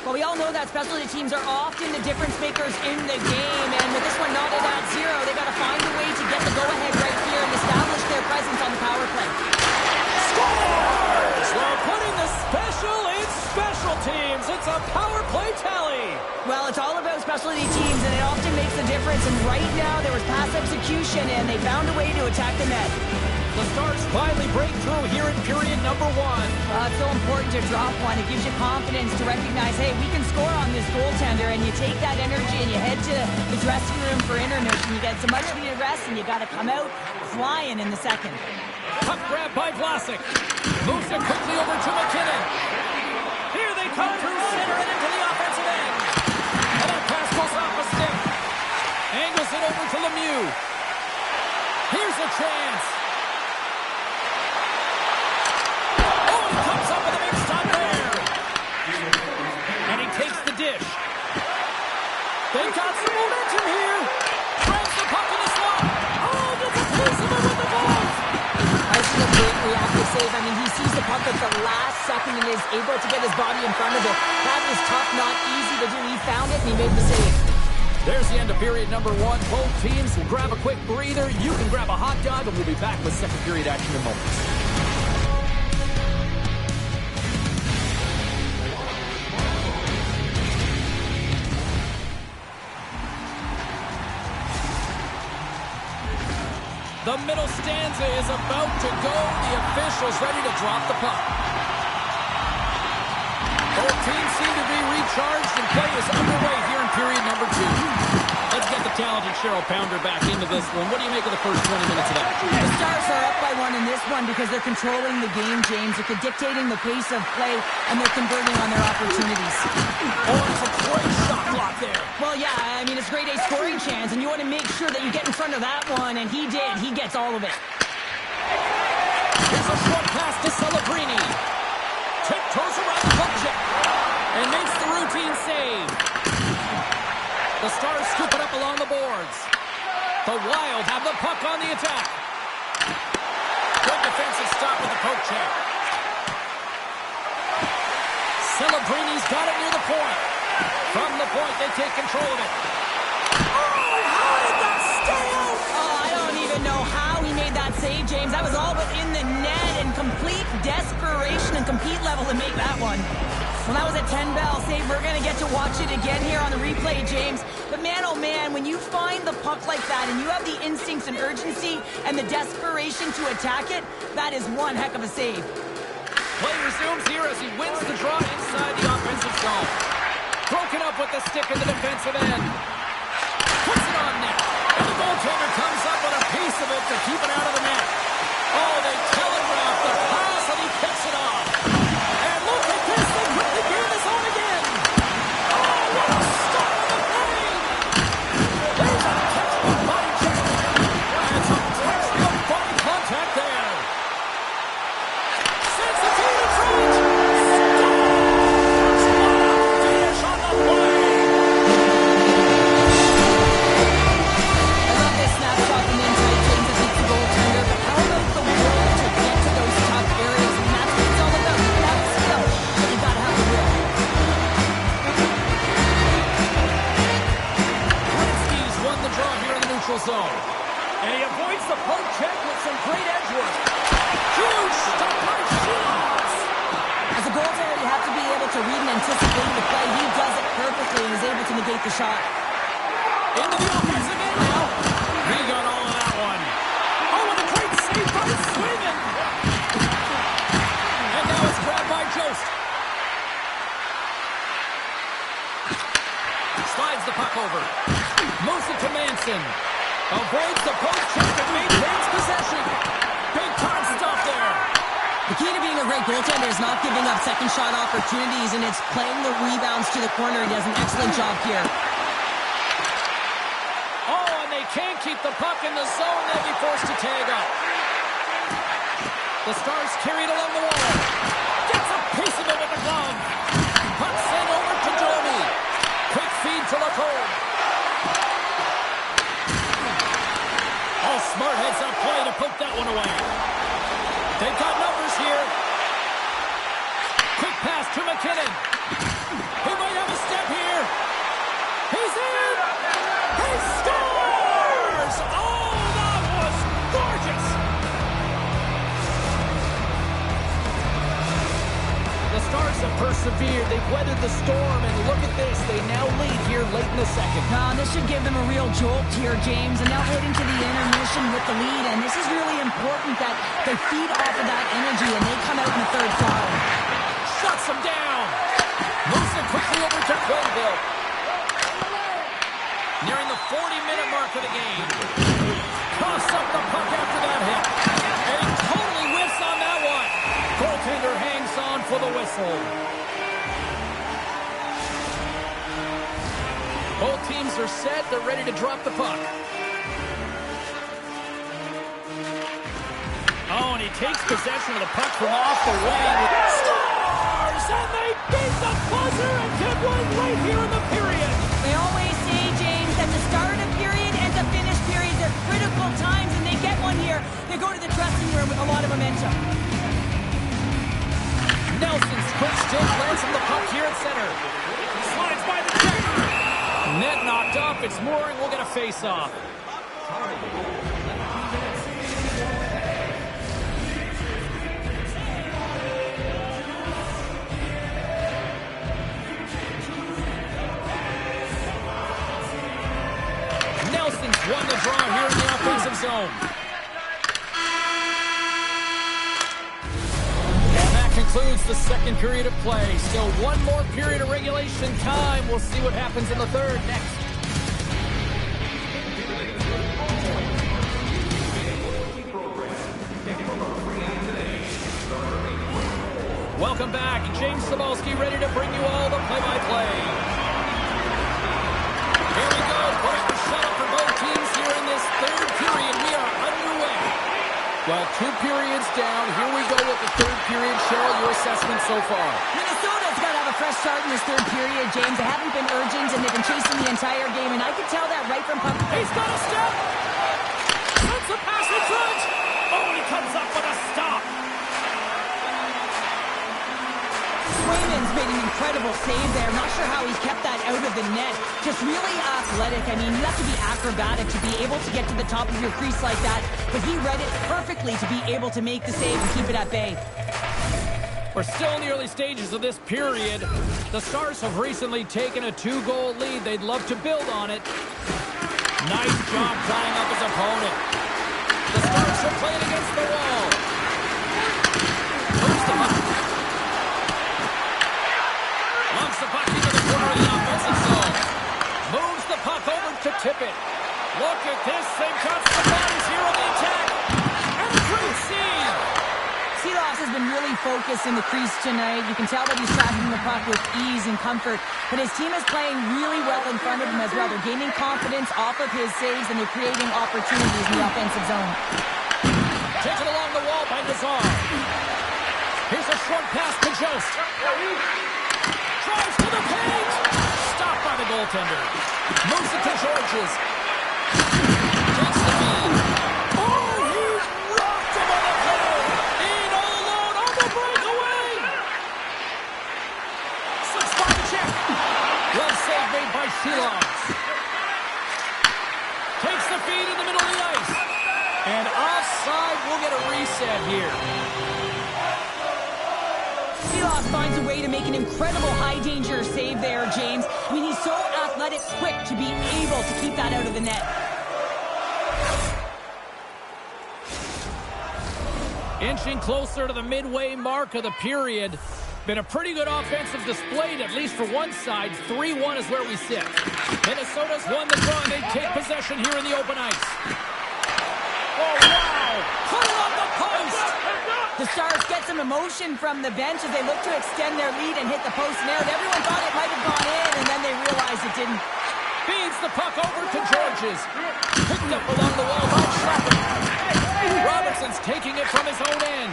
Well, we all know that specialty teams are often the difference makers in the game, and with this one knotted at zero, they got to find a way to get the go-ahead right here and establish their presence on the power play. Scores! We're putting the special in special teams. It's a power play tally. Well, it's all about specialty teams, and it often makes a difference, and right now there was pass execution, and they found a way to attack the net. The Stars finally break through here in period number one. It's so important to drop one. It gives you confidence to recognize, hey, we can score on this goaltender, and you take that energy and you head to the dressing room for intermission. You get some much needed rest, and you got to come out flying in the second. Puck grab by Vlasic. Moves it quickly over to McKinnon. Here they come through center and into the offensive end. And that pass goes off a stick. Angles it over to Lemieux. Here's a chance. Comes up with a big stop there. And he takes the dish. They've got some momentum here. Throws the puck in the slot. Oh, gets a piece of it with the glove. This is a great reactive save. I mean, he sees the puck at the last second and is able to get his body in front of it. That is tough, not easy to do. He found it and he made the save. There's the end of period number one. Both teams will grab a quick breather. You can grab a hot dog, and we'll be back with second period action in moments. The middle stanza is about to go. The officials ready to drop the puck. Both teams seem to be recharged, and play is underway here in period number 2. Let's get the talented Cheryl Pounder back into this one. What do you make of the first 20 minutes of that? The Stars are up by 1 in this one because they're controlling the game, James. They're dictating the pace of play, and they're converting on their opportunities. Oh, it's a great shot block there. Well, yeah, I mean, it's a grade A scoring chance, and you want to make sure that you get in front of that one, and he did. He gets all of it. Here's a short pass to Celebrini. Tiptoes around the puck check and makes the routine save. The Stars scoop it up along the boards. The Wild have the puck on the attack. Good defensive stop with the poke check. Celebrini's got it near the point. From the point, they take control of it. Oh, how did that stay out? Oh, I don't even know how he made that save, James. That was all but in the net, and complete desperation and complete level to make that one. Well, that was a 10-bell save. We're going to get to watch it again here on the replay, James. But man, oh man, when you find the puck like that and you have the instincts and urgency and the desperation to attack it, that is one heck of a save. Play resumes here as he wins the draw inside the offensive zone. Broken up with the stick in the defensive end. Puts it on net. And the goaltender comes up with a piece of it to keep it out of the net. Oh, they telegraph the pass and he picks it off. And look at this. They quickly gear this on again. Oh, what a start of the play. There's a textbook body check. That's a textbook body contact there. Sends it to Detroit. Scores! What a finish on the play. I love this snapshot from inside, James, as it's the goaltender. But how about the will to get to those tough areas? And that's what it's all about. You can have the skill, but you got to have the will. Gretzky's won the draw here in the neutral zone. And he avoids the poke check with some great edge work. Huge stop by Shields. As a goaltender, you have to be able to read and anticipate the play. He does it perfectly and is able to negate the shot. Into the offensive end now. He got all of that one. Oh, and a great save by Swayman. And now it's grabbed by Jost. Slides the puck over. Moves it to Manson. Avoids the poke check and maintains possession. Big time stuff there. The key to being a great goaltender is not giving up second shot opportunities, and it's playing the rebounds to the corner. He does an excellent job here. Oh, and they can't keep the puck in the zone. They'll be forced to tag up. The Stars carry it along the wall. Gets a piece of it with the glove. Puck sent over to Domi. Quick feed to Lacombe. Oh, smart heads-up play to put that one away. They've got numbers here. Quick pass to McKinnon. He might have a step here. He's in. He scores! Oh, that was gorgeous. The Stars have persevered. They've weathered the storm, and look at this. They now lead here late in the second. This should give them a real jolt here, James, and now head into the intermission with the lead, and this is really important that they feed off of that energy and they come out in the third quarter. Shuts them down. Moves it quickly over to Quenneville. Nearing the 40-minute mark of the game. Toss up the puck after that hit. And he totally whiffs on that one. Goaltender hangs on for the whistle. Both teams are set. They're ready to drop the puck. Oh, and he takes possession of the puck from off the wing. Stars! And they beat the buzzer and get one right here in the period. They always say, James, that the start of period and the finish periods are critical times, and they get one here. They go to the dressing room with a lot of momentum. Nelson's quick stick lands him the puck here at center. Slides by the checker. Net knocked off. It's Mooring. We'll get a face-off. Nelson's won the draw here in the offensive zone. concludes the second period of play. Still one more period of regulation time. We'll see what happens in the third next. Welcome back. James Cybulski ready to bring you all the play-by-play. Here we go. Putting the shut up for both teams here in this third period. We are underway. Well, 2 periods down. Here we go with the third period. Cheryl, your assessment so far? Minnesota's got to have a fresh start in this third period, James. They haven't been urgent, and they've been chasing the entire game, and I could tell that right from puck. He's got a step. Puts a pass in front. Oh, he comes up with a stop. Swayman's made an incredible save there. Not sure how he's kept that out of the net. Just really athletic. I mean, you have to be acrobatic to be able to get to the top of your crease like that. But he read it perfectly to be able to make the save and keep it at bay. We're still in the early stages of this period. The Stars have recently taken a 2-goal lead. They'd love to build on it. Nice job tying up his opponent. The Stars are playing against the wall. Moves the puck. Launches the puck into the corner of the offensive zone. Moves the puck over to Tippett. Look at this. They've got some bodies here on the attack. And a great save. Seeloff has been really focused in the crease tonight. You can tell that he's tracking the puck with ease and comfort. But his team is playing really well in front of him as well. They're gaining confidence off of his saves, and they're creating opportunities in the offensive zone. Taken along the wall by Nazar. Here's a short pass to Jost. Drives to the paint. Stopped by the goaltender. Moves it to Georges. Takes the lead. Oh, he's rocked him on the play. In all alone on the breakaway. Slips by the check. Well save made by Sheelox. Takes the feed in the middle of the ice. And offside, we'll get a reset here. Seeloff finds a way to make an incredible high-danger save there, James. I mean, he's so athletic, quick to be able to keep that out of the net. Inching closer to the midway mark of the period. Been a pretty good offensive display, at least for one side. 3-1 is where we sit. Minnesota's won the draw, and they take possession here in the open ice. Oh, wow! Put it on the post! The Stars get some emotion from the bench as they look to extend their lead and hit the post now. Everyone thought it might have gone in, and then they realized it didn't. Feeds the puck over to Georges. Picked up along the wall by Schroeder. Robertson's taking it from his own end.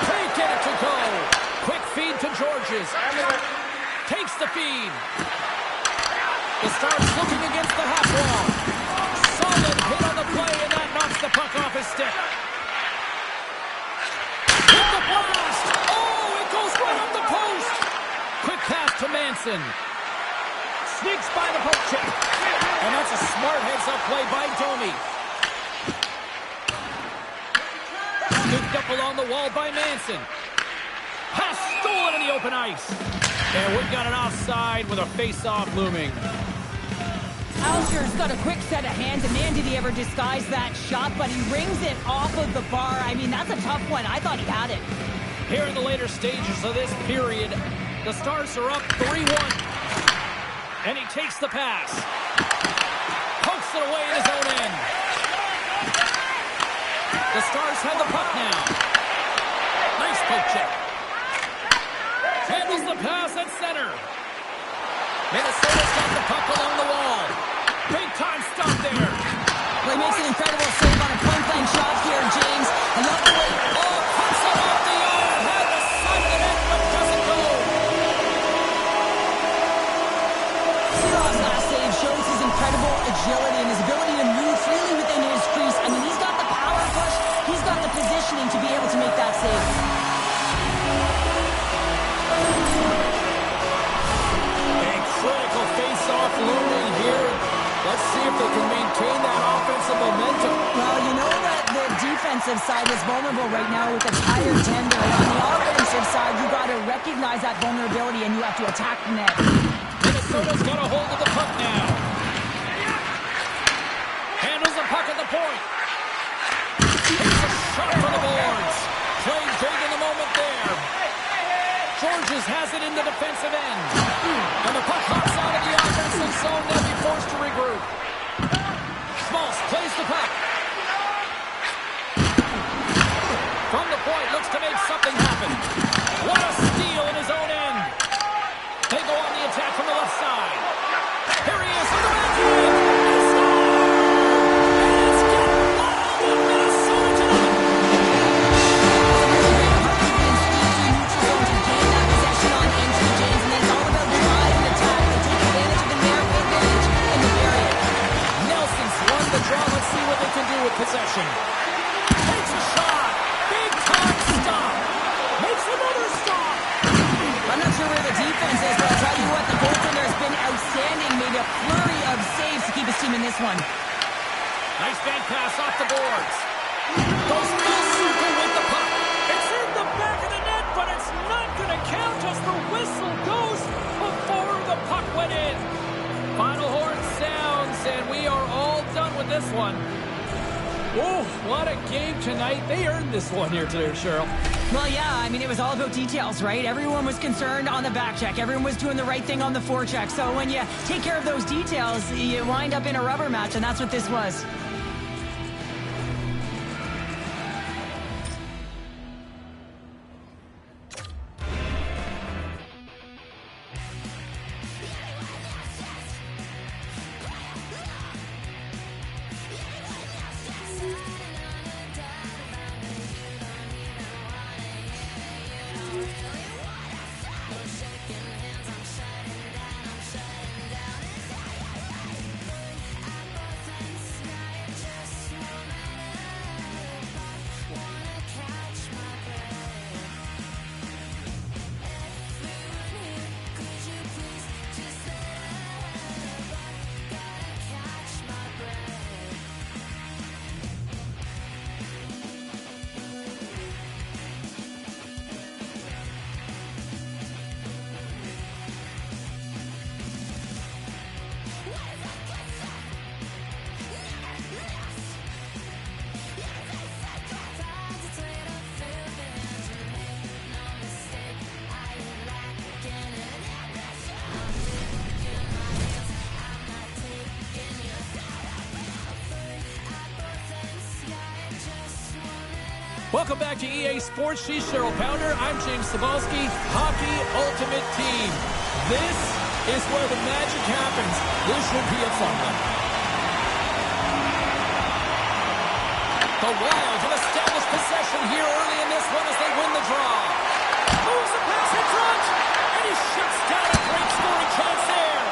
Can't get it to go. Quick feed to Georges. Takes the feed. The Stars looking against the half wall. Solid hit on the play, and that knocks the puck off his stick. Hit the blast. Oh, it goes right up the post. Quick pass to Manson. Sneaks by the poke check. And that's a smart heads-up play by Domi. Scooped up along the wall by Manson. Pass stolen in the open ice. And we've got an offside with a face-off looming. Alsher's got a quick set of hands, and man, did he ever disguise that shot, but he rings it off of the bar. I mean, that's a tough one. I thought he had it. Here in the later stages of this period, the Stars are up 3-1. And he takes the pass. Pokes it away in his own end. The Stars have the puck now. Nice poke check. Handles the pass at center. Minnesota's got the puck along the wall. Big time stop there. Well, he makes an incredible save on a point-blank shot here, James. I love the way... Oh, puts it off the arm. Had the side of the net, but doesn't go. Seeloff's last save shows his incredible agility and his ability to move freely within his crease. I mean, he's got the power push. He's got the positioning to be able to make that save. Critical face-off looming here. Let's see if they can maintain that offensive momentum. Well, you know that the defensive side is vulnerable right now with a tired tender. And on the offensive side, you got to recognize that vulnerability and you have to attack the net. Minnesota's got a hold of the puck now. Handles the puck at the point. It's a Bridges has it in the defensive end. And the puck hops out of the offensive zone. They'll be forced to regroup. Schmaltz plays the puck. From the point, looks to make something happen. What a steal in his own end. They go on the attack from the left side. Here he is in the backhand. He scores! And it's getting wild in Minnesota tonight. Nelson's won the draw. Let's see what they can do with possession. Takes a shot. Big time stop. Makes another stop. I'm not sure where the defense is, but I'll tell you what, the goaltender has been outstanding. Made a flurry of saves to keep his team in this one. Nice bank pass off the boards. Goes full circle with the puck. It's in the back of the net, but it's not going to count as the whistle goes before the puck went in. Final horn sounds, and we are all done with this one. Oh, what a game tonight. They earned this one here today, Cheryl. Well, yeah, I mean, it was all about details, right? Everyone was concerned on the back check. Everyone was doing the right thing on the forecheck. So when you take care of those details, you wind up in a rubber match, and that's what this was. Welcome back to EA Sports. She's Cheryl Pounder. I'm James Cybulski. Hockey Ultimate Team. This is where the magic happens. This should be a fun one. The Wild have established possession here early in this one as they win the draw. Moves the pass in front, and he shuts down a great scoring chance there.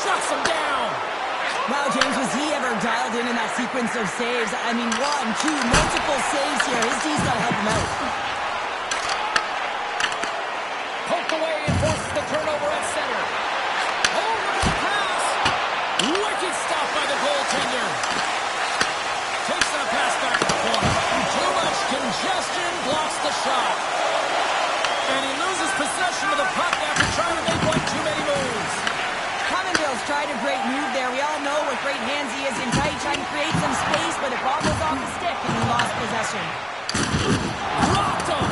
Shuts him down. Wow, James, was he ever dialed in that sequence of saves? I mean, 1, 2, multiple saves here. His D's got to help him out. Poked away and forces the turnover at center. Over the pass. Wicked stop by the goaltender. Takes that pass back to the corner. Too much congestion blocks the shot. And he loses possession of the puck after trying to make one too many moves. Cummindale's tried a great move there. We all know with great hands he is in tight, trying to create some space, but it bobbles off the stick and he lost possession. Rocked him.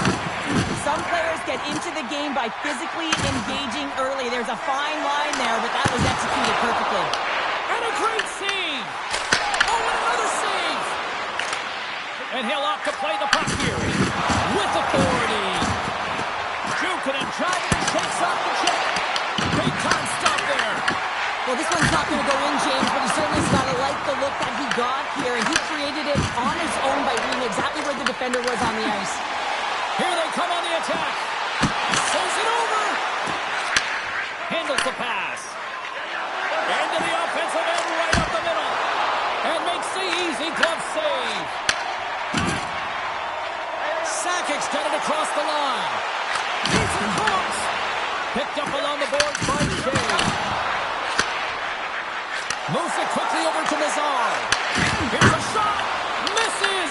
Some players get into the game by physically engaging early. There's a fine line there, but that was executed perfectly. And a great save. Oh, and another save. And he'll opt to play the puck here with authority. Jukin and driving and shakes off the check. Big time stop there. Well, this one's not going to go in, James, but he certainly's got to like the look that he got here, and he created it on his own by reading exactly where the defender was on the ice. Here they come on the attack. Sends it over. Handles the pass. Into the offensive end right up the middle. And makes the easy glove save. Sack extended across the line. Beats and hooks. Picked up along the boards by Shea. Moves it quickly over to Nazar. Here's a shot. Misses.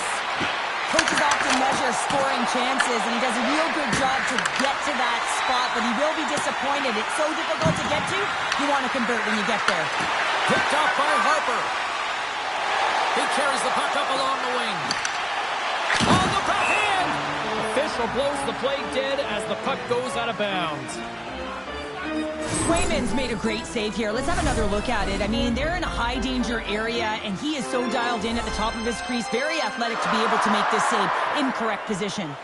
Coaches often measure scoring chances, and he does a real good job to get to that spot, but he will be disappointed. It's so difficult to get to. You want to convert when you get there. Picked off by Harper. He carries the puck up along the wing. On the backhand. Official official blows the play dead as the puck goes out of bounds. Swayman's made a great save here. Let's have another look at it. I mean, they're in a high-danger area, and he is so dialed in at the top of his crease. Very athletic to be able to make this save in correct position.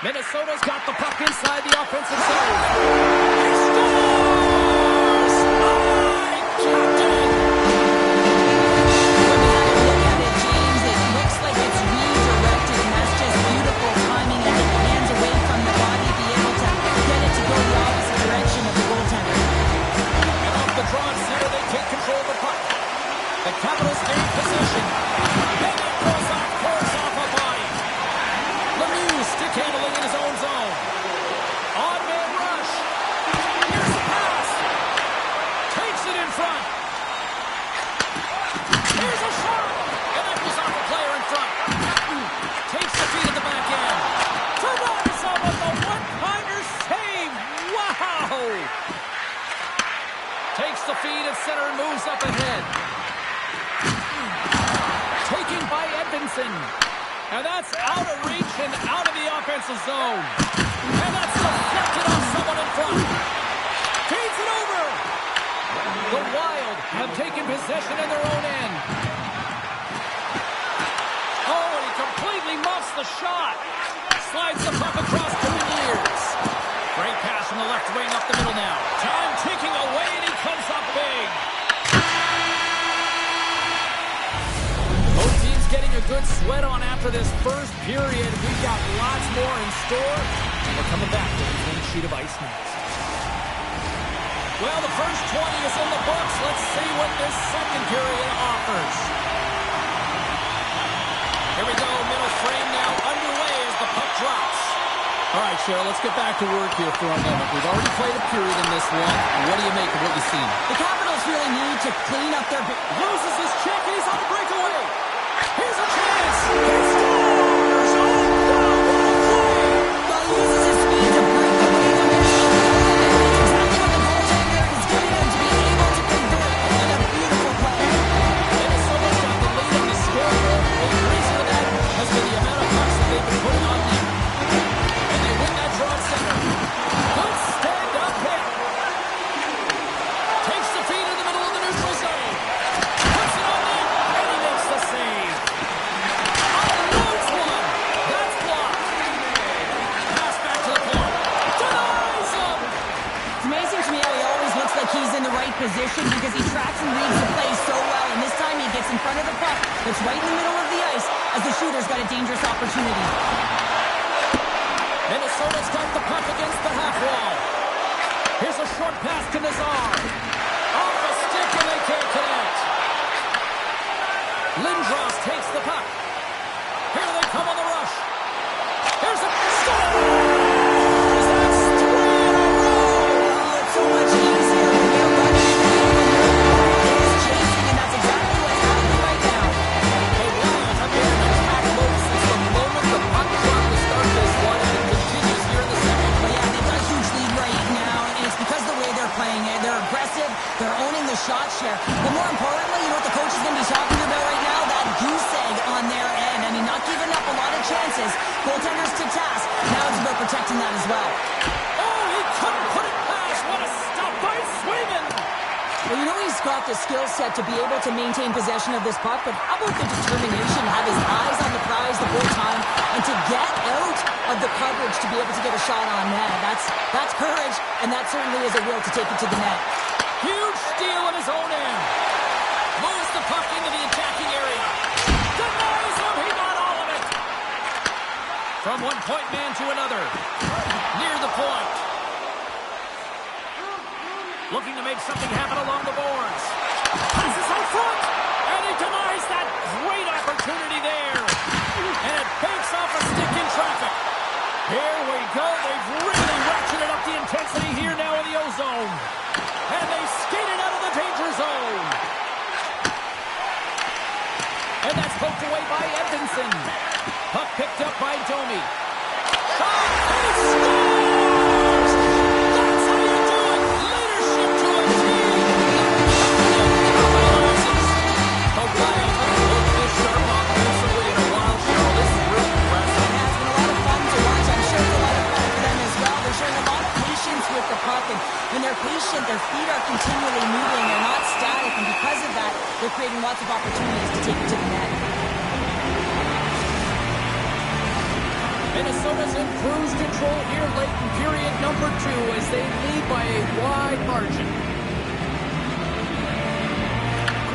Minnesota's got the puck inside the offensive zone. He scores! My captain! When we have a look at it, James, it looks like it's redirected, and that's just beautiful timing, and the hands away from the body, be able to get it to go the opposite direction of the goaltender. And off the draw in center, they take control of the puck. The Capitals gain possession. Then it goes off course off a body. Lemieux stick handling in his own zone. On man rush. Here's the pass. Takes it in front. Here's a shot. And that goes off a player in front. Takes the feed at the back end. Toronto with the one-timer save. Wow. Takes the feed at center and moves up ahead. Taken by Edvinsson. And that's out of reach and out of the offensive zone. And that's deflected off someone in front. Feeds it over. The Wild have taken possession in their own end. Oh, and he completely muffs the shot. Slides the puck across to Beniers. Great pass from the left wing up the middle now. Time ticking away, and he comes up big. Both teams getting a good sweat on after this first period. We've got lots more in store. We're coming back with a clean sheet of ice next. Well, the first 20 is in the books. Let's see what this second period offers. Here we go, middle frame now underway as the puck drops. All right, Cheryl, let's get back to work here for a moment. We've already played a period in this one. What do you make of what you've seen? The Capitals really need to clean up their... Loses his check, and he's on the breakaway. Here's a chance. He scores! Oh, Well, he uses his speed to break away from their shot. That's exactly what the goaltender is giving him to be able to convert. What a beautiful play. Minnesota's got the lead on the scoreboard. The reason for that has been the amount of pucks that they've been putting on net. And they win that draw center. Good stand-up hit. Takes the feed in the middle of the neutral zone. Puts it on net, and he makes the save. Unloads one. That's blocked. Pass back to the point. Denies him. It's amazing to me how he always looks like he's in the right position because he tracks and reads the play so well. And this time he gets in front of the puck that's right in the middle of the ice as the shooter's got a dangerous opportunity. Minnesota's got the puck against the half wall. Here's a short pass to Nazar. Off a stick and they can't connect. Lindros takes the puck. Here they come on the rush. Here's a score! That's 3 in a row! Oh, it's so much easier when you're running and he's chasing, and that's exactly what's happening right now. The Wild have been in attack mode since the moment the puck dropped to start this one, and it continues here in the second. But yeah, they've got a huge lead right now, and it's because of the way they're playing it. They're aggressive, they're owning the shot share. But more importantly, you know what the coach is going to be talking about right now? That goose egg on their end. I mean, not giving up a lot of chances. Goaltenders to task. Now it's about protecting that as well. Oh, he couldn't put it past. What a stop by Swayman! Well, you know he's got the skill set to be able to maintain possession of this puck, but how about the determination, have his eyes on the prize the whole time, and to get out of the coverage to be able to get a shot on net. That's courage, and that certainly is a will to take it to the net. Huge steal in his own end. Moves the puck into the attacking area. Denies him. He got all of it. From one point man to another. Near the point. Looking to make something happen along the boards. Passes out front. And he denies that great opportunity there. And it banks off a stick in traffic. Here we go. They've really ratcheted up the intensity here now in the O-zone. And they skated out of the danger zone. And that's poked away by Edvinsson. Puck picked up by Domi. Shot! He scores! That's how you do it! Leadership to a team! The Wild have looked this sharp offensively in a while, Cheryl. This is really impressive. It has been a lot of They're creating lots of opportunities to take it to the net. Minnesota's in cruise control here late in period number 2 as they lead by a wide margin.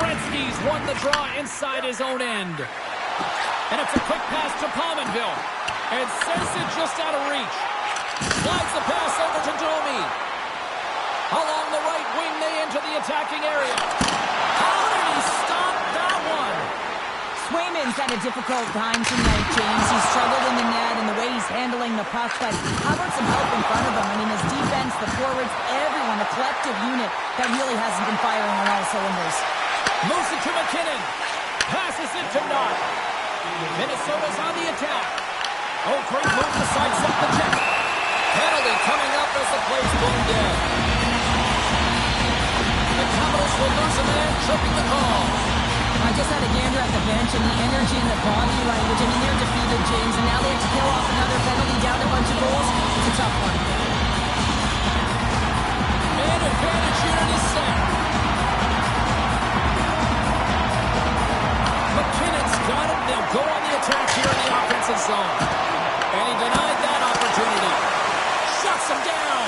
Gretzky's won the draw inside his own end. And it's a quick pass to Pominville. And sends it just out of reach. Slides the pass over to Domi. Along the right wing, they enter the attacking area. How did he stop that one? Swayman's had a difficult time tonight, James. He's struggled in the net and the way he's handling the puck, but how about some help in front of him? I mean, his defense, the forwards, everyone, a collective unit that really hasn't been firing on all cylinders. Moves it to McKinnon. Passes it to Knott. Minnesota's on the attack. Oh, great move to sidestep the check. Penalty coming up as the play's blown dead. The Capitals will lose a man, tripping the call. I just had a gander at the bench, and the energy and the body language, I mean, they're defeated, James, and now they have to kill off another penalty, down a bunch of goals. It's a tough one. And advantage unit is set. McKinnon's got it. They'll go on the attack here in the offensive zone. And he denied that opportunity. Shuts him down.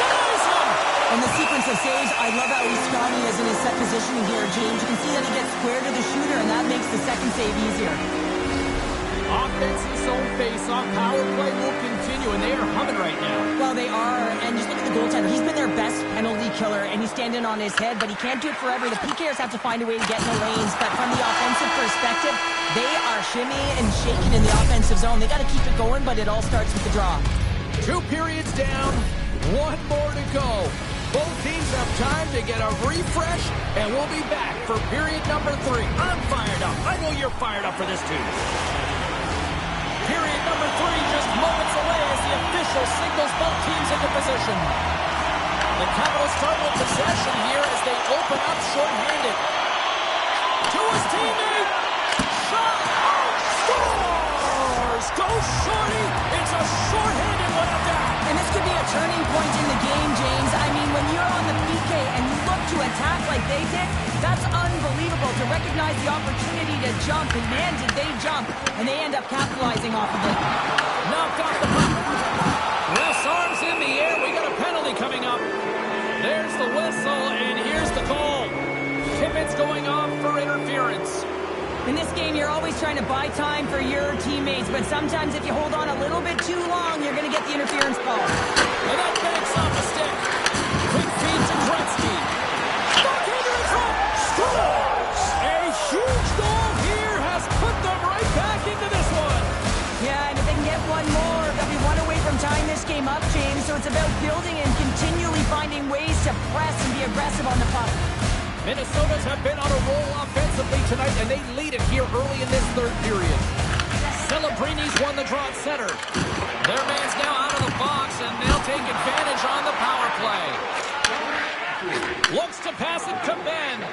Denies him. In the sequence of saves, I love how strong he is in his set positioning here, James. You can see that he gets square to the shooter, and that makes the second save easier. Offensive zone face-off. Power play will continue, and they are humming right now. Well, they are, and just look at the goaltender. He's been their best penalty killer, and he's standing on his head, but he can't do it forever. The PKers have to find a way to get in the lanes, but from the offensive perspective, they are shimmying and shaking in the offensive zone. They got to keep it going, but it all starts with the draw. 2 periods down, 1 more to go. Both teams have time to get a refresh, and we'll be back for period number 3. I'm fired up. I know you're fired up for this too. Period number 3 just moments away as the official signals both teams into position. The Capitals start with possession here as they open up short-handed. To his teammate. Shot. Scores! Go Shorty! It's a short-handed one at that. And this could be a turning point in the game, James. I mean, when you're on the PK and you look to attack like they did, that's unbelievable to recognize the opportunity to jump. And man, did they jump. And they end up capitalizing off of it. Knocked off the puck. Ref's arms in the air. We got a penalty coming up. There's the whistle, and here's the call. Tippett's going off for interference. In this game, you're always trying to buy time for your teammates, but sometimes if you hold on a little bit too long, you're going to get the interference call. And that banks off the stick. Quick feed to Gretzky. Backhander in front. Scores! A huge goal here has put them right back into this one. Yeah, and if they can get one more, they'll be one away from tying this game up, James. So it's about building and continually finding ways to press and be aggressive on the puck. Minnesota's have been on a roll offensively tonight, and they lead it here early in this 3rd period. Celebrini's won the draw at center. Their man's now out of the box, and they'll take advantage on the power play. Looks to pass it to Ben.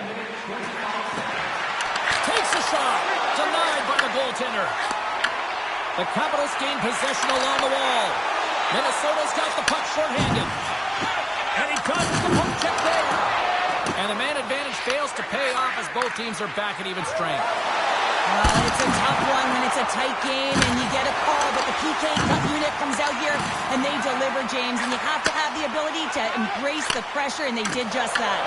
Takes a shot. Denied by the goaltender. The Capitals gain possession along the wall. Minnesota's got the puck shorthanded. And he dodges the poke check there. And the man advantage fails to pay off as both teams are back at even strength. It's a tough one when it's a tight game and you get a call, but the PK unit comes out here and they deliver, James, and you have to have the ability to embrace the pressure, and they did just that.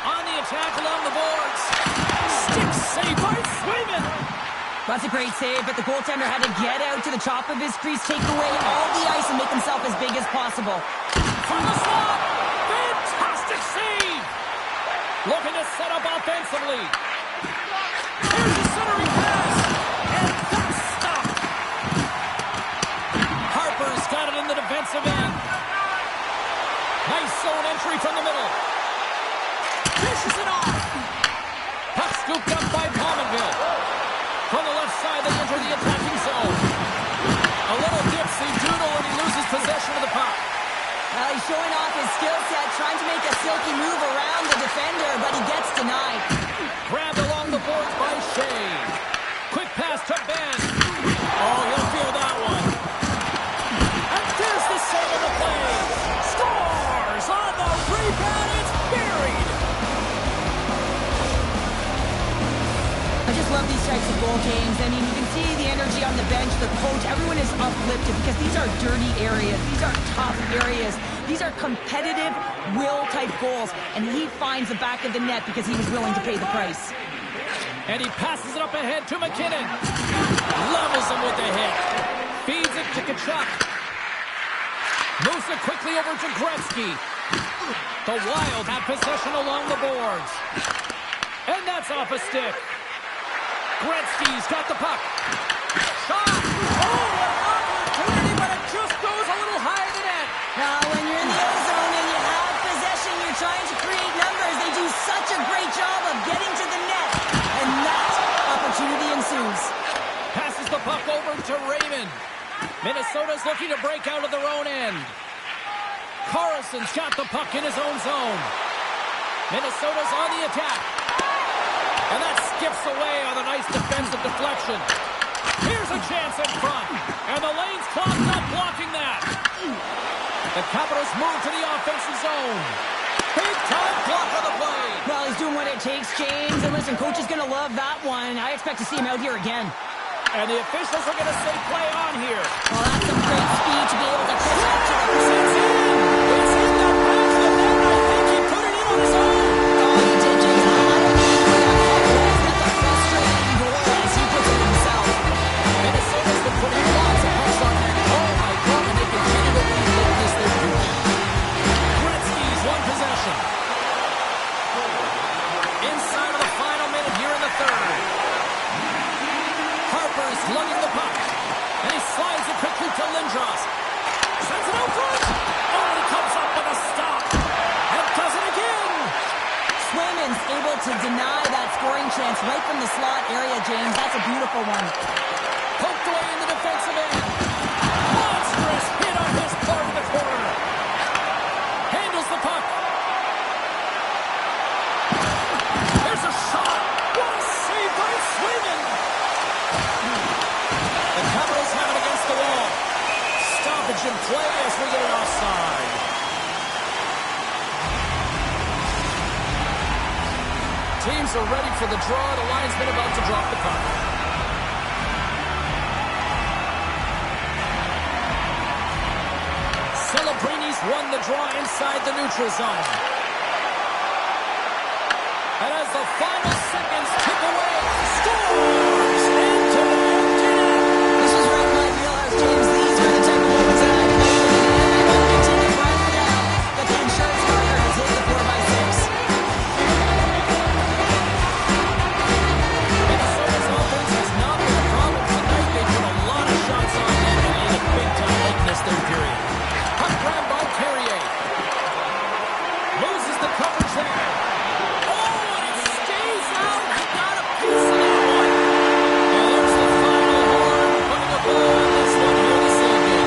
On the attack along the boards. Stick save by Swayman. That's a great save, but the goaltender had to get out to the top of his crease, take away all the ice, and make himself as big as possible. From the slot. Fantastic save. Looking to set up offensively. Here's the centering pass. And that's stopped. Harper's got it in the defensive end. Nice zone entry from the middle. Dishes it off. Puck scooped up by Pominville. From the left side, they enter the attacking zone. A little dipsy doodle, and he loses possession of the puck. He's showing off his skill set, trying to make a silky move around the defender, but he gets denied. Grabbed along the boards by Shea. Quick pass to Ben. Oh, he'll feel that one. And there's the save of the play. Scores on the rebound. It's I just love these types of goal games. I mean, you can see the energy on the bench, the coach, everyone is uplifted because these are dirty areas. These are tough areas. These are competitive will-type goals, and he finds the back of the net because he was willing to pay the price. And he passes it up ahead to McKinnon. Levels him with the hit. Feeds it to Tkachuk. Moves it quickly over to Gretzky. The Wild have possession along the boards. And that's off a stick. Gretzky's got the puck. Shot! Oh, an opportunity, but it just goes a little high to the net. Now, when you're in the O-zone and you have possession, you're trying to create numbers. They do such a great job of getting to the net. And that opportunity ensues. Passes the puck over to Raymond. Minnesota's looking to break out of their own end. Carlson's got the puck in his own zone. Minnesota's on the attack. And that skips away on a nice defensive deflection. Here's a chance in front. And the lane's clogged up, blocking that. The Capitals move to the offensive zone. Big time block on the play. Well, he's doing what it takes, James. And listen, coach is going to love that one. I expect to see him out here again. And the officials are going to say play on here. Well, that's some great speed to be able to push that to the It's in. It's in the back of the net. I think he put it in on his own. Oh, he did, James. I don't know where with the frustrating goal as he puts it himself. Minnesota's been putting lots of pucks on that. Oh, my God, and they continue to lead like this. Gretzky's won possession. Inside of the final minute here in the third. Harper's lugging the puck. And he slides it quickly to Lindros. Sends it out front. Oh, and he comes up with a stop. And does it again. Swayman's able to deny that scoring chance right from the slot area, James. That's a beautiful one. Poked away in the defensive end. Monstrous hit on his part of the corner. Handles the puck. There's a shot. What a save by Swayman. The Capitals have it against the wall. Stoppage in play as we get an offside. Teams are ready for the draw. The linesman about to drop the puck. Celebrini's won the draw inside the neutral zone. And as the final seconds tick away, scores into the empty net. This is right in my wheelhouse, James. These are the type of moments that I play with. And I don't continue right now that the insurance partner has hit the 4x6. Minnesota's offense has not been a problem tonight. They put a lot of shots on net and landed big time late in this third period. Puck grab by Carrier. Loses the coverage there. Oh, and it stays out. He got a piece of that one. And there's the final horn putting a bow on this one here this evening.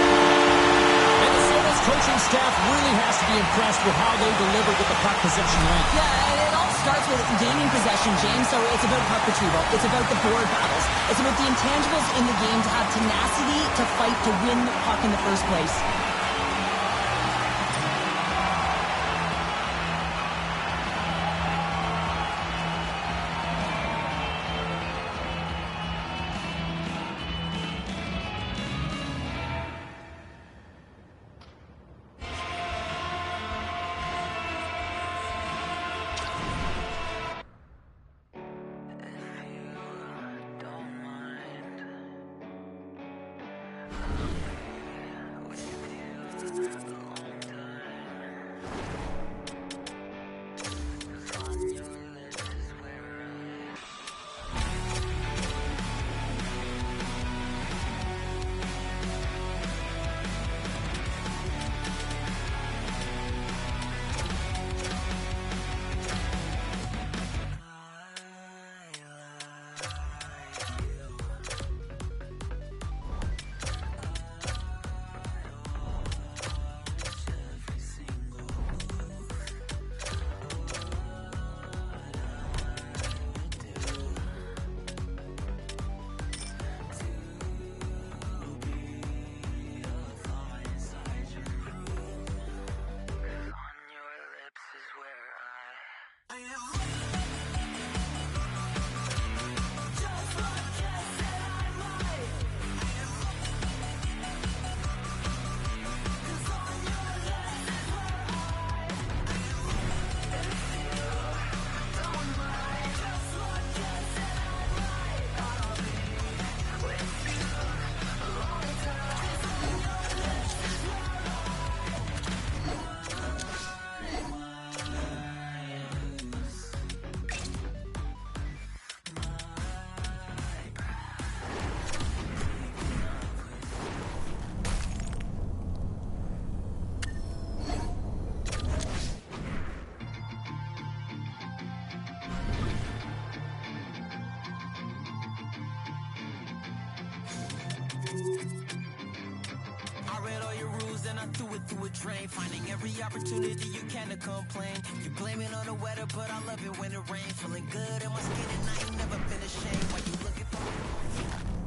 Minnesota's coaching staff really has to be impressed with how they delivered with the puck possession went. Yeah, and it all starts with gaining possession, James. So it's about puck retrieval. It's about the board battles. It's about the intangibles in the game to have tenacity to fight to win the puck in the first place. I threw it through a drain. Finding every opportunity you can to complain. You blame it on the weather, but I love it when it rains. Feeling good in my skin and I ain't never been ashamed. Why you looking for me?